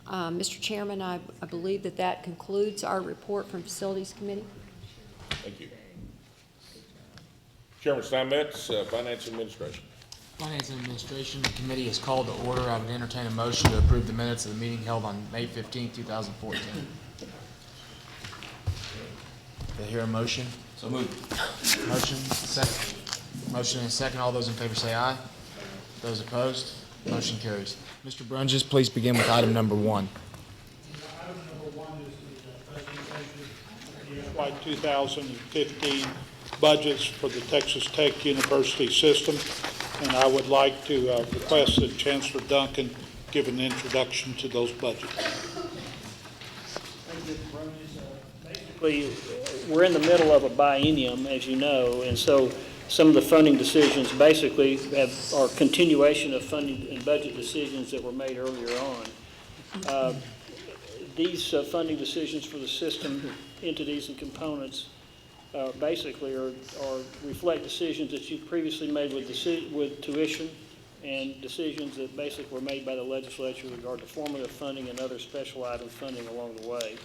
Mr. Chairman, I believe that concludes our report from Facilities Committee. Thank you. Chairman Steinmetz, Finance Administration. Finance and Administration Committee is called to order. I would entertain a motion to approve the minutes of the meeting held on May 15, 2014. Do I hear a motion? So moved. Motion, second. Motion and second. All those in favor say aye. Those opposed, motion carries. Mr. Brunges, please begin with item number 1. Item number 1 is the presentation of the FY 2015 budgets for the Texas Tech University system. And I would like to request that Chancellor Duncan give an introduction to those budgets. Thank you, Mr. Brunges. Basically, we're in the middle of a biennium, as you know, and so some of the funding decisions basically are continuation of funding and budget decisions that were made earlier on. These funding decisions for the system entities and components basically reflect decisions that you previously made with tuition and decisions that basically were made by the legislature with regard to formula funding and other special item funding along the way.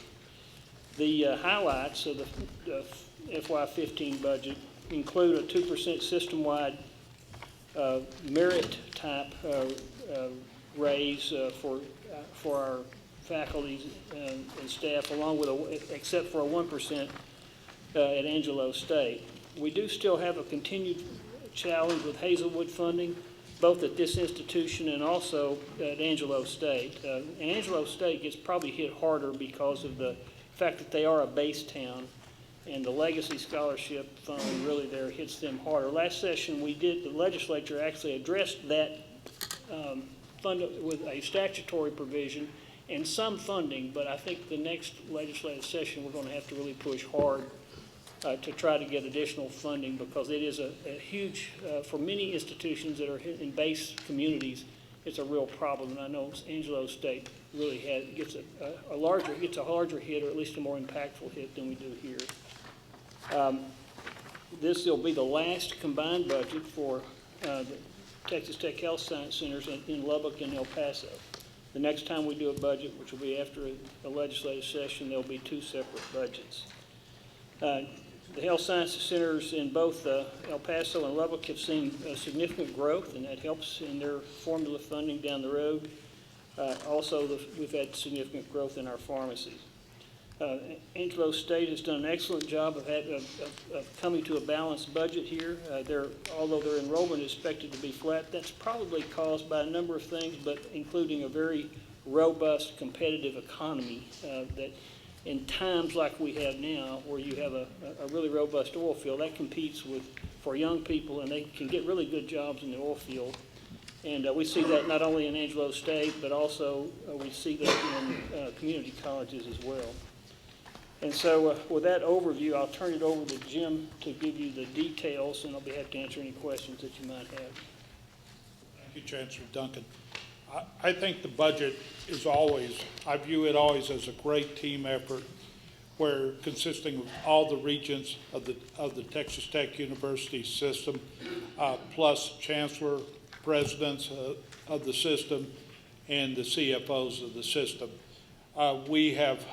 The highlights of the FY15 budget include a 2% system-wide merit type raise for our faculty and staff, along with except for a 1% at Angelo State. We do still have a continued challenge with Hazelwood funding, both at this institution and also at Angelo State. And Angelo State gets probably hit harder because of the fact that they are a base town, and the legacy scholarship fund really there hits them harder. Last session the legislature actually addressed that fund with a statutory provision and some funding, but I think the next legislative session we're going to have to really push hard to try to get additional funding, because it is a huge, for many institutions that are in base communities, it's a real problem. And I know Angelo State really gets a larger hit, or at least a more impactful hit than we do here. This will be the last combined budget for the Texas Tech Health Science Centers in Lubbock and El Paso. The next time we do a budget, which will be after a legislative session, there'll be 2 separate budgets. The health sciences centers in both El Paso and Lubbock have seen significant growth, and that helps in their formula funding down the road. Also, we've had significant growth in our pharmacies. Angelo State has done an excellent job of coming to a balanced budget here. Although their enrollment is expected to be flat, that's probably caused by a number of things, but including a very robust competitive economy that in times like we have now, where you have a really robust oil field, that competes for young people, and they can get really good jobs in the oil field. And we see that not only in Angelo State, but also we see that in community colleges as well. And so with that overview, I'll turn it over to Jim to give you the details, and I'll be happy to answer any questions that you might have. Thank you, Chancellor Duncan. I think the budget is always, I view it always as a great team effort, where consisting of all the regents of the Texas Tech University system, plus chancellor, presidents of the system, and the CFOs of the system. We have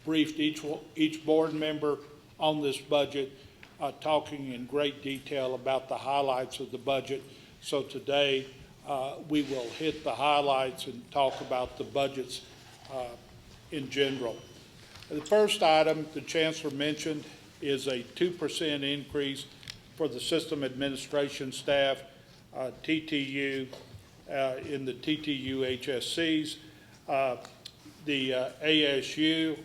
briefed each board member on this budget, talking in great detail about the highlights of the budget. So today, we will hit the highlights and talk about the budgets in general. The first item the Chancellor mentioned is a 2% increase for the system administration staff, TTU, in the TTU HSCs. The ASU,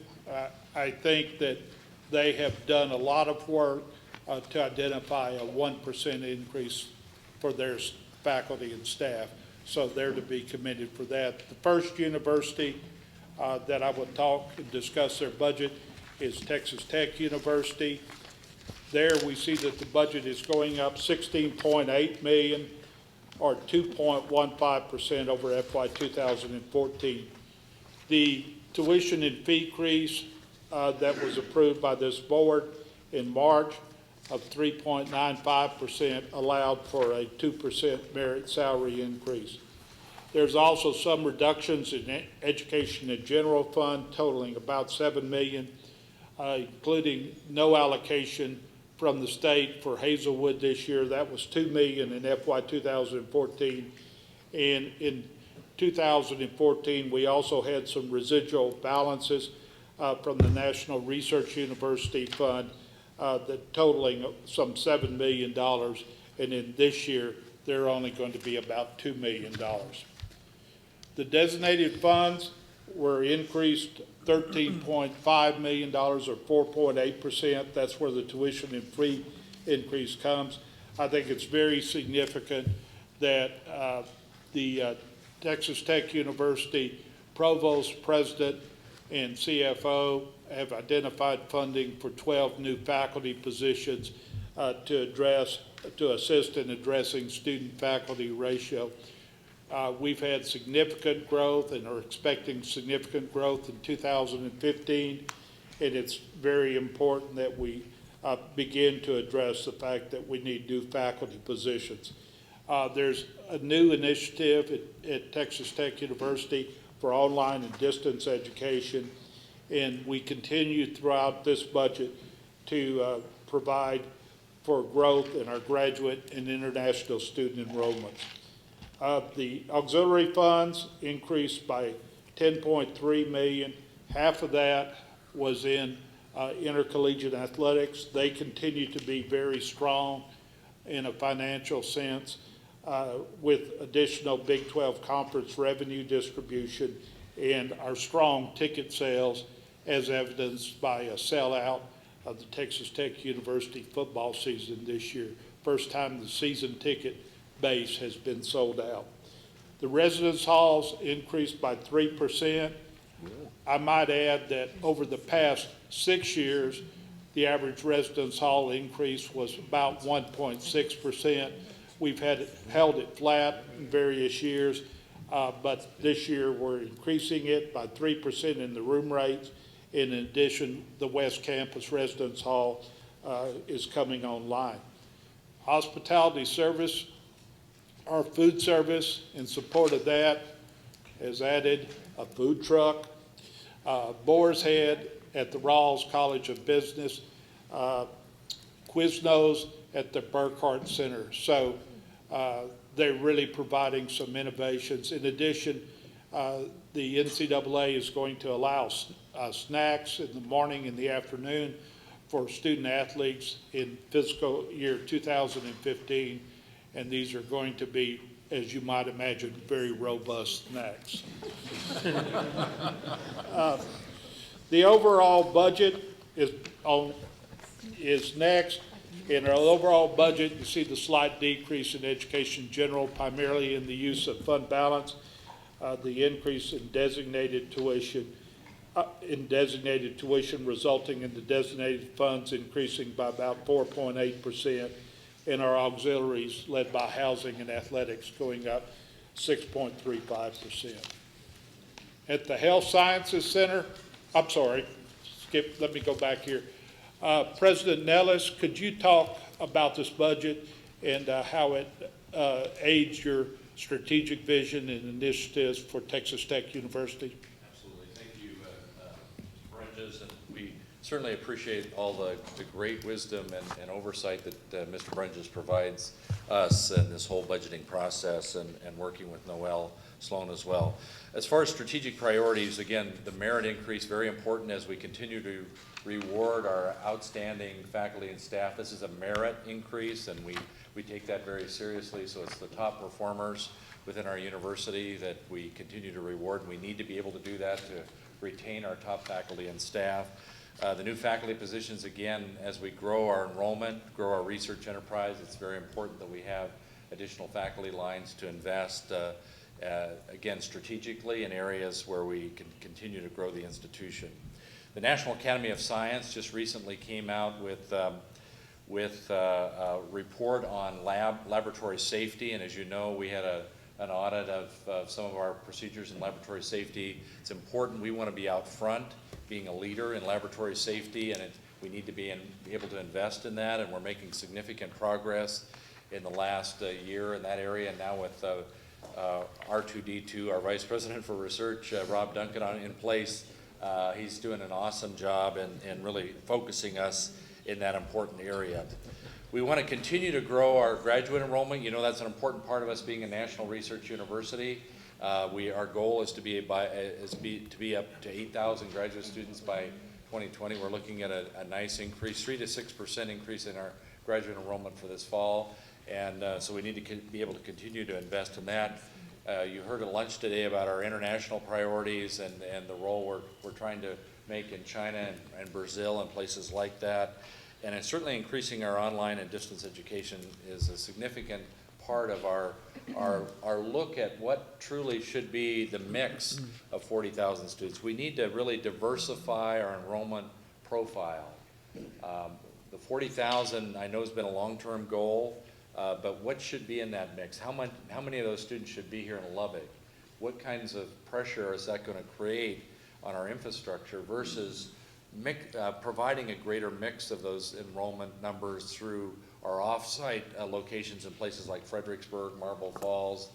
I think that they have done a lot of work to identify a 1% increase for their faculty and staff, so they're to be commended for that. The first university that I will talk and discuss their budget is Texas Tech University. There we see that the budget is going up $16.8 million, or 2.15% over FY 2014. The tuition and fee increase that was approved by this board in March of 3.95% allowed for a 2% merit salary increase. There's also some reductions in education and general fund totaling about $7 million, including no allocation from the state for Hazelwood this year. That was $2 million in FY 2014. And in 2014, we also had some residual balances from the National Research University Fund that totaling some $7 million. And in this year, they're only going to be about $2 million. The designated funds were increased $13.5 million or 4.8%. That's where the tuition and fee increase comes. I think it's very significant that the Texas Tech University Provost, President, and CFO have identified funding for 12 new faculty positions to assist in addressing student-faculty ratio. We've had significant growth and are expecting significant growth in 2015, and it's very important that we begin to address the fact that we need new faculty positions. There's a new initiative at Texas Tech University for online and distance education, and we continue throughout this budget to provide for growth in our graduate and international student enrollments. The auxiliary funds increased by $10.3 million. Half of that was in intercollegiate athletics. They continue to be very strong in a financial sense with additional Big 12 conference revenue distribution and our strong ticket sales as evidenced by a sellout of the Texas Tech University football season this year. First time the season ticket base has been sold out. The residence halls increased by 3%. I might add that over the past 6 years, the average residence hall increase was about 1.6%. We've held it flat in various years, but this year we're increasing it by 3% in the room rates. In addition, the West Campus Residence Hall is coming online. Hospitality service, our food service in support of that has added a food truck, Boar's Head at the Rawls College of Business, Quiznos at the Burkhart Center. So they're really providing some innovations. In addition, the NCAA is going to allow snacks in the morning and the afternoon for student athletes in fiscal year 2015, and these are going to be, as you might imagine, very robust snacks. The overall budget is next. In our overall budget, you see the slight decrease in education general, primarily in the use of fund balance. The increase in designated tuition resulting in the designated funds increasing by about 4.8%, and our auxiliaries led by housing and athletics going up 6.35%. At the Health Sciences Center, let me go back here. President Nellis, could you talk about this budget and how it aids your strategic vision and initiatives for Texas Tech University? Absolutely. Thank you, Mr. Brenges, and we certainly appreciate all the great wisdom and oversight that Mr. Brenges provides us in this whole budgeting process and working with Noel Sloan as well. As far as strategic priorities, again, the merit increase, very important as we continue to reward our outstanding faculty and staff. This is a merit increase, and we take that very seriously, so it's the top performers within our university that we continue to reward. We need to be able to do that to retain our top faculty and staff. The new faculty positions, again, as we grow our enrollment, grow our research enterprise, it's very important that we have additional faculty lines to invest, again, strategically in areas where we can continue to grow the institution. The National Academy of Science just recently came out with a report on laboratory safety, and as you know, we had an audit of some of our procedures in laboratory safety. It's important. We want to be out front, being a leader in laboratory safety, and we need to be able to invest in that, and we're making significant progress in the last year in that area, and now with R2D2, our Vice President for Research, Rob Duncan, in place. He's doing an awesome job and really focusing us in that important area. We want to continue to grow our graduate enrollment. You know, that's an important part of us being a national research university. Our goal is to be up to 8,000 graduate students by 2020. We're looking at a nice increase, 3 to 6% increase in our graduate enrollment for this fall, and so we need to be able to continue to invest in that. You heard at lunch today about our international priorities and the role we're trying to make in China and Brazil and places like that. And it's certainly increasing our online and distance education is a significant part of our look at what truly should be the mix of 40,000 students. We need to really diversify our enrollment profile. The 40,000 I know has been a long-term goal, but what should be in that mix? How many of those students should be here in Lubbock? What kinds of pressure is that going to create on our infrastructure versus providing a greater mix of those enrollment numbers through our off-site locations in places like Fredericksburg, Marble Falls,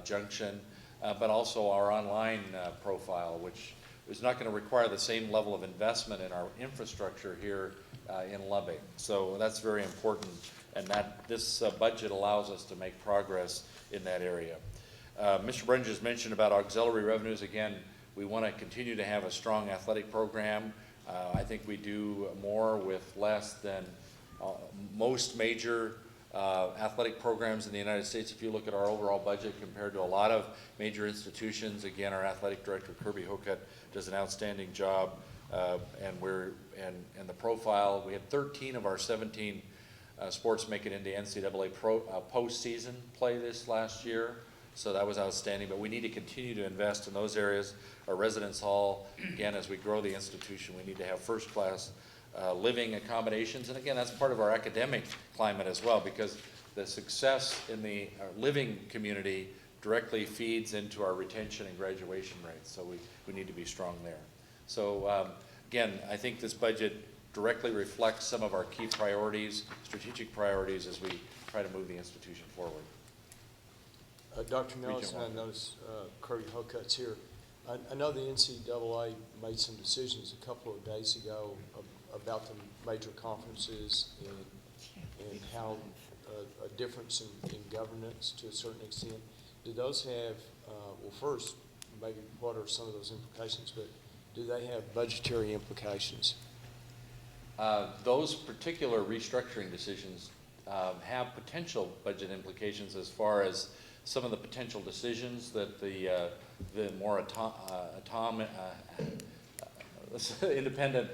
Junction, but also our online profile, which is not going to require the same level of investment in our infrastructure here in Lubbock. So that's very important, and that this budget allows us to make progress in that area. Mr. Brunge has mentioned about auxiliary revenues. Again, we want to continue to have a strong athletic program. I think we do more with less than most major athletic programs in the United States. If you look at our overall budget compared to a lot of major institutions, again, our athletic director, Kirby Hokut, does an outstanding job. And the profile, we had 13 of our 17 sports make it into NCAA postseason play this last year. So that was outstanding, but we need to continue to invest in those areas. Our residence hall, again, as we grow the institution, we need to have first-class living accommodations. And again, that's part of our academic climate as well, because the success in the living community directly feeds into our retention and graduation rates. So we need to be strong there. So again, I think this budget directly reflects some of our key priorities, strategic priorities, as we try to move the institution forward. Dr. Nelson, I noticed Kirby Hokut's here. I know the NCAA made some decisions a couple of days ago about the major conferences and how a difference in governance to a certain extent. Do those have, well, first, maybe what are some of those implications, but do they have budgetary implications? Those particular restructuring decisions have potential budget implications as far as some of the potential decisions that the more independent,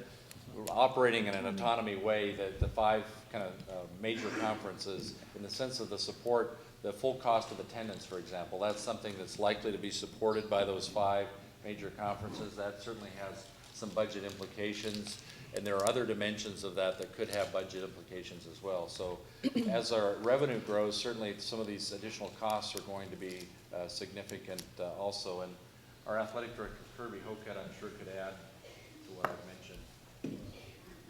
operating in an autonomy way, that the 5 kind of major conferences, in the sense of the support, the full cost of attendance, for example, that's something that's likely to be supported by those 5 major conferences. That certainly has some budget implications. And there are other dimensions of that could have budget implications as well. So as our revenue grows, certainly some of these additional costs are going to be significant also. And our athletic director, Kirby Hokut, I'm sure could add to what I've mentioned.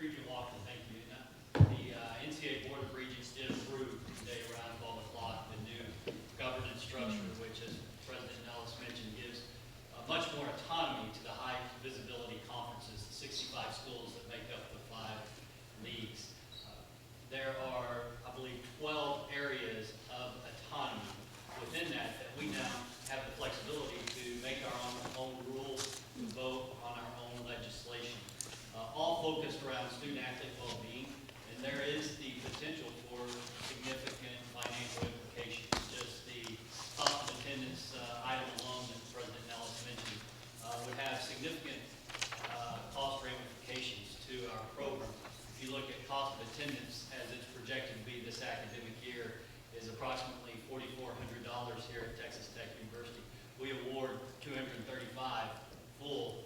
Regent Walker, thank you. The NCAA Board of Regents did approve today around 12 o'clock the new governance structure, which, as President Nellis mentioned, gives much more autonomy to the high visibility conferences, the 65 schools that make up the 5 leagues. There are, I believe, 12 areas of autonomy within that we now have the flexibility to make our own rules, to vote on our own legislation, all focused around student-athlete well-being, and there is the potential for significant financial implications. Just the cost of attendance item alone that President Nellis mentioned would have significant cost ramifications to our program. If you look at cost of attendance as it's projected to be this academic year is approximately $4,400 here at Texas Tech University. We award 235 full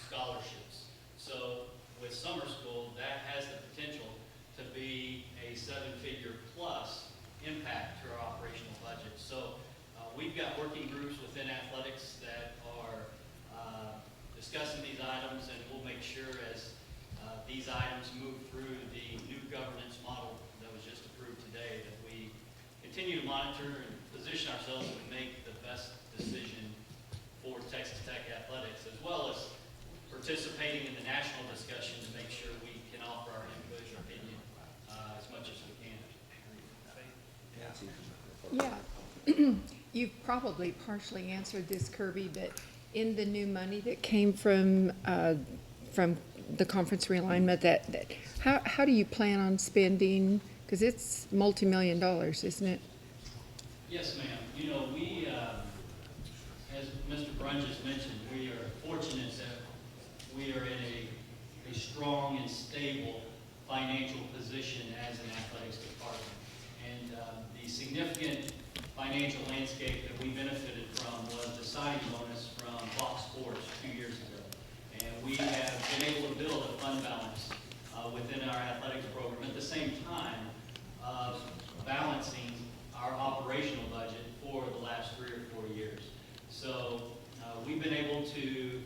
scholarships. So with summer school, that has the potential to be a 7-figure plus impact to our operational budget. So we've got working groups within athletics that are discussing these items, and we'll make sure as these items move through the new governance model that was just approved today that we continue to monitor and position ourselves to make the best decision for Texas Tech athletics, as well as participating in the national discussion to make sure we can offer our input and opinion Yeah. You've probably partially answered this, Kirby, but in the new money that came from the conference realignment, how do you plan on spending? Because it's multi-million dollars, isn't it? Yes, ma'am. You know, we, as Mr. Brunges mentioned, we are fortunate that we are in a strong and stable financial position as an athletics department. And the significant financial landscape that we benefited from was the signing bonus from Fox Sports 2 years ago. And we have been able to build a fund balance within our athletics program at the same time of balancing our operational budget for the last 3 or 4 years. So we've been able to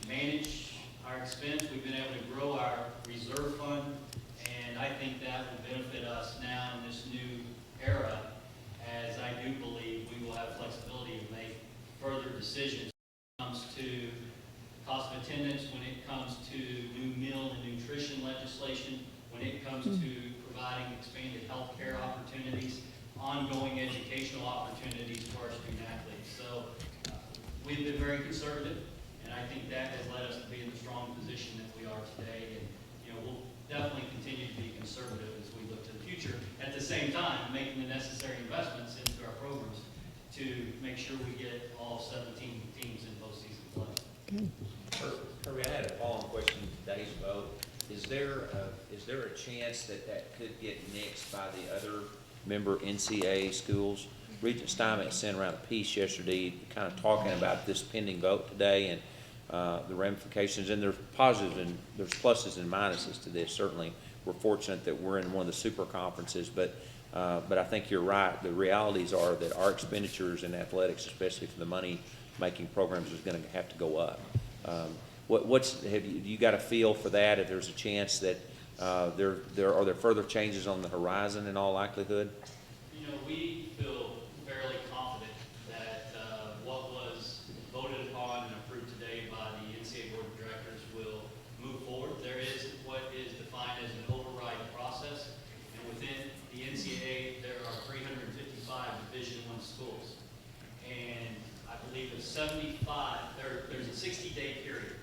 manage our expense, we've been able to grow our reserve fund, and I think that will benefit us now in this new era, as I do believe we will have flexibility to make further decisions when it comes to cost of attendance, when it comes to new meal and nutrition legislation, when it comes to providing expanded health care opportunities, ongoing educational opportunities for our student athletes. So we've been very conservative, and I think that has led us to be in the strong position that we are today. And we'll definitely continue to be conservative as we look to the future. At the same time, making the necessary investments into our programs to make sure we get all 17 teams in postseason play. Kirby, I had a follow-on question to today's vote. Is there a chance that could get nixed by the other member NCAA schools? Regent Steinmetz sent around a piece yesterday kind of talking about this pending vote today and the ramifications, and there's positives and there's pluses and minuses to this. Certainly, we're fortunate that we're in one of the super conferences, but I think you're right. The realities are that our expenditures in athletics, especially for the money-making programs, is going to have to go up. Have you got a feel for that? If there's a chance that are there further changes on the horizon in all likelihood? We feel fairly confident that what was voted upon and approved today by the NCAA Board of Directors will move forward. There is what is defined as an override process, and within the NCAA there are 355 Division I schools, and I believe if 75, there's a 60-day period,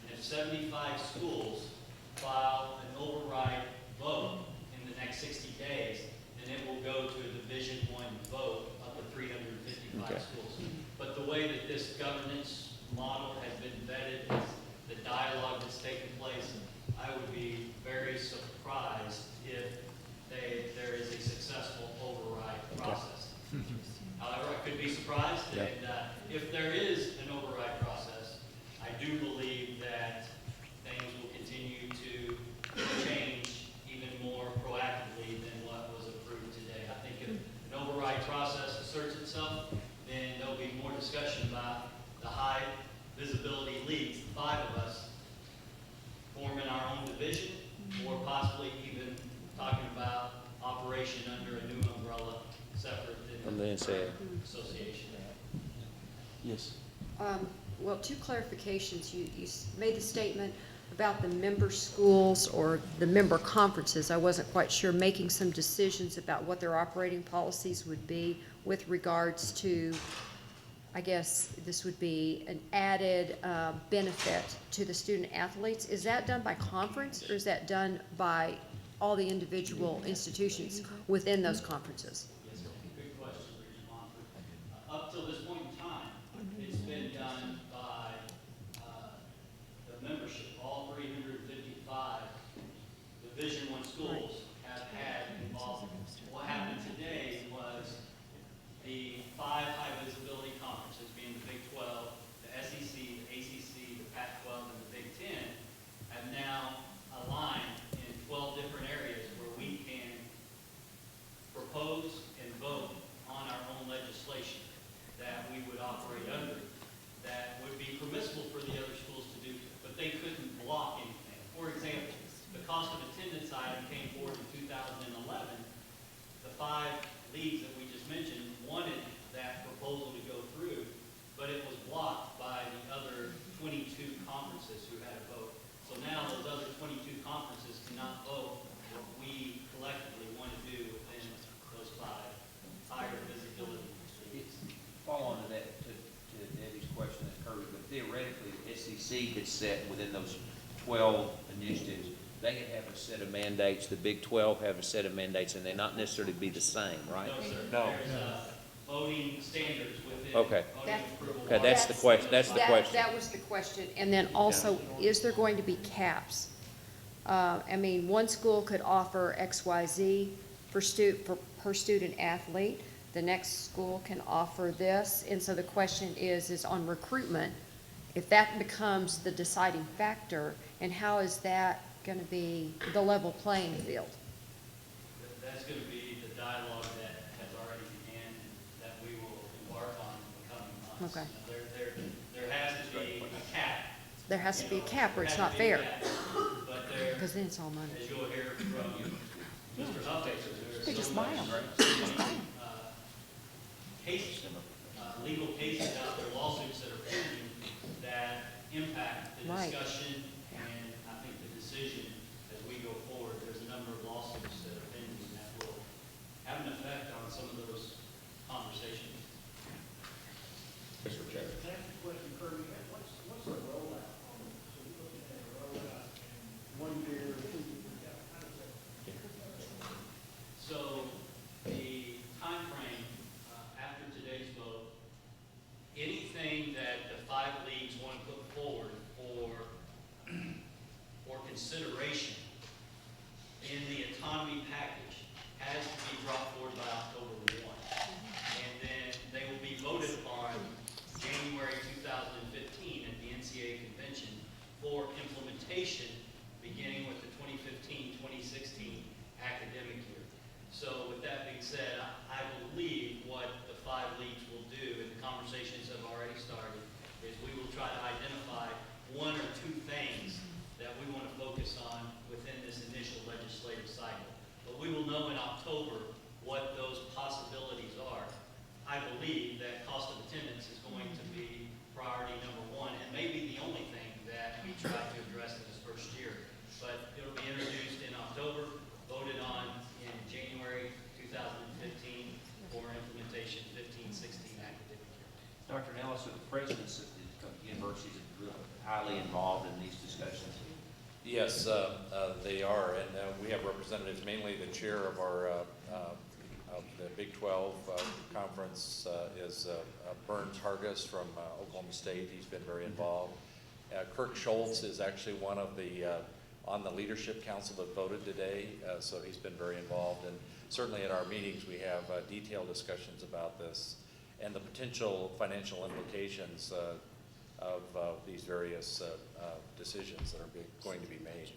and if 75 schools file an override vote in the next 60 days, then it will go to a Division I vote up to 355 schools. But the way that this governance model has been vetted, the dialogue that's taken place, I would be very surprised if there is a successful override process. However, I could be surprised, and if there is an override process, I do believe that things will continue to change even more proactively than what was approved today. I think if an override process asserts itself, then there'll be more discussion about the high visibility leagues, the 5 of us, forming our own division, or possibly even talking about operation under a new umbrella separate From the NCAA association. Yes. Well, 2 clarifications. You made the statement about the member schools or the member conferences. I wasn't quite sure, making some decisions about what their operating policies would be with regards to, I guess this would be an added benefit to the student athletes. Is that done by conference, or is that done by all the individual institutions within those conferences? Yes, good question, Regent Montford. Up till this point in time, it's been done by the membership. All 355 Division I schools have had involvement. What happened today was the 5 high visibility conferences, being the Big 12, the SEC, the ACC, the Pac-12, and the Big 10, have now aligned in 12 different areas where we can propose and vote on our own legislation that we would operate under, that would be permissible for the other schools to do, but they couldn't block anything. For example, the cost of attendance item came forward in 2011. The 5 leagues that we just mentioned wanted that proposal to go through, but it was blocked by the other 22 conferences who had a vote. So now those other 22 conferences cannot vote what we collectively want to do within those 5 higher TTC could set within those 12 initiatives. They could have a set of mandates, the Big 12 have a set of mandates, and they not necessarily be the same, right? No, sir. No. There's voting standards within. Okay. Voting approval. Okay, that's the question, that's the question. That was the question. And then also, is there going to be caps? I mean, one school could offer XYZ per student athlete. The next school can offer this. And so the question is on recruitment, if that becomes the deciding factor, and how is that going to be the level playing field? That's going to be the dialogue that has already began and that we will embark on in the coming months. Okay. There has to be a cap. There has to be a cap or it's not fair. Because then it's all money. As you'll hear from Mr. Huffexter, They just buy 'em. Cases, legal cases out there, lawsuits that are pending that impact the Right. discussion and I think the decision as we go forward. There's a number of lawsuits that are pending that will have an effect on some of those conversations. Mr. Chairman. Can I ask a question, Kirby? What's the rollout on it? So we're looking at a rollout in 1 year, 2 years, how does that? So the timeframe after today's vote, anything that the 5 leagues want to put forward for consideration in the autonomy package has to be brought forward by October 1. And then they will be voted upon January 2015 at the NCAA convention for implementation beginning with the 2015-2016 academic year. So with that being said, I believe what the 5 leagues will do, and the conversations have already started, is we will try to identify 1 or 2 things that we want to focus on within this initial legislative cycle. But we will know in October what those possibilities are. I believe that cost of attendance is going to be priority number 1, and maybe the only thing that we try to address in this first year. But it'll be introduced in October, voted on in January 2015 for implementation 15-16 academic year. Dr. Nellis, are the presidents of the universities highly involved in these discussions? Yes, they are, and we have representatives, mainly the chair of our of the Big 12 conference is Burns Hargis from Oklahoma State. He's been very involved. Kirk Schultz is actually one of the on the leadership council that voted today, so he's been very involved. And certainly at our meetings we have detailed discussions about this and the potential financial implications of these various decisions that are going to be made.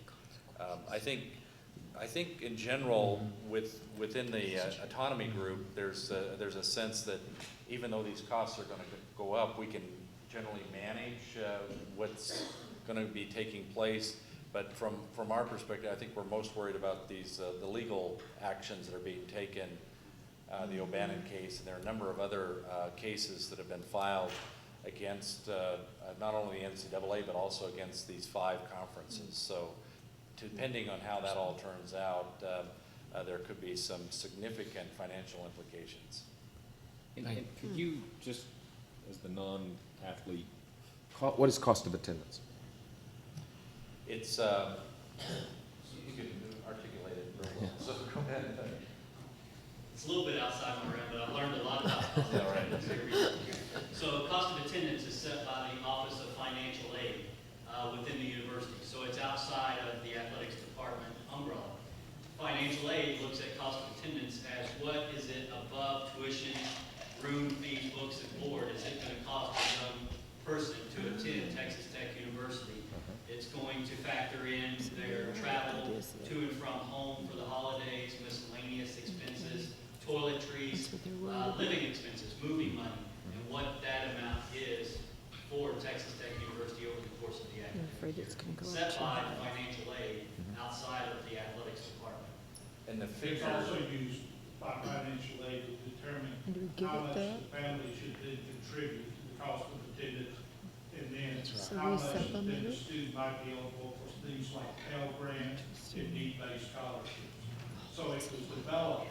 I think in general, within the autonomy group, there's a sense that even though these costs are going to go up, we can generally manage what's going to be taking place. But from our perspective, I think we're most worried about these the legal actions that are being taken, the O'Bannon case, and there are a number of other cases that have been filed against not only the NCAA but also against these 5 conferences. So depending on how that all turns out, there could be some significant financial implications. And could you just, as the non-athlete, what is cost of attendance? It's, you can articulate it real well, so go ahead. It's a little bit outside my realm, but I've learned a lot about cost of attendance here. So cost of attendance is set by the Office of Financial Aid within the university. So it's outside of the athletics department umbrella. Financial aid looks at cost of attendance as what is it above tuition, room fees, books, and board. Is it going to cost a young person to attend Texas Tech University? It's going to factor in their travel to and from home for the holidays, miscellaneous expenses, toiletries, living expenses, moving money, and what that amount is for Texas Tech University over the course of the academic year. Set by financial aid outside of the athletics department. And the It's figure. also used by financial aid to determine how much the family should then contribute to the cost of attendance, and then how much then the student might be eligible for things like Pell Grant and need-based scholarships. So it was developed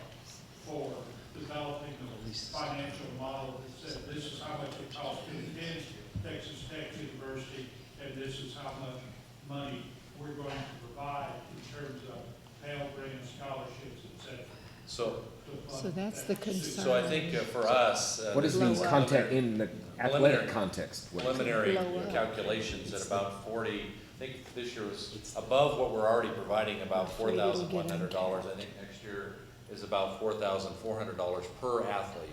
for developing a financial model that said this is how much it costs to attend Texas Tech University, and this is how much money we're going to provide in terms of Pell Grant scholarships, et cetera. So, So that's the concern. so I think for us. What is this the context in the athletic preliminary- context? What is it? Preliminary Blow up. calculations at about 40, I think this year was above what we're already providing, about Afraid it'll get $4,100. I think next year is about $4,400 per athlete.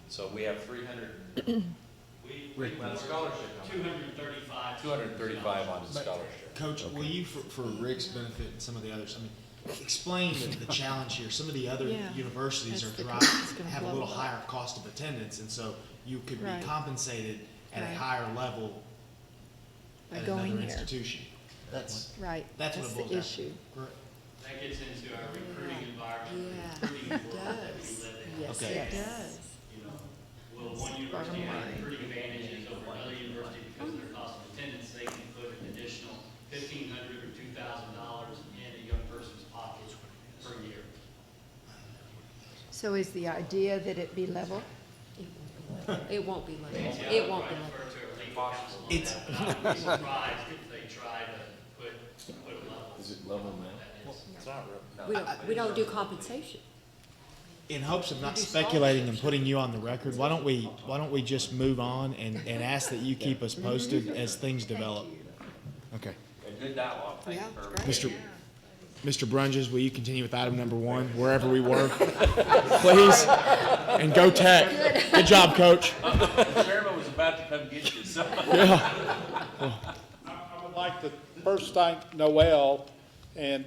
So we have 300, We on scholarship. 235. 235 on scholarship. Coach, will you, for Rick's benefit and some of the others, I mean, explain the challenge here. Some of the other Yeah. universities That's are the- it's gonna have a blow little up. higher cost of attendance, and so you could Right. be compensated at a Right. higher level By at going another there. institution. That's Right, that's what that's it boils the down issue. to. Correct. That gets into our recruiting environment, Yeah, recruiting it world that we does. live in. Yes, Okay. it does. You know, will one university have recruiting advantages over another university because of their cost of attendance? They can put an additional $1,500 or $2,000 in a young person's pocket per year. So is the idea that it be level? It won't be level. Yeah, It won't be I level. refer to our legal counsel on It's- that, but I would be surprised if they try to put a level. Is it level now? It's not real. We don't do compensation. In hopes of not do speculating and putting you on the record, why don't we just move on and ask that you keep us posted as things develop? Okay. And good dialogue, thank you for Mr. Brunges, will you continue with item number 1, wherever we were? Please, and go Tech. Good job, Coach. The chairman was about to come get you, so. I would like to first thank Noelle and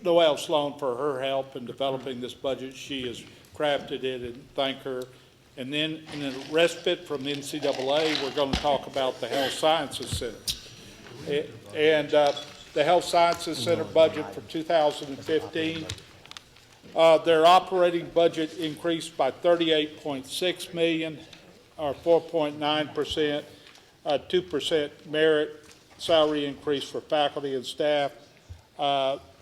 Noelle Sloan for her help in developing this budget. She has crafted it, and thank her. And then in a respite from NCAA, we're going to talk about the Health Sciences Center. And the Health Sciences Center budget for 2015, their operating budget increased by $38.6 million, or 4.9%, 2% merit salary increase for faculty and staff.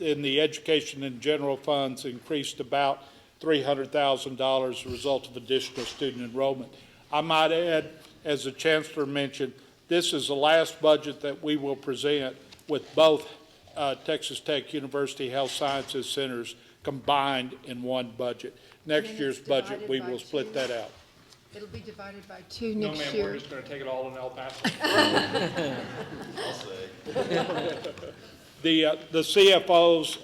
In the education and general funds increased about $300,000 as a result of additional student enrollment. I might add, as the Chancellor mentioned, this is the last budget that we will present with both Texas Tech University Health Sciences Centers combined in one budget. Next then year's it's budget, divided we by will split two. that out. It'll be divided by 2 No, next ma'am, year. we're just gonna take it all in El Paso. I'll say. The CFOs,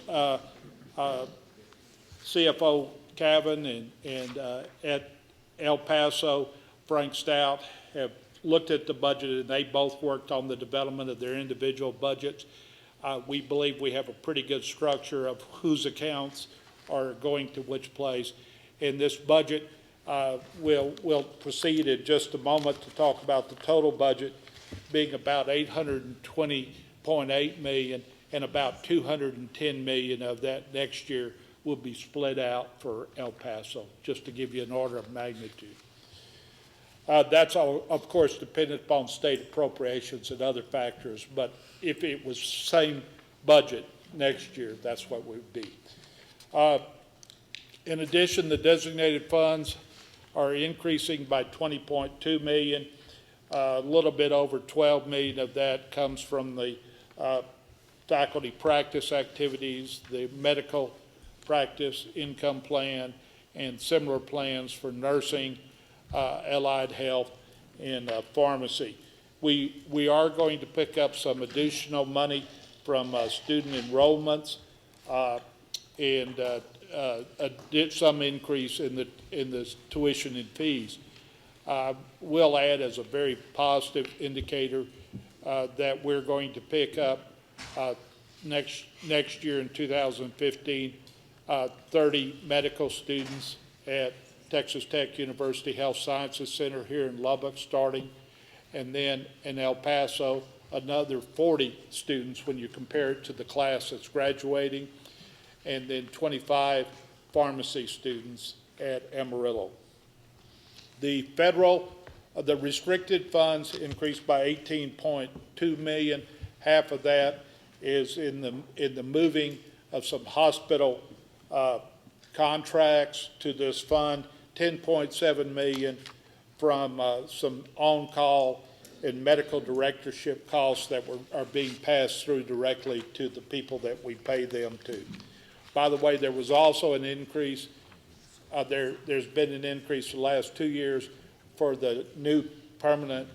CFO Cavan and at El Paso, Frank Stout, have looked at the budget, and they both worked on the development of their individual budgets. We believe we have a pretty good structure of whose accounts are going to which place. In this budget, we'll proceed in just a moment to talk about the total budget being about $820.8 million, and about $210 million of that next year will be split out for El Paso, just to give you an order of magnitude. That's all, of course, dependent upon state appropriations and other factors, but if it was same budget next year, that's what we would be. In addition, the designated funds are increasing by $20.2 million. A little bit over $12 million of that comes from the faculty practice activities, the medical practice income plan, and similar plans for nursing, allied health, and pharmacy. We are going to pick up some additional money from student enrollments and did some increase in the tuition and fees. We'll add as a very positive indicator that we're going to pick up next year in 2015 30 medical students at Texas Tech University Health Sciences Center here in Lubbock starting, and then in El Paso another 40 students when you compare it to the class that's graduating, and then 25 pharmacy students at Amarillo. The the restricted funds increased by $18.2 million. Half of that is in the moving of some hospital contracts to this fund, $10.7 million from some on-call and medical directorship costs that are being passed through directly to the people that we pay them to. By the way, there was also an increase, there's been an increase the last 2 years for the new permanent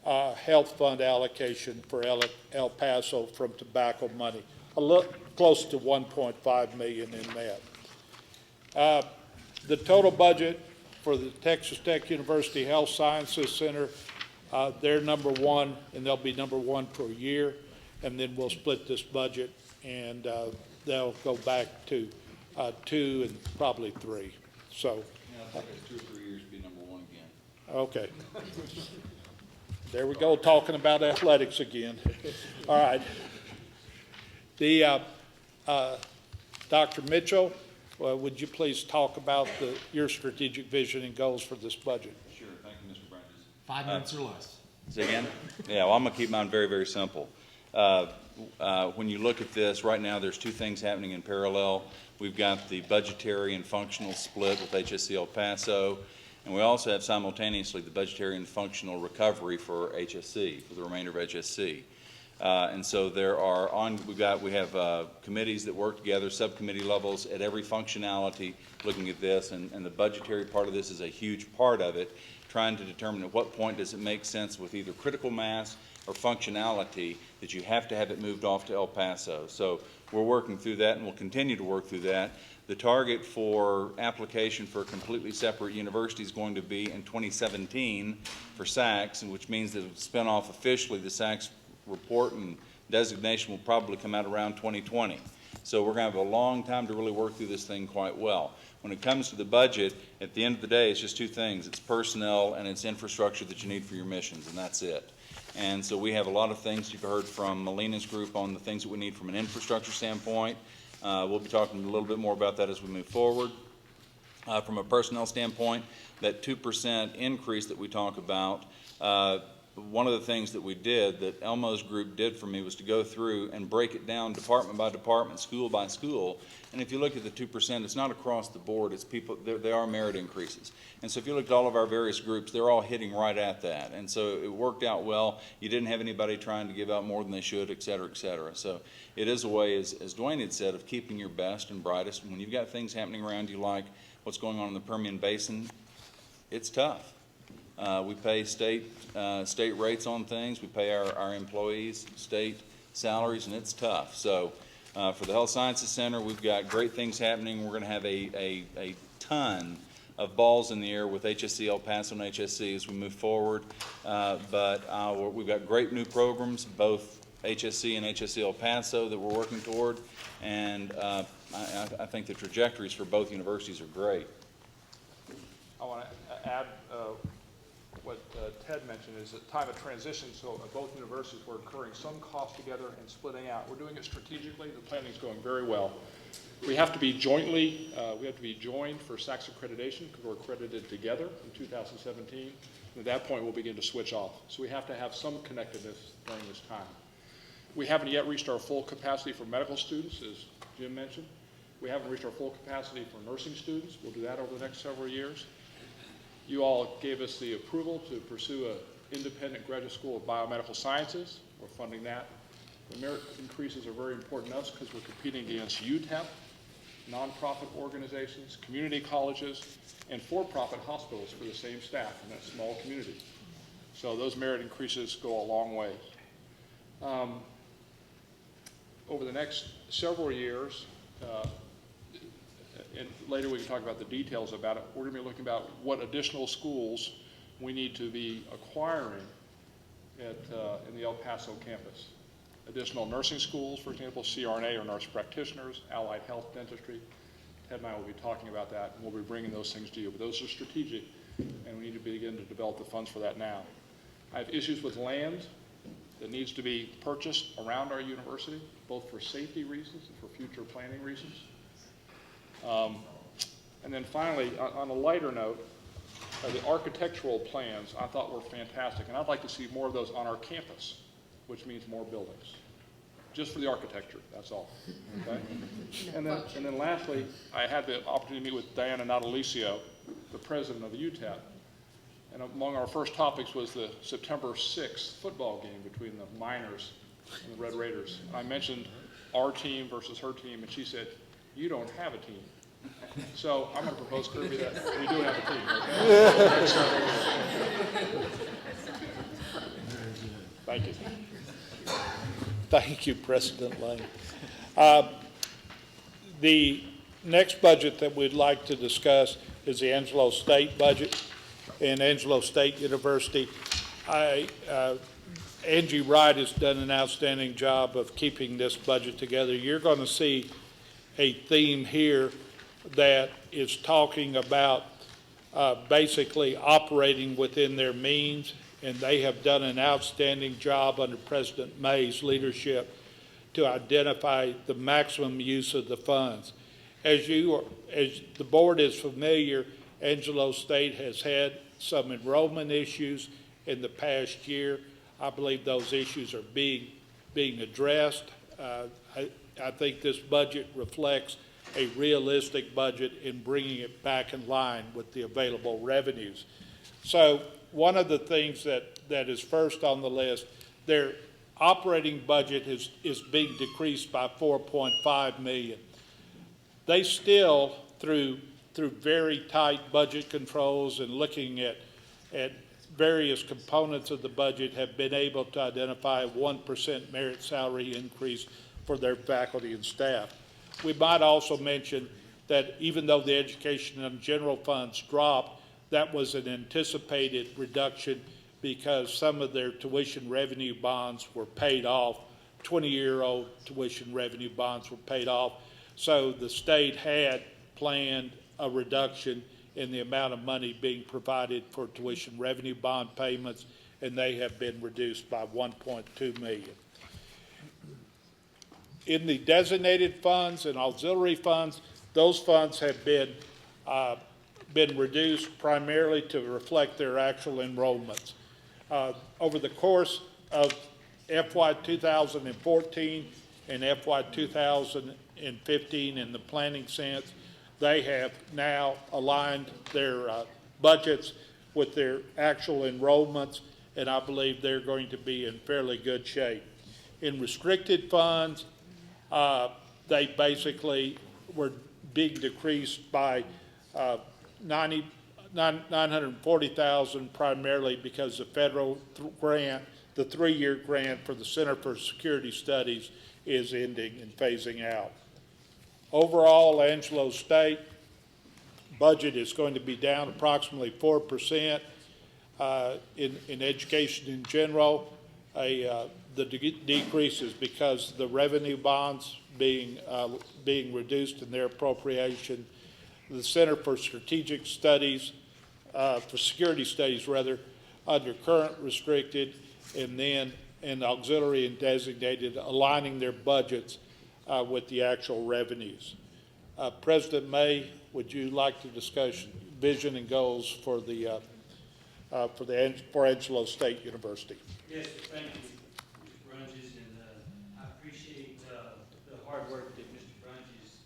health fund allocation for El Paso from tobacco money, a little close to 1.5 million in that. The total budget for the Texas Tech University Health Sciences Center, they're number one, and they'll be number one for a year, and then we'll split this budget, and they'll go back to 2 and probably 3. So, Yeah, I think it's 2 or 3 years to be number one again. okay. There we go, talking about athletics again. All right. The Dr. Mitchell, would you please talk about your strategic vision and goals for this budget? Sure, thank you, Mr. Branches. 5 minutes or less. Say again? Yeah, well, I'm going to keep mine very, very simple. When you look at this, right now there's 2 things happening in parallel. We've got the budgetary and functional split with HSC El Paso, and we also have simultaneously the budgetary and functional recovery for HSC, for the remainder of HSC. And so we have committees that work together, subcommittee levels at every functionality looking at this, and the budgetary part of this is a huge part of it, trying to determine at what point does it make sense with either critical mass or functionality that you have to have it moved off to El Paso. So we're working through that, and we'll continue to work through that. The target for application for a completely separate university is going to be in 2017 for SACS, which means that it'll spin off officially. The SACS report and designation will probably come out around 2020. So we're going to have a long time to really work through this thing quite well. When it comes to the budget, at the end of the day, it's just 2 things. It's personnel and it's infrastructure that you need for your missions, and that's it. And so we have a lot of things you've heard from Melina's group on the things that we need from an infrastructure standpoint. We'll be talking a little bit more about that as we move forward. From a personnel standpoint, that 2% increase that we talk about, one of the things that we did, that Elmo's group did for me, was to go through and break it down department by department, school by school. And if you look at the 2%, it's not across the board. It's people, they are merit increases. And so if you look at all of our various groups, they're all hitting right at that. And so it worked out well. You didn't have anybody trying to give out more than they should, et cetera, et cetera. So it is a way, as Dwayne had said, of keeping your best and brightest. And when you've got things happening around you like what's going on in the Permian Basin, it's tough. We pay state rates on things. We pay our employees state salaries, and it's tough. So for the Health Sciences Center, we've got great things happening. We're going to have a ton of balls in the air with HSC El Paso and HSC as we move forward. But we've got great new programs, both HSC and HSC El Paso, that we're working toward. And I think the trajectories for both universities are great. I want to add what Ted mentioned is a time of transition, so at both universities we're incurring some costs together and splitting out. We're doing it strategically. The planning is going very well. We have to be joined for SACS accreditation because we're accredited together in 2017. And at that point, we'll begin to switch off. So we have to have some connectedness during this time. We haven't yet reached our full capacity for medical students, as Jim mentioned. We haven't reached our full capacity for nursing students. We'll do that over the next several years. You all gave us the approval to pursue an independent graduate school of biomedical sciences. We're funding that. The merit increases are very important to us because we're competing against UTEP, nonprofit organizations, community colleges, and for-profit hospitals for the same staff in that small community. So those merit increases go a long way. Over the next several years, and later we can talk about the details about it, we're going to be looking about what additional schools we need to be acquiring in the El Paso campus. Additional nursing schools, for example, CRNA or nurse practitioners, allied health dentistry. Ted and I will be talking about that, and we'll be bringing those things to you. But those are strategic, and we need to begin to develop the funds for that now. I have issues with land that needs to be purchased around our university, both for safety reasons and for future planning reasons. And then finally, on a lighter note, the architectural plans I thought were fantastic, and I'd like to see more of those on our campus, which means more buildings. Just for the architecture, that's all. Okay? And then lastly, I had the opportunity to meet with Diana Natalicio, the president of the UTEP. And among our first topics was the September 6th football game between the Miners and the Red Raiders. And I mentioned our team versus her team, and she said, "You don't have a team." So I'm going to propose, Kirby, that we do have a team, okay? Thank you. Thank you, President Lane. The next budget that we'd like to discuss is the Angelo State budget. In Angelo State University, Angie Wright has done an outstanding job of keeping this budget together. You're going to see a theme here that is talking about basically operating within their means, and they have done an outstanding job under President May's leadership to identify the maximum use of the funds. As the board is familiar, Angelo State has had some enrollment issues in the past year. I believe those issues are being addressed. I think this budget reflects a realistic budget in bringing it back in line with the available revenues. So one of the things that is first on the list, their operating budget is being decreased by $4.5 million. They still, through very tight budget controls and looking at various components of the budget, have been able to identify a 1% merit salary increase for their faculty and staff. We might also mention that even though the education and general funds dropped, that was an anticipated reduction because some of their tuition revenue bonds were paid off. 20-year-old tuition revenue bonds were paid off. So the state had planned a reduction in the amount of money being provided for tuition revenue bond payments, and they have been reduced by $1.2 million. In the designated funds and auxiliary funds, those funds have been reduced primarily to reflect their actual enrollments. Over the course of FY 2014 and FY 2015 in the planning sense, they have now aligned their budgets with their actual enrollments, and I believe they're going to be in fairly good shape. In restricted funds, they basically were being decreased by $940,000, primarily because the federal grant, the 3-year grant for the Center for Security Studies, is ending and phasing out. Overall, Angelo State budget is going to be down approximately 4%. In education in general, the decrease is because the revenue bonds being reduced in their appropriation. The Center for Strategic Studies, for Security Studies rather, under current restricted, and then in auxiliary and designated, aligning their budgets with the actual revenues. President May, would you like to discuss vision and goals for Angelo State University? Yes, thank you, Mr. Brunges, and I appreciate the hard work that Mr. Brunges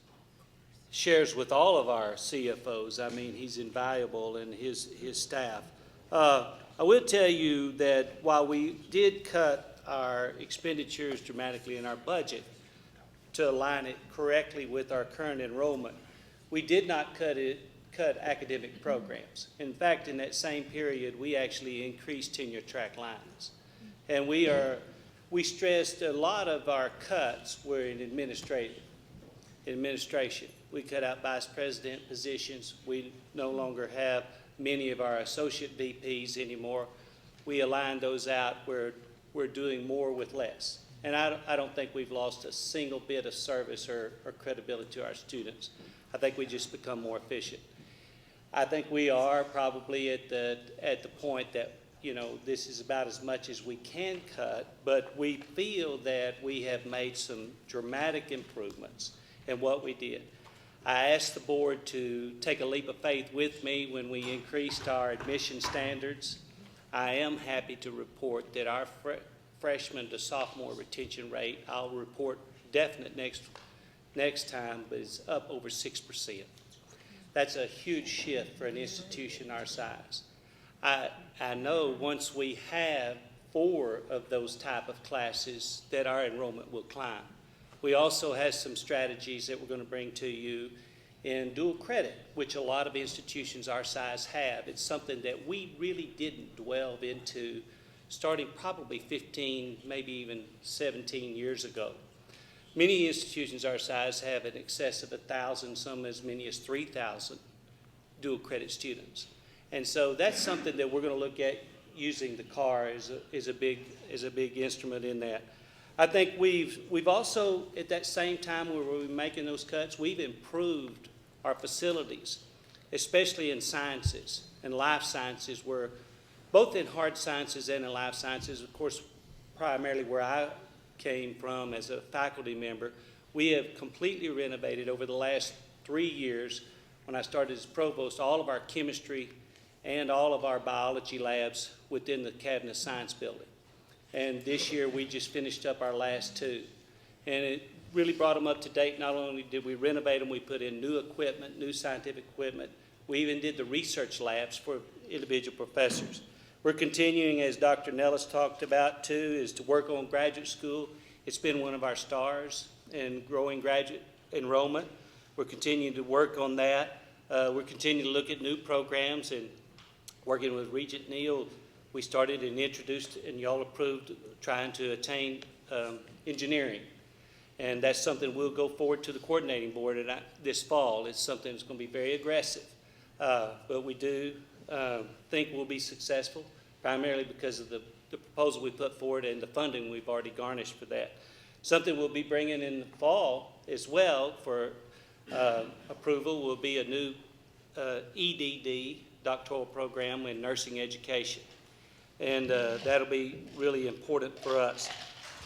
shares with all of our CFOs. I mean, he's invaluable, and his staff. I will tell you that while we did cut our expenditures dramatically in our budget to align it correctly with our current enrollment, we did not cut academic programs. In fact, in that same period, we actually increased tenure track lines. And we stressed a lot of our cuts were in administration. We cut out vice president positions. We no longer have many of our associate VPs anymore. We aligned those out where we're doing more with less. And I don't think we've lost a single bit of service or credibility to our students. I think we just become more efficient. I think we are probably at the point that, you know, this is about as much as we can cut, but we feel that we have made some dramatic improvements in what we did. I asked the board to take a leap of faith with me when we increased our admission standards. I am happy to report that our freshman to sophomore retention rate, I'll report definite next time, but it's up over 6%. That's a huge shift for an institution our size. I know once we have 4 of those type of classes that our enrollment will climb. We also have some strategies that we're going to bring to you in dual credit, which a lot of institutions our size have. It's something that we really didn't delve into starting probably 15, maybe even 17 years ago. Many institutions our size have in excess of 1,000, some as many as 3,000 dual credit students. And so that's something that we're going to look at using the CAR is a big instrument in that. I think we've also, at that same time where we're making those cuts, we've improved our facilities, especially in sciences and life sciences, where both in hard sciences and in life sciences, of course, primarily where I came from as a faculty member, we have completely renovated over the last 3 years. When I started as provost, all of our chemistry and all of our biology labs within the Cabinet Science Building. And this year we just finished up our last 2. And it really brought them up to date. Not only did we renovate them, we put in new equipment, new scientific equipment. We even did the research labs for individual professors. We're continuing, as Dr. Nellis talked about too, is to work on graduate school. It's been one of our stars in growing graduate enrollment. We're continuing to work on that. We're continuing to look at new programs, and working with Regent Neal, we started and introduced, and y'all approved, trying to attain engineering. And that's something we'll go forward to the coordinating board this fall. It's something that's going to be very aggressive. But we do think we'll be successful, primarily because of the proposal we put forward and the funding we've already garnished for that. Something we'll be bringing in the fall as well for approval will be a new EDD, doctoral program in nursing education. And that'll be really important for us.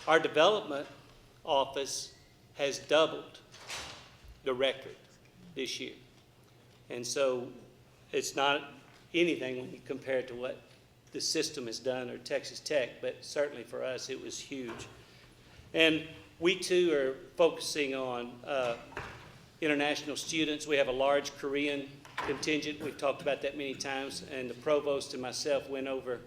Our development office has doubled the record this year. And so it's not anything when you compare it to what the system has done or Texas Tech, but certainly for us it was huge. And we too are focusing on international students. We have a large Korean contingent. We've talked about that many times, and the provost and myself went over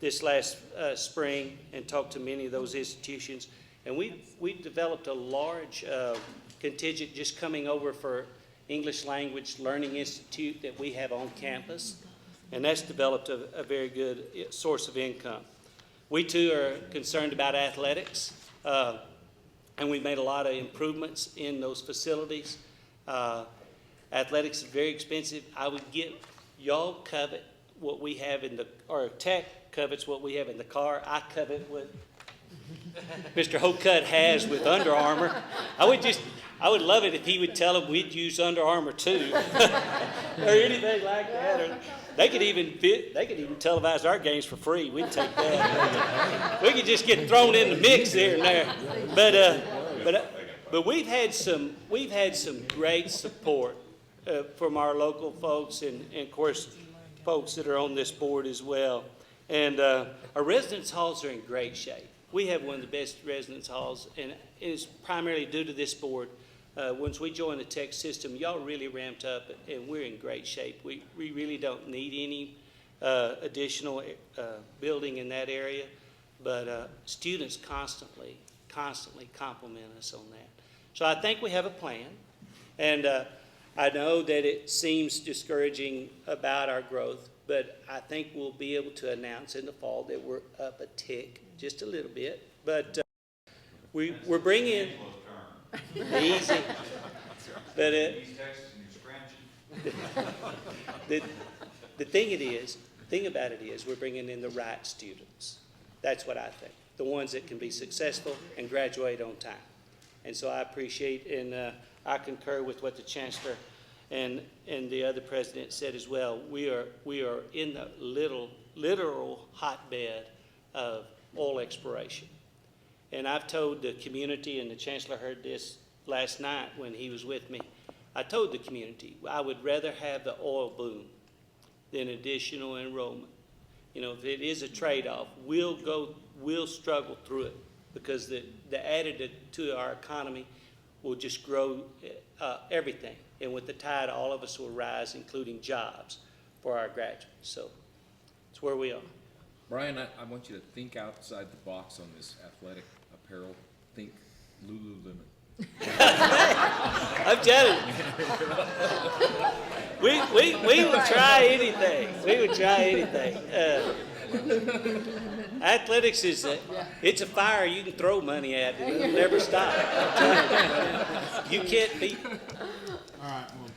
this last spring and talked to many of those institutions. And we've developed a large contingent just coming over for English Language Learning Institute that we have on campus, and that's developed a very good source of income. We too are concerned about athletics, and we've made a lot of improvements in those facilities. Athletics is very expensive. I would y'all covet what we have or Tech covets what we have in the car. I covet what Mr. Hocutt has with Under Armour. I would love it if he would tell them we'd use Under Armour too, or anything like that. Or they could even televise our games for free. We'd take that. We could just get thrown in the mix here and there. But we've had some great support from our local folks and of course folks that are on this board as well. And our residence halls are in great shape. We have one of the best residence halls, and it is primarily due to this board. Once we joined the tech system, y'all really ramped up, and we're in great shape. We really don't need any additional building in that area, but students constantly compliment us on that. So I think we have a plan, and I know that it seems discouraging about our growth, but I think we'll be able to announce in the fall that we're up a tick, just a little bit. But we're bringing easy. But the thing about it is we're bringing in the right students. That's what I think. The ones that can be successful and graduate on time. And so I appreciate and I concur with what the Chancellor and the other president said as well. We are in the literal hotbed of oil exploration. And I've told the community, and the Chancellor heard this last night when he was with me, I told the community I would rather have the oil boom than additional enrollment. You know, if it is a trade-off, we'll struggle through it because the additive to our economy will just grow everything. And with the tide, all of us will rise, including jobs for our graduates. So It's where we are. Brian, I want you to think outside the box on this athletic apparel. Think Lululemon. I'm telling you. We would try anything. We would try anything. Athletics is it's a fire you can throw money at. It'll never stop. I'm telling you. You can't beat it. All right, well,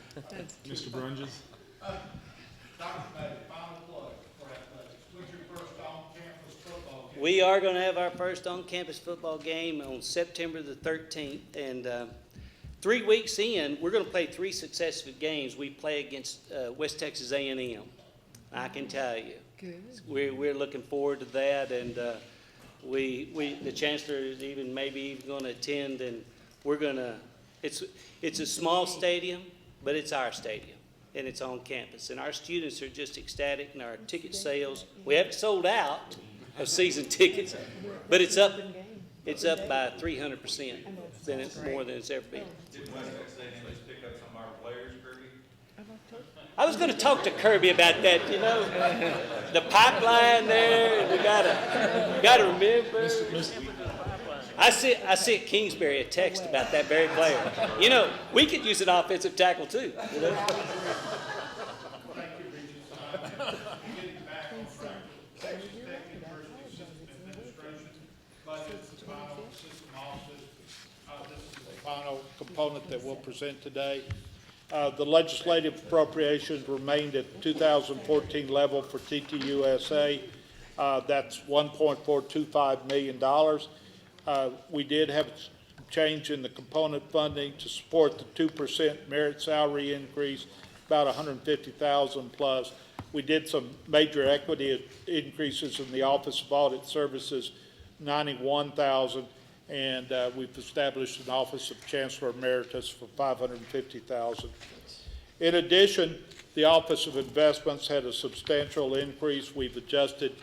Mr. Brunges? Dr. Madden, final plug for athletics. When's your first on-campus football game? We are going to have our first on-campus football game on September the 13th. And 3 weeks in, we're going to play 3 successive games. We play against West Texas A&M. I can tell you. Good. We're looking forward to that. And the chancellor is maybe even going to attend. And we're going to, it's a small stadium, but it's our stadium. And it's on campus. And our students are just ecstatic, and our ticket sales, we haven't sold out of season tickets, but it's up by 300% than it's more than it's ever been. Did West Texas A&M pick up some of our players, Kirby? I was going to talk to Kirby about that, you know, the pipeline there, we gotta remember. I sent Kingsbury a text about that very player. You know, we could use an offensive tackle too. You know? Thank you, Regents. Getting back on track. Texas Tech University System Administration budget, the final system offices. This is the final component that we'll present today. The legislative appropriations remained at 2014 level for TTUSA. That's $1.425 million. We did have a change in the component funding to support the 2% merit salary increase, about $150,000 plus. We did some major equity increases in the Office of Audit Services, $91,000, and we've established an Office of Chancellor Emeritus for $550,000. In addition, the Office of Investments had a substantial increase. We've adjusted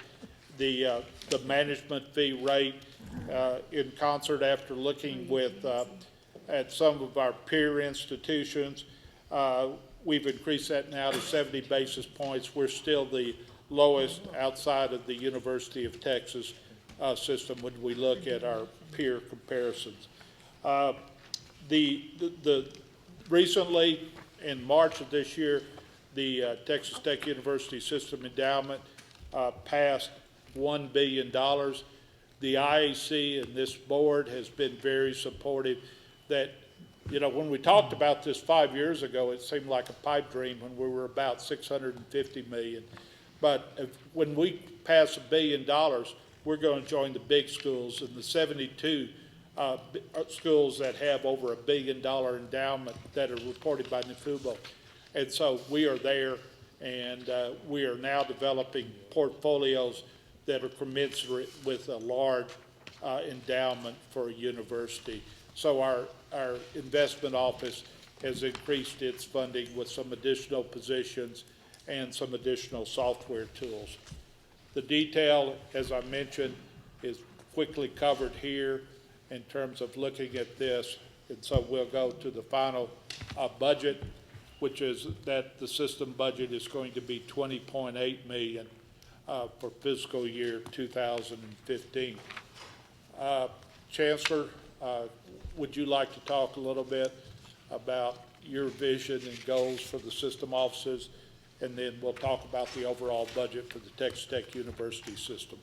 the management fee rate in concert after looking at some of our peer institutions. We've increased that now to 70 basis points. We're still the lowest outside of the University of Texas system when we look at our peer comparisons. Recently, in March of this year, the Texas Tech University System Endowment passed $1 billion. The IAC and this board has been very supportive. That, you know, when we talked about this 5 years ago, it seemed like a pipe dream when we were about $650 million. But when we pass $1 billion, we're going to join the big schools and the 72 schools that have over $1 billion endowment that are reported by NFUBO. And so we are there, and we are now developing portfolios that are commensurate with a large endowment for a university. So our investment office has increased its funding with some additional positions and some additional software tools. The detail, as I mentioned, is quickly covered here in terms of looking at this. And so we'll go to the final budget, which is that the system budget is going to be $20.8 million for fiscal year 2015. Chancellor, would you like to talk a little bit about your vision and goals for the system offices, and then we'll talk about the overall budget for the Texas Tech University system.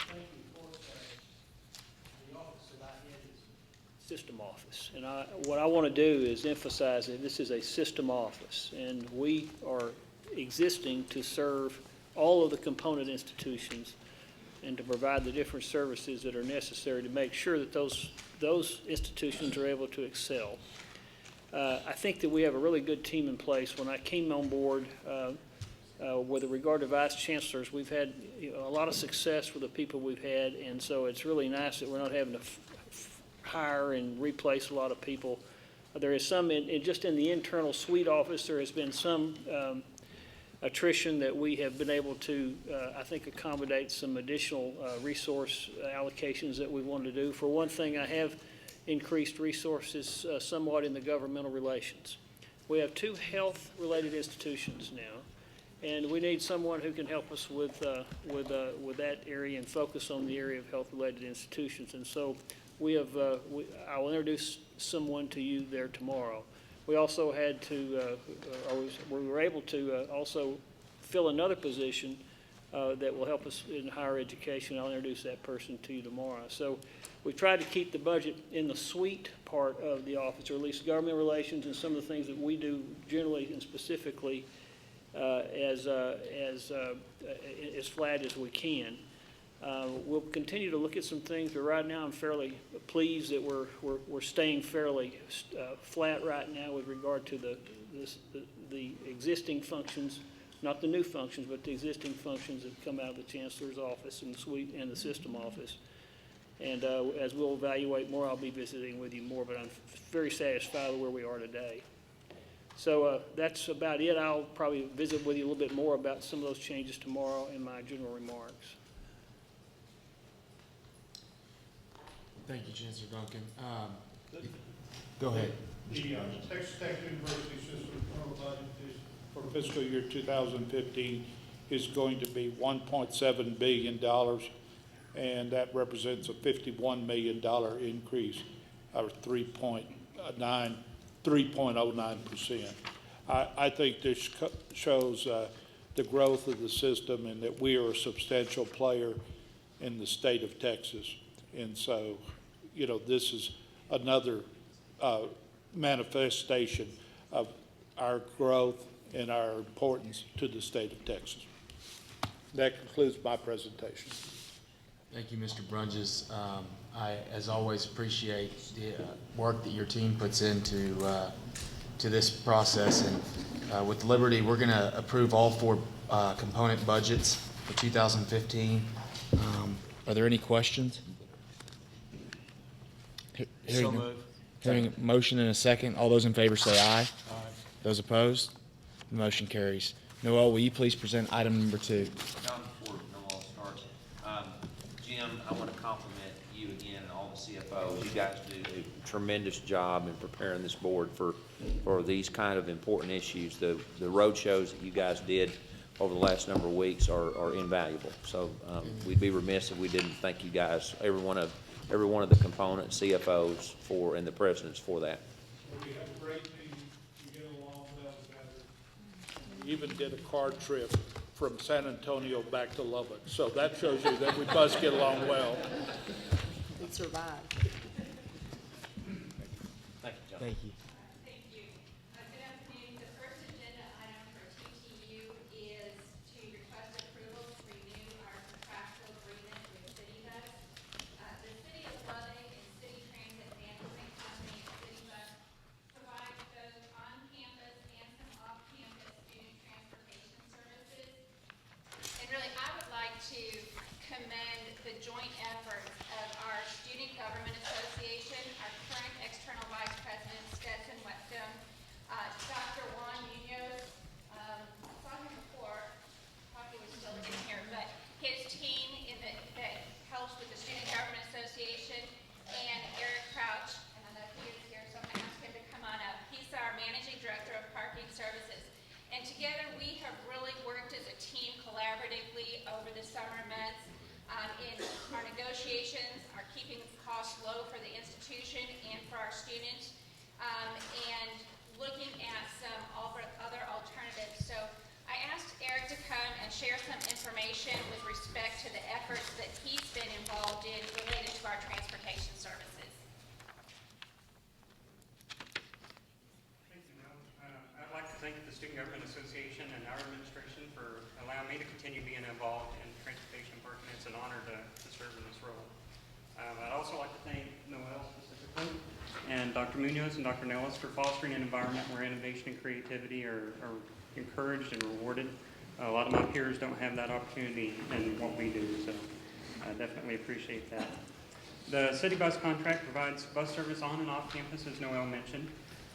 Thank you. Of course, the office that I head is system office. And what I want to do is emphasize that this is a system office, and we are existing to serve all of the component institutions and to provide the different services that are necessary to make sure that those institutions are able to excel. I think that we have a really good team in place. When I came on board, with regard to vice chancellors, we've had a lot of success with the people we've had, and so it's really nice that we're not having to hire and replace a lot of people. There is some, just in the internal suite office, there has been some attrition that we have been able to, I think, accommodate some additional resource allocations that we wanted to do. For one thing, I have increased resources somewhat in the governmental relations. We have 2 health-related institutions now, And we need someone who can help us with that area and focus on the area of health-related institutions. And so I'll introduce someone to you there tomorrow. We also had to, we were able to also fill another position that will help us in higher education. I'll introduce that person to you tomorrow. So we tried to keep the budget in the sweet part of the office, or at least government relations and some of the things that we do generally and specifically as flat as we can. We'll continue to look at some things, but right now I'm fairly pleased that we're staying fairly flat right now with regard to the existing functions, not the new functions, but the existing functions that come out of the Chancellor's office and the suite and the system office. And as we'll evaluate more, I'll be visiting with you more, but I'm very satisfied with where we are today. So that's about it. I'll probably visit with you a little bit more about some of those changes tomorrow in my general remarks. Thank you, Chancellor Duncan. Go ahead. The Texas Tech University System total budget for fiscal year 2015 is going to be $1.7 billion, and that represents a $51 million increase, or 3.09%. I think this shows the growth of the system and that we are a substantial player in the state of Texas. And so, this is another manifestation of our growth and our importance to the state of Texas. That concludes my presentation. Thank you, Mr. Brunges. I, as always, appreciate the work that your team puts into to this process. And with Liberty, we're going to approve all 4 component budgets for 2015. Are there any questions? Hearing a motion and a second. All those in favor say aye. Aye. Those opposed? The motion carries. Noel, will you please present item number 2? Before Noel starts, Jim, I want to compliment you again and all the CFOs. You guys do a tremendous job in preparing this board for these kind of important issues. The road shows that you guys did over the last number of weeks are invaluable. So we'd be remiss if we didn't thank you guys, every one of the components, CFOs and the presidents for that. We have a great team. We get along well together. We even did a car trip from San Antonio back to Lubbock. So that shows you that we must get along well. It survived. Thank you, John. Thank you. Thank you. Good afternoon. The first agenda item for TTU is to request approval to renew our contractual agreement with City Bus. The City of Lubbock and City Transit Management Company and City Bus provide both on-campus and some off-campus student transportation services. And really, I would like to commend the joint efforts of our Student Government Association, our current external vice president, Stetson Whetstone, Dr. Juan Munoz, I saw him before, thought he was still in here, but his team that helps with the Student Government Association, and Eric Crouch, and I know he is here, so I'm going to ask him to come on up. He's our managing director of parking services. And together we have really worked as a team collaboratively over the summer months in our negotiations, our keeping costs low for the institution and for our students, and looking at some other alternatives. So I asked Eric to come and share some information with respect to the efforts that he's been involved in related to our transportation services. I'd like to thank the Student Government Association and our administration for allowing me to continue being involved in transportation parking. It's an honor to serve in this role. I'd also like to thank Noel specifically and Dr. Munoz and Dr. Nellis for fostering an environment where innovation and creativity are encouraged and rewarded. A lot of my peers don't have that opportunity in what we do, so I definitely appreciate that. The city bus contract provides bus service on and off campus, as Noel mentioned.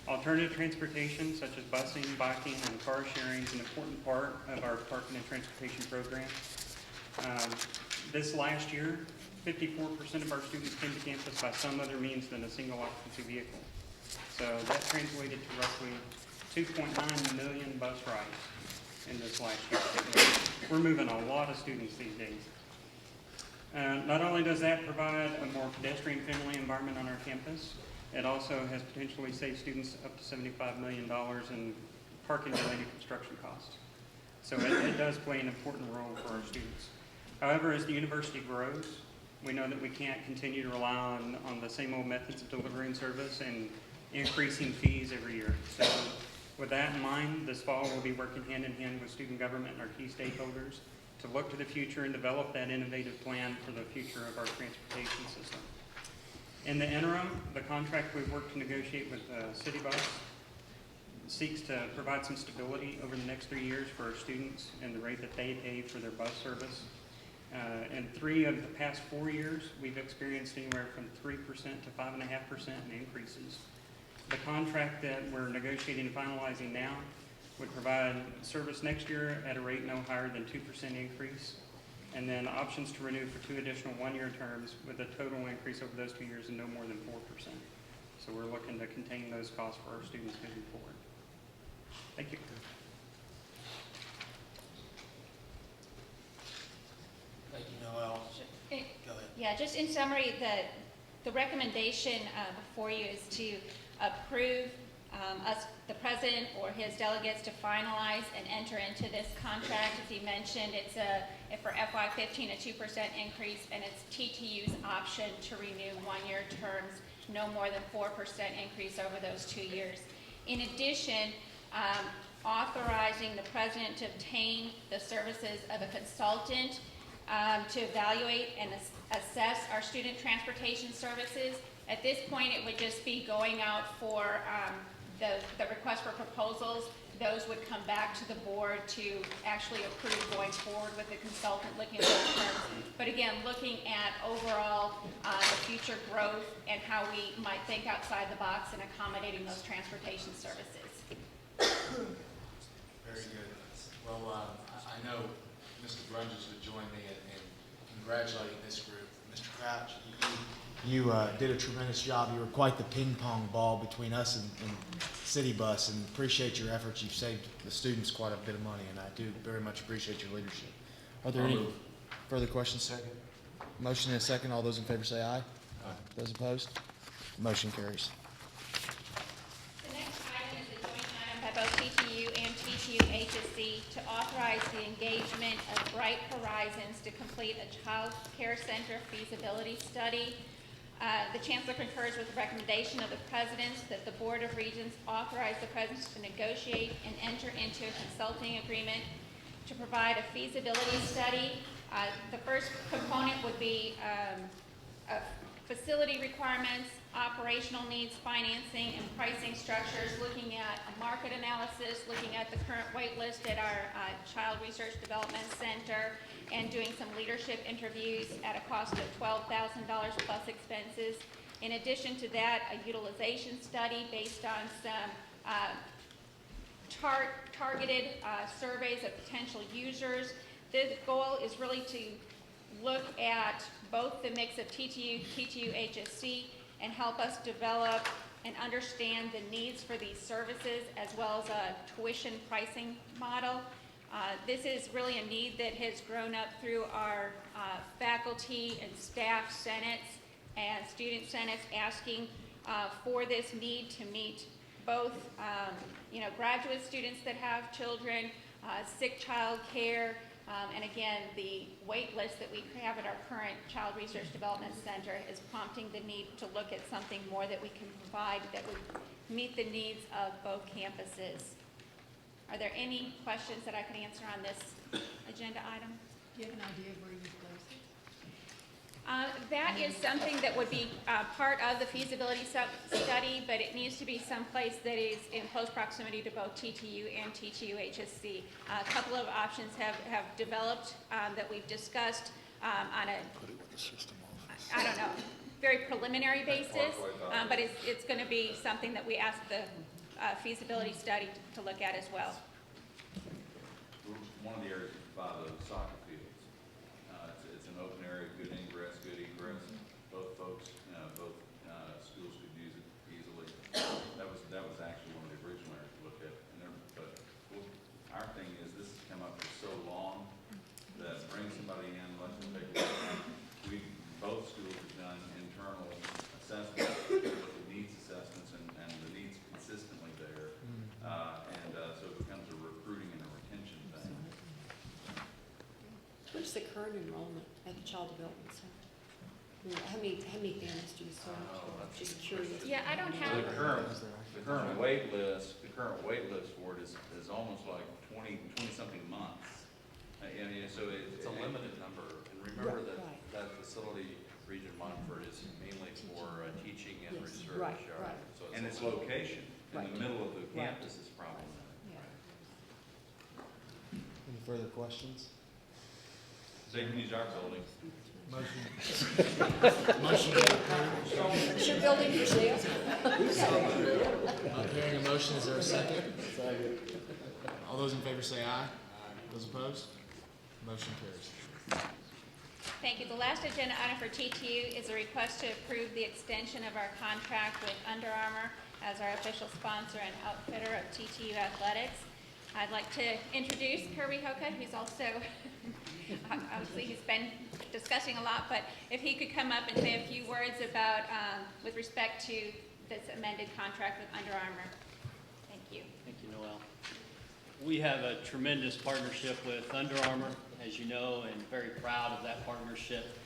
Alternative transportation, such as busing, biking, and car sharing, is an important part of our parking and transportation program. This last year, 54% of our students came to campus by some other means than a single occupancy vehicle. So that translated to roughly 2.9 million bus rides. in this last year. We're moving a lot of students these days. Not only does that provide a more pedestrian-friendly environment on our campus, it also has potentially saved students up to $75 million in parking-related construction costs. So it does play an important role for our students. However, as the university grows, we know that we can't continue to rely on the same old methods of delivering service and increasing fees every year. So with that in mind, this fall we'll be working hand in hand with student government and our key stakeholders to look to the future and develop that innovative plan for the future of our transportation system. In the interim, the contract we've worked to negotiate with City Bus seeks to provide some stability over the next 3 years for our students and the rate that they pay for their bus service. In 3 of the past 4 years, we've experienced anywhere from 3% to 5.5% in increases. The contract that we're negotiating and finalizing now would provide service next year at a rate no higher than 2% increase, and then options to renew for 2 additional 1-year terms with a total increase over those 2 years of no more than 4%. So we're looking to contain those costs for our students moving forward. Thank you. Thank you, Noel. Go ahead. Yeah, just in summary, the recommendation before you is to approve us, the president or his delegates, to finalize and enter into this contract. As he mentioned, it's for FY15 a 2% increase, and it's TTU's option to renew 1-year terms, no more than 4% increase over those 2 years. In addition, authorizing the president to obtain the services of a consultant to evaluate and assess our student transportation services. At this point, it would just be going out for the request for proposals. Those would come back to the board to actually approve going forward with the consultant looking at those terms. But again, looking at overall the future growth and how we might think outside the box in accommodating those transportation services. Very good. Well, I know Mr. Brunges would join me in congratulating this group. Mr. Crouch, you did a tremendous job. You were quite the ping pong ball between us and City Bus, and appreciate your efforts. You've saved the students quite a bit of money, and I do very much appreciate your leadership. Are there any further questions? Second. Motion and a second. All those in favor say aye. Aye. Those opposed? Motion carries. The next item is a joint item by both TTU and TTU HSC to authorize the engagement of Bright Horizons to complete a child care center feasibility study. The Chancellor concurs with the recommendation of the President that the Board of Regents authorize the President to negotiate and enter into a consulting agreement to provide a feasibility study. The first component would be facility requirements, operational needs, financing, and pricing structures, looking at a market analysis, looking at the current wait list at our Child Research Development Center, and doing some leadership interviews at a cost of $12,000 plus expenses. In addition to that, a utilization study based on some targeted surveys of potential users. The goal is really to look at both the mix of TTU, HSC, and help us develop and understand the needs for these services, as well as a tuition pricing model. This is really a need that has grown up through our faculty and staff senates and student senates asking for this need to meet both graduate students that have children, sick child care, and again, the wait list that we have at our current Child Research Development Center is prompting the need to look at something more that we can provide that would meet the needs of both campuses. Are there any questions that I can answer on this agenda item? Do you have an idea of where you place it? That is something that would be part of the feasibility study, but it needs to be someplace that is in close proximity to both TTU and TTU HSC. A couple of options have developed that we've discussed on a, I don't know, very preliminary basis, but it's going to be something that we ask the feasibility study to look at as well. One of the areas is by the soccer fields. It's an open area, good ingress, good egress. Both schools could use it easily. That was actually one of the original areas to look at. But our thing is, this is What's the current enrollment at the Child Development Center? I mean, how many families do you serve? Just curious. Yeah, I don't The have, current wait list for it is almost like 20-something months. So it's a limited number. And remember Right, that right. that facility, Region Montford, is mainly for teaching and Yes, research. right, right. So and its location in Right. the middle of the Right. campus is problematic. Any further questions? They can use our building. Is your building for sale? I'm hearing a motion, is there a second? All those in favor say aye. Those opposed? Motion carries. thank you. The last agenda item for TTU is a request to approve the extension of our contract with Under Armour as our official sponsor and outfitter of TTU athletics. I'd like to introduce Kirby Hoka, who's also, obviously he's been discussing a lot, but if he could come up and say a few words about, with respect to this amended contract with Under Armour. Thank you. Thank you, Noel. We have a tremendous partnership with Under Armour, as you know, and very proud of that partnership.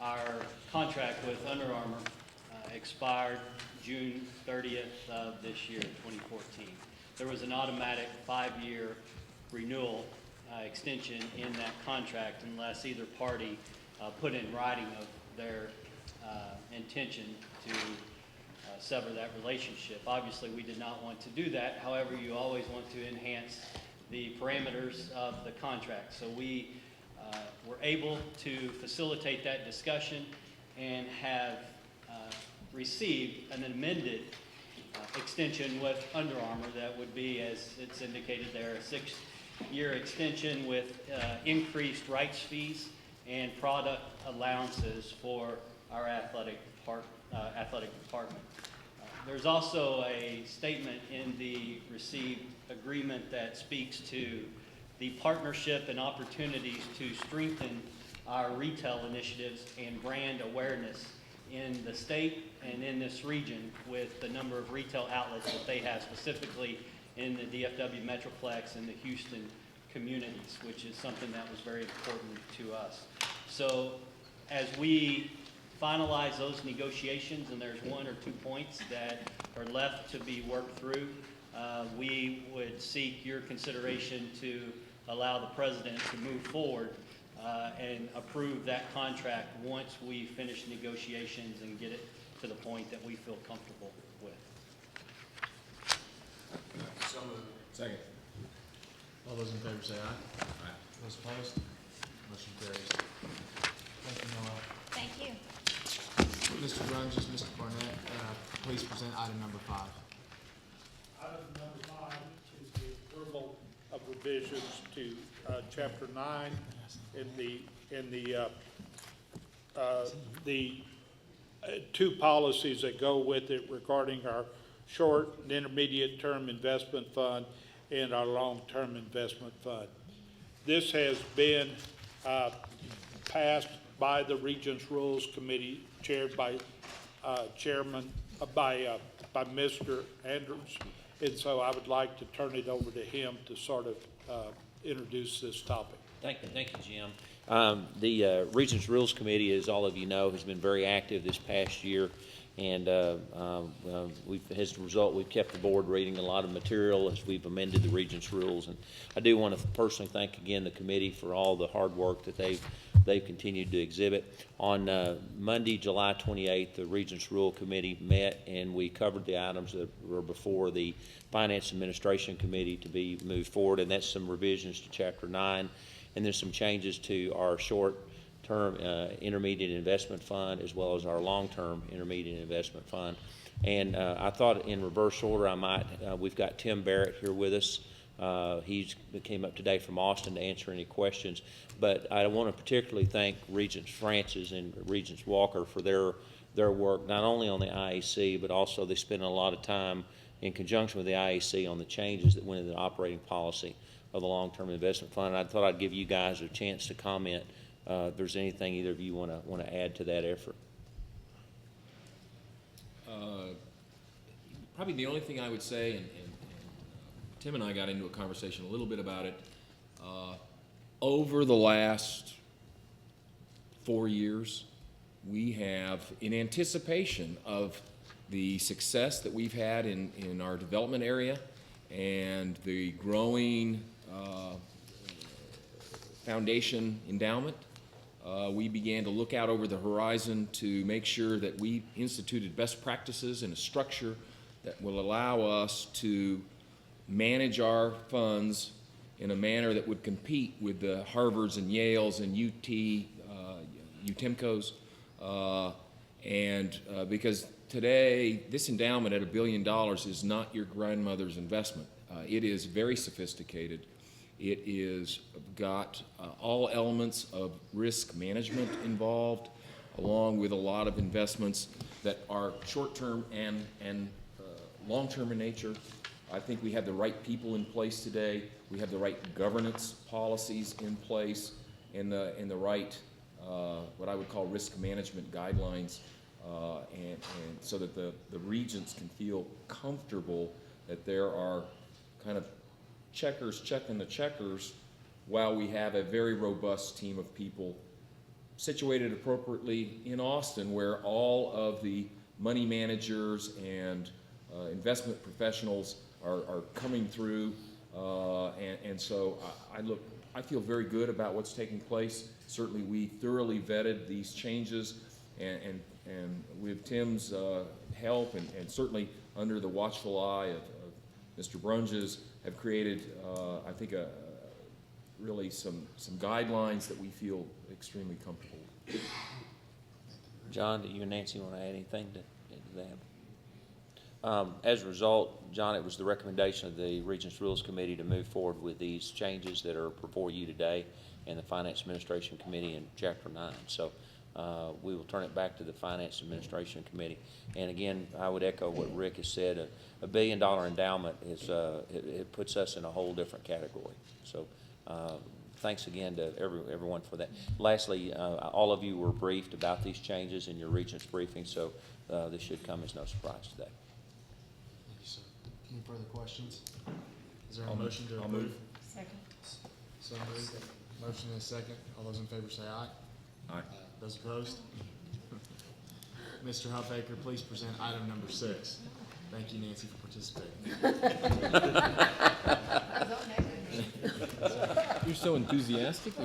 Our contract with Under Armour expired June 30th of this year, 2014. There was an automatic 5-year renewal extension in that contract unless either party put in writing of their intention to sever that relationship. Obviously, we did not want to do that. However, you always want to enhance the parameters of the contract. So we were able to facilitate that discussion and have received an amended extension with Under Armour that would be, as it's indicated there, a 6-year extension with increased rights fees and product allowances for our athletic department. There's also a statement in the received agreement that speaks to the partnership and opportunities to strengthen our retail initiatives and brand awareness in the state and in this region with the number of retail outlets that they have, specifically in the DFW Metroplex and the Houston communities, which is something that was very important to us. So as we finalize those negotiations, and there's 1 or 2 points that are left to be worked through, we would seek your consideration to allow the president to move forward and approve that contract once we finish negotiations and get it to the point that we feel comfortable with. So moved. Second. All those in favor say aye. Aye. Those opposed? Motion carries. Thank you, Noel. Thank you. Mr. Brunges, Mr. Barnett, please present item number 5. Item number 5 is the approval of revisions to Chapter 9 in the 2 policies that go with it regarding our short and intermediate term investment fund and our long-term investment fund. This has been passed by the Regents Rules Committee, chaired by Mr. Andrews, and so I would like to turn it over to him to sort of introduce this topic. Thank you, Jim. The Regents Rules Committee, as all of you know, has been very active this past year, and as a result, we've kept the board reading a lot of material as we've amended the Regents Rules. And I do want to personally thank again the committee for all the hard work that they've continued to exhibit. On Monday, July 28th, the Regents Rule Committee met, and we covered the items that were before the Finance Administration Committee to be moved forward, and that's some revisions to Chapter 9, and there's some changes to our short-term intermediate investment fund as well as our long-term intermediate investment fund. And I thought in reverse order we've got Tim Barrett here with us. He came up today from Austin to answer any questions. But I want to particularly thank Regents Francis and Regents Walker for their work, not only on the IAC, but also they spent a lot of time in conjunction with the IAC on the changes that went into the operating policy of the long-term investment fund. And I thought I'd give you guys a chance to comment if there's anything either of you want to add to that effort. Probably the only thing I would say, and Tim and I got into a conversation a little bit about it, over the last 4 years, we have, in anticipation of the success that we've had in our development area and the growing foundation endowment, we began to look out over the horizon to make sure that we instituted best practices and a structure that will allow us to manage our funds in a manner that would compete with the Harvards and Yales and UTEMCOs, because today this endowment at $1 billion is not your grandmother's investment. It is very sophisticated. It is got all elements of risk management involved, along with a lot of investments that are short-term and long-term in nature. I think we have the right people in place today. We have the right governance policies in place and the right, what I would call risk management guidelines, and so that the regents can feel comfortable that there are kind of checkers checking the checkers while we have a very robust team of people situated appropriately in Austin, where all of the money managers and investment professionals are coming through, and so I feel very good about what's taking place. Certainly, we thoroughly vetted these changes, and with Tim's help, and certainly under the watchful eye of Mr. Brunges, have created, I think, really some guidelines that we feel extremely comfortable with. John, do you and Nancy want to add anything to that? As a result, John, it was the recommendation of the Regents Rules Committee to move forward with these changes that are before you today and the Finance Administration Committee in Chapter 9. So we will turn it back to the Finance Administration Committee. And again, I would echo what Rick has said. A $1 billion endowment is it puts us in a whole different category. So thanks again to everyone for that. Lastly, all of you were briefed about these changes in your Regents briefing, so this should come as no surprise today. Thank you, sir. Any further questions? Is there a motion to approve? I'll move. Second. So moved. Motion and a second. All those in favor say aye. Aye. Those opposed? Mr. Huffaker, please present item number 6. Thank you, Nancy, for participating. You're so enthusiastic. The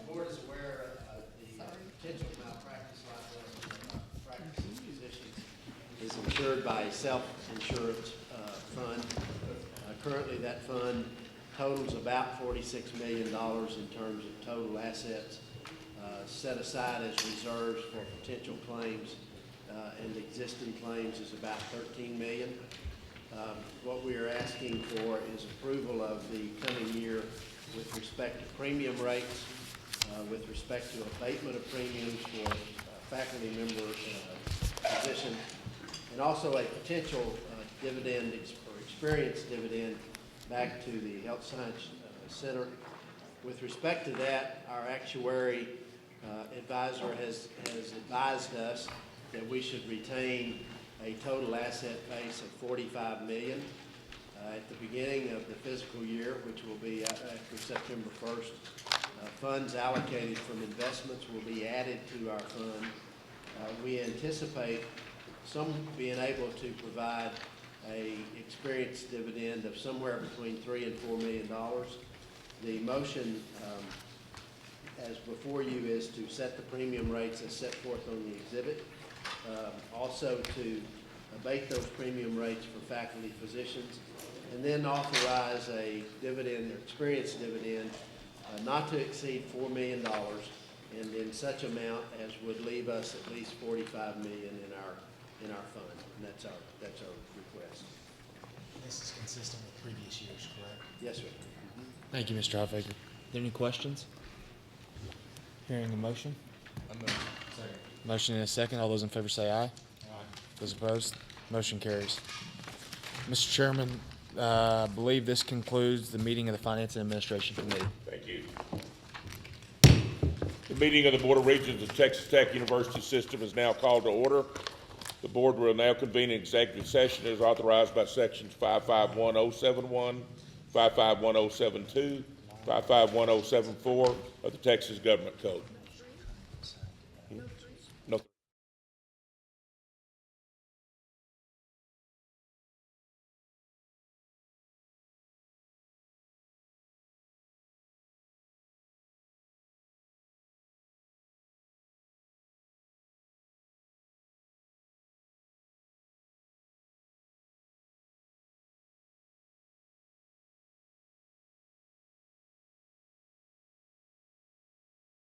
board is aware of the potential malpractice liability of practicing physicians is insured by a self-insurance fund. Currently, that fund totals about $46 million in terms of total assets set aside as reserves for potential claims, and existing claims is about $13 million. What we are asking for is approval of the coming year with respect to premium rates, with respect to abatement of premiums for faculty member positions, and also a potential dividend or experience dividend back to the Health Science Center. With respect to that, our actuary advisor has advised us that we should retain a total asset base of $45 million. At the beginning of the fiscal year, which will be after September 1st, funds allocated from investments will be added to our fund. We anticipate some being able to provide a experience dividend of somewhere between $3 and $4 million. The motion as before you is to set the premium rates as set forth on the exhibit. Also to abate those premium rates for faculty physicians, and then authorize a dividend or experience dividend not to exceed $4 million, and in such amount as would leave us at least $45 million in our fund, and that's our request. This is consistent with previous years, correct? Yes, sir. Thank you, Mr. Huffaker. Are there any questions? Hearing a motion? Motion and a second. All those in favor say aye. Aye. Those opposed? Motion carries. Mr. Chairman, I believe this concludes the meeting of the Finance and Administration Committee. Thank you. The meeting of the Board of Regents of Texas Tech University System is now called to order. The board will now convene an executive session as authorized by sections 551071, 551072, 551074 of the Texas Government Code. No.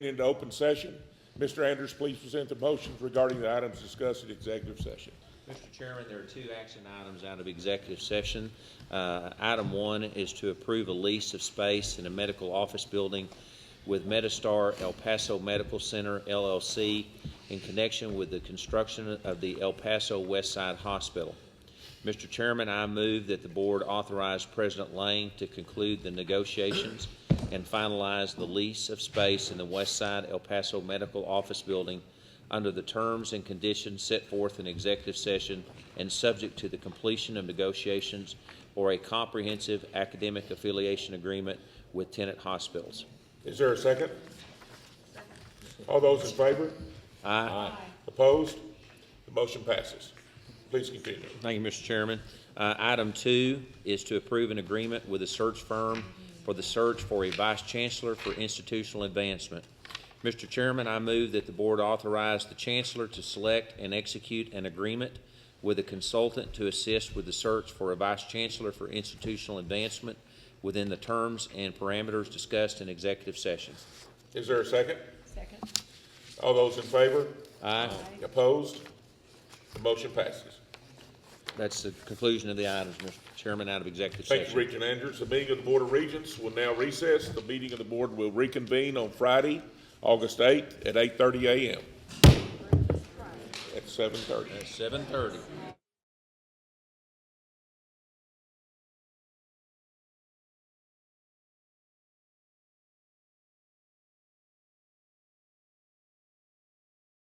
Into open session. Mr. Andrews, please present the motions regarding the items discussed in executive session. Mr. Chairman, there are two action items out of executive session. Item one is to approve a lease of space in a medical office building with Metastar El Paso Medical Center, LLC, in connection with the construction of the El Paso West Side Hospital. Mr. Chairman, I move that the board authorize President Lang to conclude the negotiations and finalize the lease of space in the West Side El Paso Medical Office Building under the terms and conditions set forth in executive session and subject to the completion of negotiations or a comprehensive academic affiliation agreement with tenant hospitals. Is there a second? All those in favor? Aye. Opposed? The motion passes. Please continue. Thank you, Mr. Chairman. Item two is to approve an agreement with a search firm for the search for a Vice Chancellor for institutional advancement. Mr. Chairman, I move that the board authorize the Chancellor to select and execute an agreement with a consultant to assist with the search for a Vice Chancellor for institutional advancement within the terms and parameters discussed in executive session. Is there a second? Second. All those in favor? Aye. Opposed? The motion passes. That's the conclusion of the items, Mr. Chairman, out of executive Thank session. you, Regent Andrews. The meeting of the Board of Regents will now recess. The meeting of the board will reconvene on Friday, August 8th at 8:30 a.m. At 7:30. At 7:30.